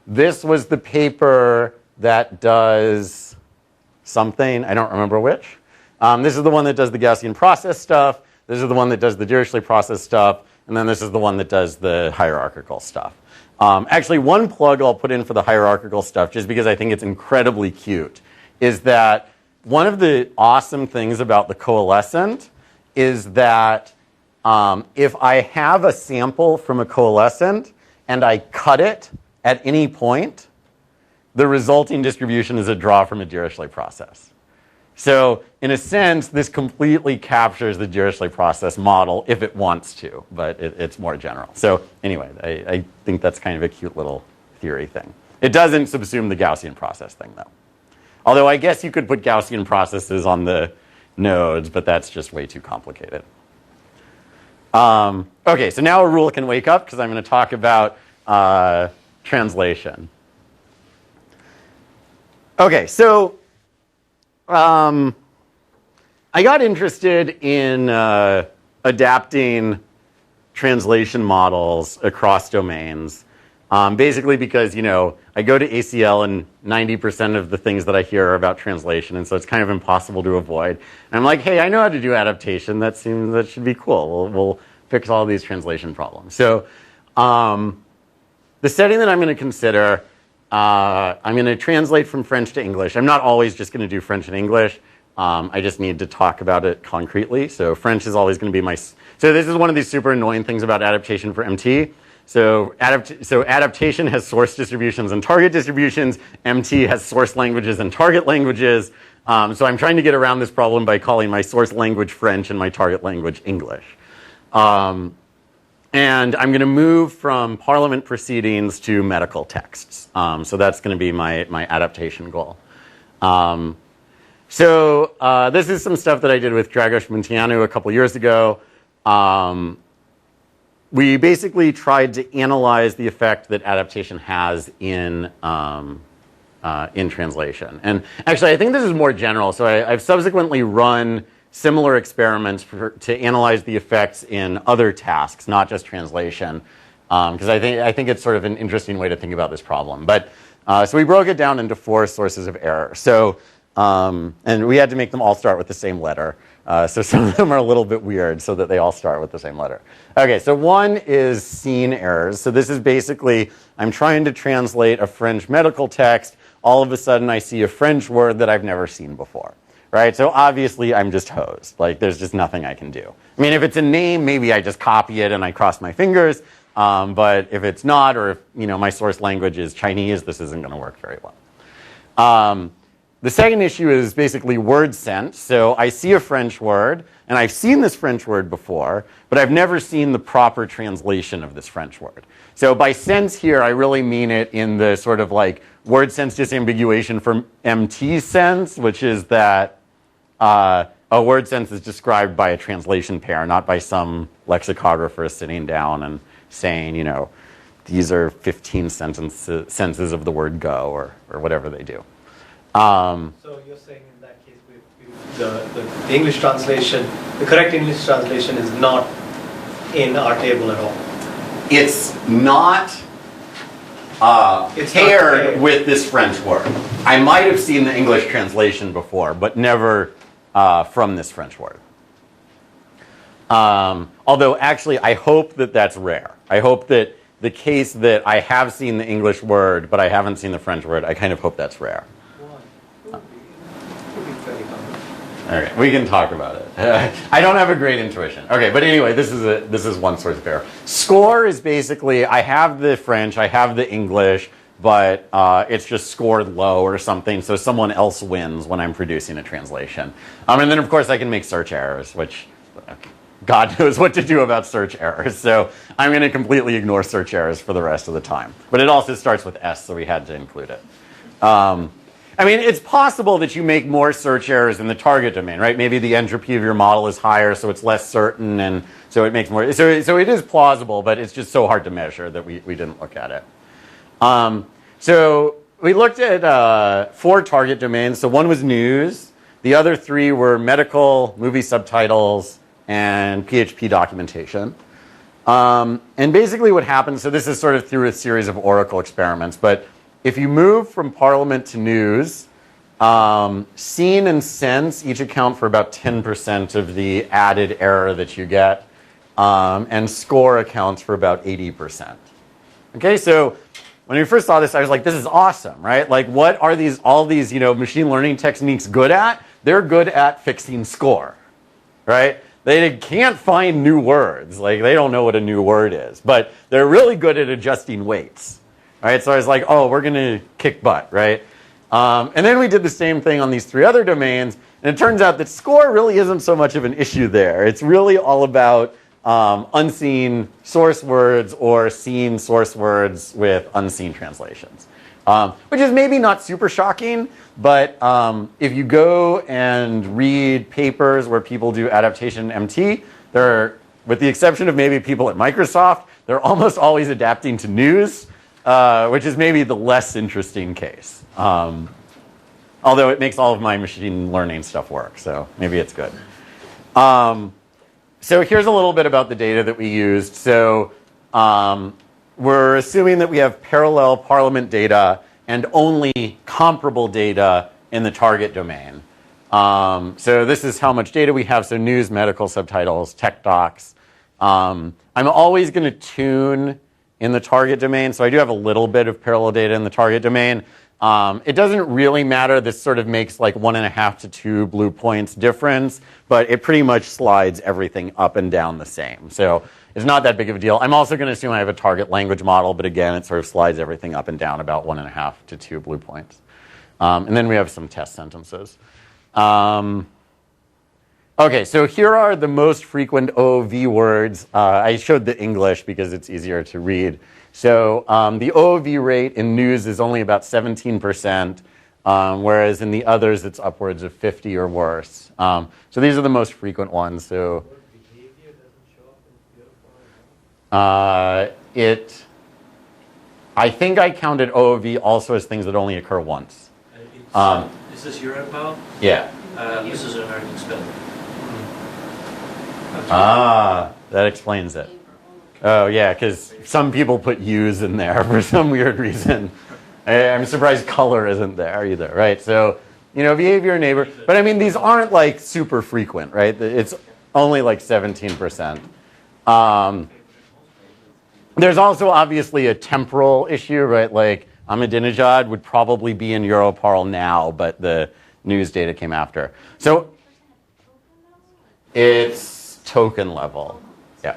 C: this was the paper that does something. I don't remember which. This is the one that does the Gaussian process stuff. This is the one that does the Dirichlet process stuff. And then this is the one that does the hierarchical stuff. Actually, one plug I'll put in for the hierarchical stuff, just because I think it's incredibly cute, is that one of the awesome things about the coalescent is that if I have a sample from a coalescent and I cut it at any point, the resulting distribution is a draw from a Dirichlet process. So in a sense, this completely captures the Dirichlet process model if it wants to, but it's more general. So anyway, I think that's kind of a cute little theory thing. It doesn't subsume the Gaussian process thing, though. Although I guess you could put Gaussian processes on the nodes, but that's just way too complicated. Okay, so now a rule can wake up because I'm going to talk about translation. Okay, so I got interested in adapting translation models across domains, basically because, I go to ACL and 90% of the things that I hear are about translation, and so it's kind of impossible to avoid. And I'm like, hey, I know how to do adaptation. That should be cool. We'll fix all these translation problems. So the setting that I'm going to consider, I'm going to translate from French to English. I'm not always just going to do French and English. I just need to talk about it concretely. So French is always going to be so this is one of these super annoying things about adaptation for MT. So adaptation has source distributions and target distributions. MT has source languages and target languages. So I'm trying to get around this problem by calling my source language French and my target language English. And I'm going to move from parliament proceedings to medical texts. So that's going to be my adaptation goal. This is some stuff that I did with Dragos Munteanu a couple years ago. We basically tried to analyze the effect that adaptation has in translation. And actually, I think this is more general. So I've subsequently run similar experiments to analyze the effects in other tasks, not just translation, because I think it's sort of an interesting way to think about this problem. But so we broke it down into 4 sources of error. So And we had to make them all start with the same letter. So some of them are a little bit weird so that they all start with the same letter. Okay, so one is scene errors. So this is basically, I'm trying to translate a French medical text. All of a sudden I see a French word that I've never seen before. Right? So obviously I'm just hosed. Like there's just nothing I can do. I mean, if it's a name, maybe I just copy it and I cross my fingers. But if it's not, or if my source language is Chinese, this isn't going to work very well. The second issue is basically word sense. So I see a French word, and I've seen this French word before, but I've never seen the proper translation of this French word. So by sense here, I really mean it in the sort of like word sense disambiguation from MT sense, which is that a word sense is described by a translation pair, not by some lexicographer sitting down and saying, these are 15 senses of the word go, or whatever they do.
I: So you're saying in that case, the English translation, the correct English translation is not in our table at all?
C: It's not paired with this French word. I might have seen the English translation before, but never from this French word. Although actually, I hope that that's rare. I hope that the case that I have seen the English word, but I haven't seen the French word, I kind of hope that's rare. Okay, we can talk about it. I don't have a great intuition. Okay, but anyway, this is one source of error. Score is basically, I have the French, I have the English, but it's just scored low or something, so someone else wins when I'm producing a translation. And then, of course, I can make search errors, which God knows what to do about search errors. So I'm going to completely ignore search errors for the rest of the time. But it also starts with S, so we had to include it. I mean, it's possible that you make more search errors in the target domain, right? Maybe the entropy of your model is higher, so it's less certain, and so it makes more. So it is plausible, but it's just so hard to measure that we didn't look at it. So we looked at 4 target domains. So one was news. The other 3 were medical, movie subtitles, and PHP documentation. And basically what happens, so this is sort of through a series of Oracle experiments, but if you move from Parliament to news, scene and sense each account for about 10% of the added error that you get, and score accounts for about 80%. Okay, so when we first saw this, I was like, this is awesome, right? Like, what are all these machine learning techniques good at? They're good at fixing score, right? They can't find new words. Like, they don't know what a new word is, but they're really good at adjusting weights. Right, so I was like, oh, we're going to kick butt, right? And then we did the same thing on these 3 other domains, and it turns out that score really isn't so much of an issue there. It's really all about unseen source words or seen source words with unseen translations, which is maybe not super shocking, but if you go and read papers where people do adaptation MT, they're, with the exception of maybe people at Microsoft, they're almost always adapting to news. Which is maybe the less interesting case. Although it makes all of my machine learning stuff work, so maybe it's good. So here's a little bit about the data that we used. So we're assuming that we have parallel Parliament data and only comparable data in the target domain. So this is how much data we have. So news, medical, subtitles, tech docs. I'm always going to tune in the target domain. So I do have a little bit of parallel data in the target domain. It doesn't really matter. This sort of makes like 1.5 to 2 blue points difference, but it pretty much slides everything up and down the same. So it's not that big of a deal. I'm also going to assume I have a target language model, but again, it sort of slides everything up and down about 1.5 to 2 blue points. And then we have some test sentences. Okay, so here are the most frequent OOV words. I showed the English because it's easier to read. So the OOV rate in news is only about 17%, whereas in the others it's upwards of 50 or worse. So these are the most frequent ones. So I think I counted OOV also as things that only occur once.
L: Is this Europe?
C: Yeah.
L: This is an American spelling.
C: That explains it. Oh, yeah, because some people put U's in there for some weird reason. I'm surprised color isn't there either, right? So behave your neighbor. But I mean, these aren't like super frequent, right? It's only like 17%. There's also obviously a temporal issue, right? Like Ahmadinejad would probably be in Europarl now, but the news data came after. So it's token level. Yeah.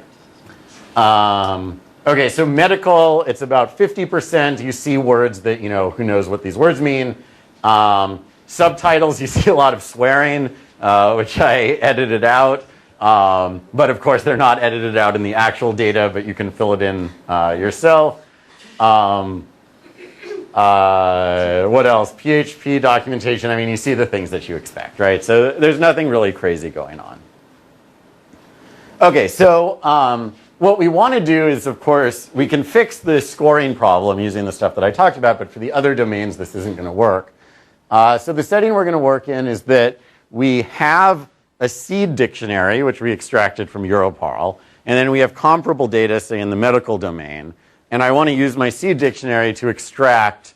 C: Okay, so medical, it's about 50%. You see words that, who knows what these words mean. Subtitles, you see a lot of swearing, which I edited out. But of course, they're not edited out in the actual data, but you can fill it in yourself. What else? PHP documentation. I mean, you see the things that you expect, right? So there's nothing really crazy going on. Okay, so what we want to do is, of course, we can fix the scoring problem using the stuff that I talked about, but for the other domains, this isn't going to work. So the setting we're going to work in is that we have a seed dictionary, which we extracted from Europarl, and then we have comparable data, say, in the medical domain. And I want to use my seed dictionary to extract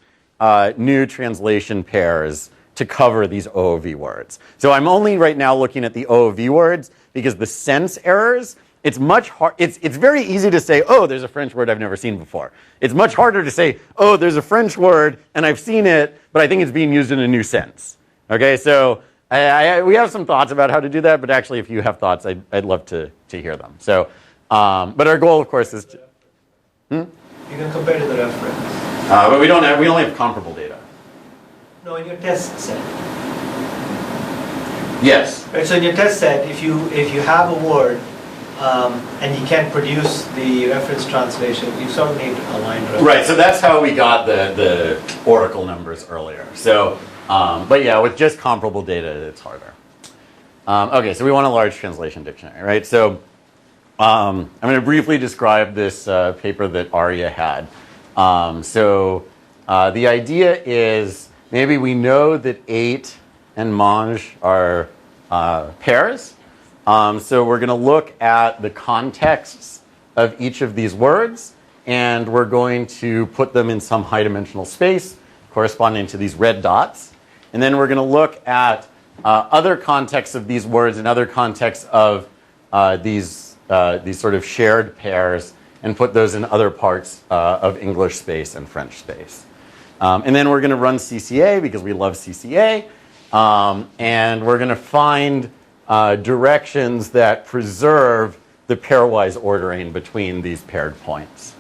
C: new translation pairs to cover these OOV words. So I'm only right now looking at the OOV words because the sense errors, it's much hard. It's very easy to say, oh, there's a French word I've never seen before. It's much harder to say, oh, there's a French word and I've seen it, but I think it's being used in a new sense. Okay, so we have some thoughts about how to do that, but actually, if you have thoughts, I'd love to hear them. So, but our goal, of course, is to.
I: You can compare to the reference.
C: But we only have comparable data.
I: No, in your test set.
C: Yes.
I: Right. So in your test set, if you have a word and you can't produce the reference translation, you sort of need a line reference.
C: Right. So that's how we got the Oracle numbers earlier. So, but yeah, with just comparable data, it's harder. Okay. So we want a large translation dictionary, right? So I'm going to briefly describe this paper that Arya had. The idea is maybe we know that 8 and mange are pairs. So we're going to look at the contexts of each of these words, and we're going to put them in some high-dimensional space corresponding to these red dots. And then we're going to look at other contexts of these words and other contexts of these sort of shared pairs and put those in other parts of English space and French space. And then we're going to run CCA because we love CCA. And we're going to find directions that preserve the pairwise ordering between these paired points.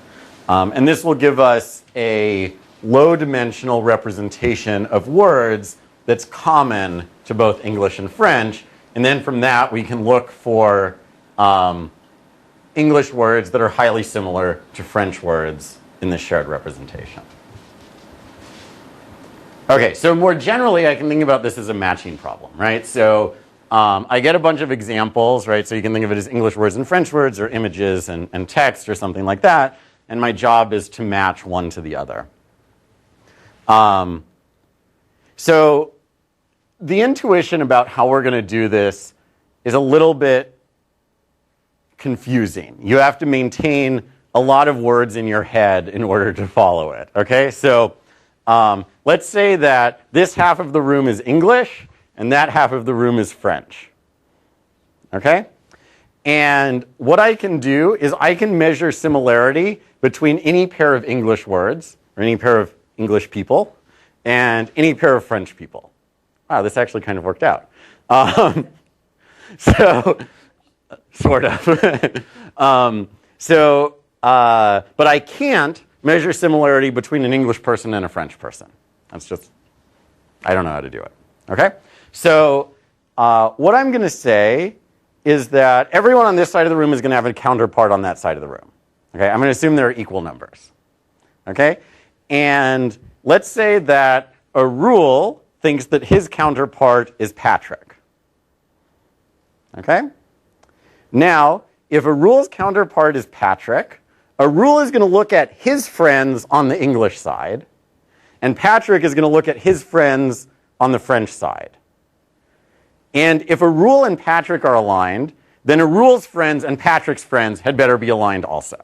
C: And this will give us a low-dimensional representation of words that's common to both English and French. And then from that, we can look for English words that are highly similar to French words in the shared representation. Okay, so more generally, I can think about this as a matching problem, right? So I get a bunch of examples, right? So you can think of it as English words and French words or images and text or something like that. And my job is to match one to the other. So the intuition about how we're going to do this is a little bit confusing. You have to maintain a lot of words in your head in order to follow it, okay? So let's say that this half of the room is English and that half of the room is French, okay? And what I can do is I can measure similarity between any pair of English words or any pair of English people and any pair of French people. Wow, this actually kind of worked out. So, sort of. But I can't measure similarity between an English person and a French person. That's just, I don't know how to do it. Okay? So what I'm going to say is that everyone on this side of the room is going to have a counterpart on that side of the room. Okay? I'm going to assume there are equal numbers. Okay? And let's say that a rule thinks that his counterpart is Patrick. Okay? Now, if a rule's counterpart is Patrick, a rule is going to look at his friends on the English side, and Patrick is going to look at his friends on the French side. And if a rule and Patrick are aligned, then a rule's friends and Patrick's friends had better be aligned also.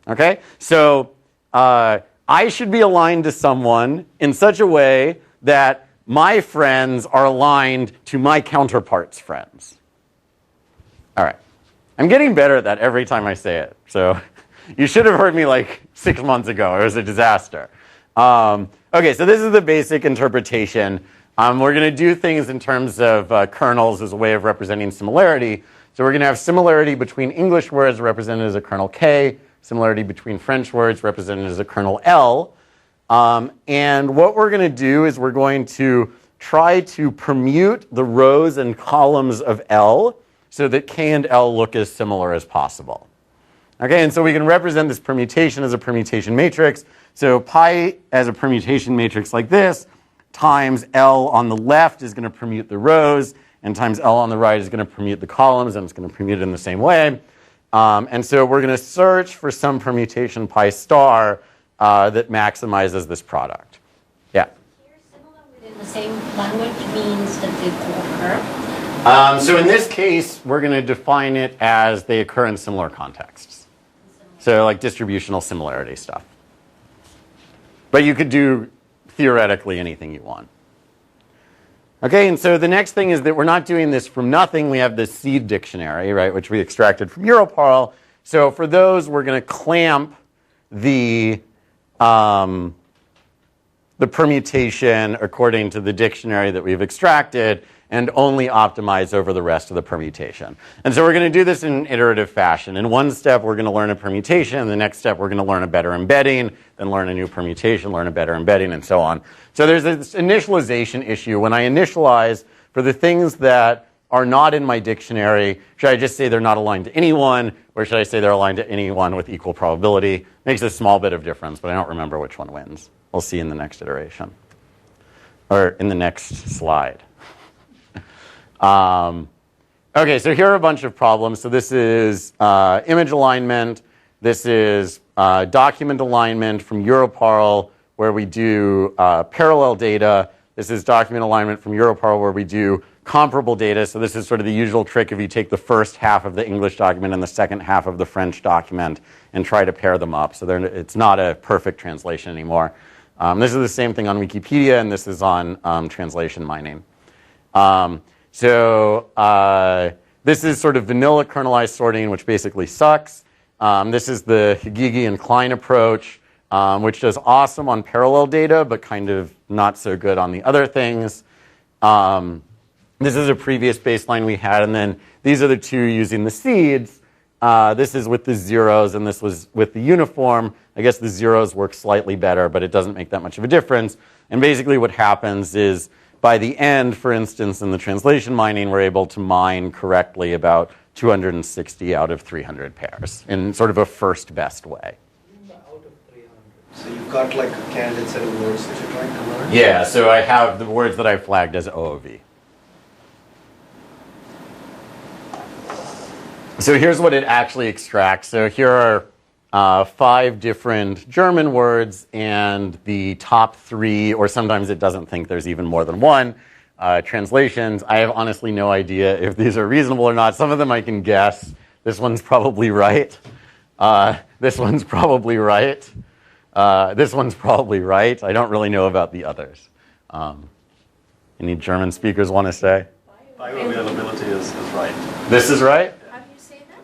C: Okay? So I should be aligned to someone in such a way that my friends are aligned to my counterpart's friends. All right. I'm getting better at that every time I say it. So you should have heard me like 6 months ago. It was a disaster. Okay, so this is the basic interpretation. We're going to do things in terms of kernels as a way of representing similarity. So we're going to have similarity between English words represented as a kernel K, similarity between French words represented as a kernel L. And what we're going to do is we're going to try to permute the rows and columns of L so that K and L look as similar as possible. Okay, and so we can represent this permutation as a permutation matrix. So pi as a permutation matrix like this times L on the left is going to permute the rows, and times L on the right is going to permute the columns, and it's going to permute it in the same way. And so we're going to search for some permutation pi star that maximizes this product. Yeah?
N: Here, similar within the same language means that they co-occur.
C: So in this case, we're going to define it as they occur in similar contexts. So like distributional similarity stuff. But you could do theoretically anything you want. Okay, and so the next thing is that we're not doing this from nothing. We have this seed dictionary, right, which we extracted from Europarl. So for those, we're going to clamp the permutation according to the dictionary that we've extracted and only optimize over the rest of the permutation. And so we're going to do this in an iterative fashion. In one step, we're going to learn a permutation. In the next step, we're going to learn a better embedding, then learn a new permutation, learn a better embedding, and so on. So there's this initialization issue. When I initialize for the things that are not in my dictionary, should I just say they're not aligned to anyone, or should I say they're aligned to anyone with equal probability? Makes a small bit of difference, but I don't remember which one wins. We'll see in the next iteration, or in the next slide. Okay, so here are a bunch of problems. So this is image alignment. This is document alignment from Europarl, where we do parallel data. This is document alignment from Europarl, where we do comparable data. So this is sort of the usual trick if you take the first half of the English document and the second half of the French document and try to pair them up. So it's not a perfect translation anymore. This is the same thing on Wikipedia, and this is on translation mining. This is sort of vanilla kernelized sorting, which basically sucks. This is the Higigi and Klein approach, which does awesome on parallel data, but kind of not so good on the other things. This is a previous baseline we had, and then these are the two using the seeds. This is with the zeros, and this was with the uniform. I guess the zeros work slightly better, but it doesn't make that much of a difference. And basically what happens is, by the end, for instance, in the translation mining, we're able to mine correctly about 260 out of 300 pairs in sort of a first best way.
I: So you've got like a candidate set of words that you're trying to learn?
C: Yeah, so I have the words that I flagged as OOV. So here's what it actually extracts. So here are 5 different German words, and the top 3, or sometimes it doesn't think there's even more than one, translations. I have honestly no idea if these are reasonable or not. Some of them I can guess. This one's probably right. This one's probably right. This one's probably right. I don't really know about the others. Any German speakers want to say?
L: Bioavailability is right.
C: This is right?
J: How do you say that?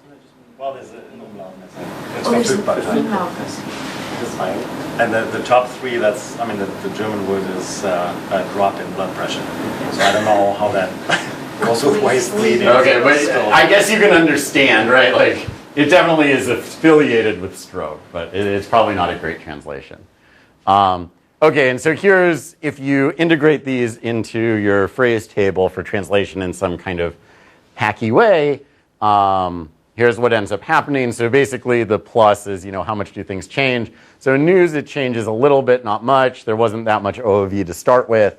L: Well, there's an umlautness. It's
J: Oh,
L: from
J: there's a
L: Flugbarkeit. That's fine. And the top 3, that's, I mean, the German word is a drop in blood pressure. So I don't know how that goes with waist bleeding.
C: Okay, but I guess you can understand, right? Like, it definitely is affiliated with stroke, but it's probably not a great translation. Okay, and so here's, if you integrate these into your phrase table for translation in some kind of hacky way, here's what ends up happening. So basically the plus is, how much do things change? So in news, it changes a little bit, not much. There wasn't that much OOV to start with.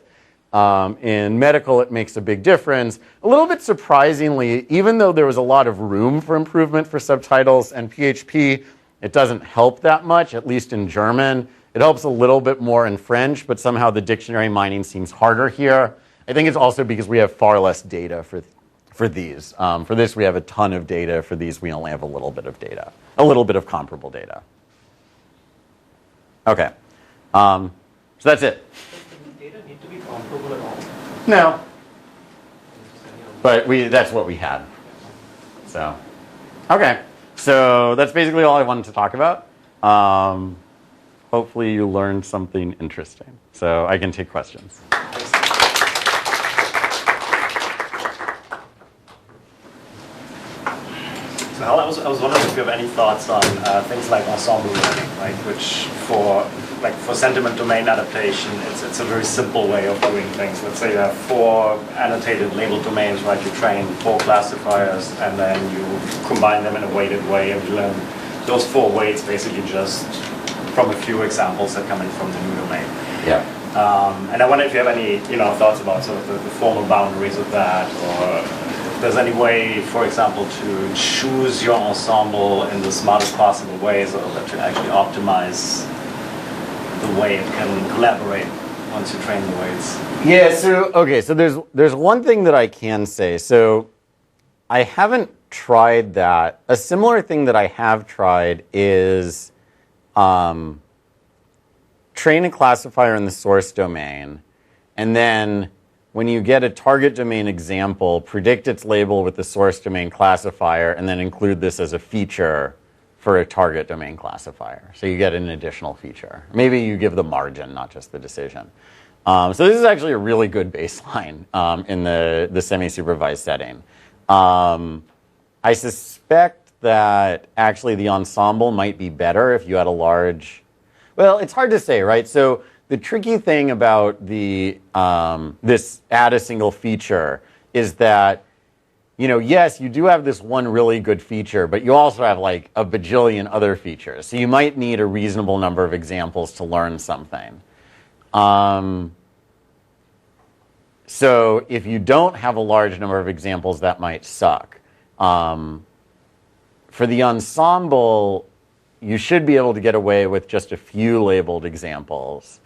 C: In medical, it makes a big difference. A little bit surprisingly, even though there was a lot of room for improvement for subtitles and PHP, it doesn't help that much, at least in German. It helps a little bit more in French, but somehow the dictionary mining seems harder here. I think it's also because we have far less data for these. For this, we have a ton of data. For these, we only have a little bit of data, a little bit of comparable data. Okay, so that's it.
I: Does the data need to be comparable at all?
C: No. But that's what we had. So, okay. So that's basically all I wanted to talk about. Hopefully you learned something interesting. So I can take questions.
L: So Hal, I was wondering if you have any thoughts on things like ensemble learning, right? Which for sentiment domain adaptation, it's a very simple way of doing things. Let's say you have 4 annotated labeled domains, right? You train 4 classifiers, and then you combine them in a weighted way, and you learn those 4 weights basically just from a few examples that come in from the new domain.
C: Yeah.
L: And I wonder if you have any thoughts about sort of the formal boundaries of that, or if there's any way, for example, to choose your ensemble in the smartest possible way so that you actually optimize the way it can collaborate once you train the weights.
C: Yeah, so there's one thing that I can say. So I haven't tried that. A similar thing that I have tried is train a classifier in the source domain, and then when you get a target domain example, predict its label with the source domain classifier, and then include this as a feature for a target domain classifier. So you get an additional feature. Maybe you give the margin, not just the decision. So this is actually a really good baseline in the semi-supervised setting. I suspect that actually the ensemble might be better if you had a large... Well, it's hard to say, right? So the tricky thing about the this add a single feature is that, yes, you do have this one really good feature, but you also have like a bajillion other features. So you might need a reasonable number of examples to learn something. So if you don't have a large number of examples, that might suck. For the ensemble, you should be able to get away with just a few labeled examples.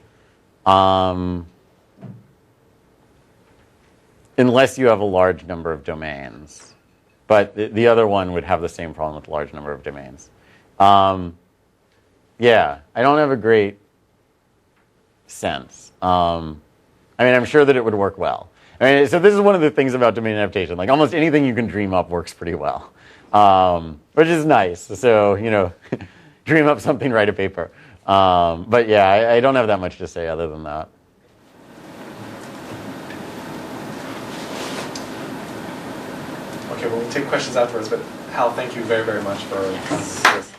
C: Unless you have a large number of domains. But the other one would have the same problem with a large number of domains. Yeah, I don't have a great sense. I'm sure that it would work well. So this is one of the things about domain adaptation. Like almost anything you can dream up works pretty well, which is nice. So, dream up something, write a paper. But yeah, I don't have that much to say other than that.
B: Okay, well, we'll take questions afterwards, but Hal, thank you very, very much for this.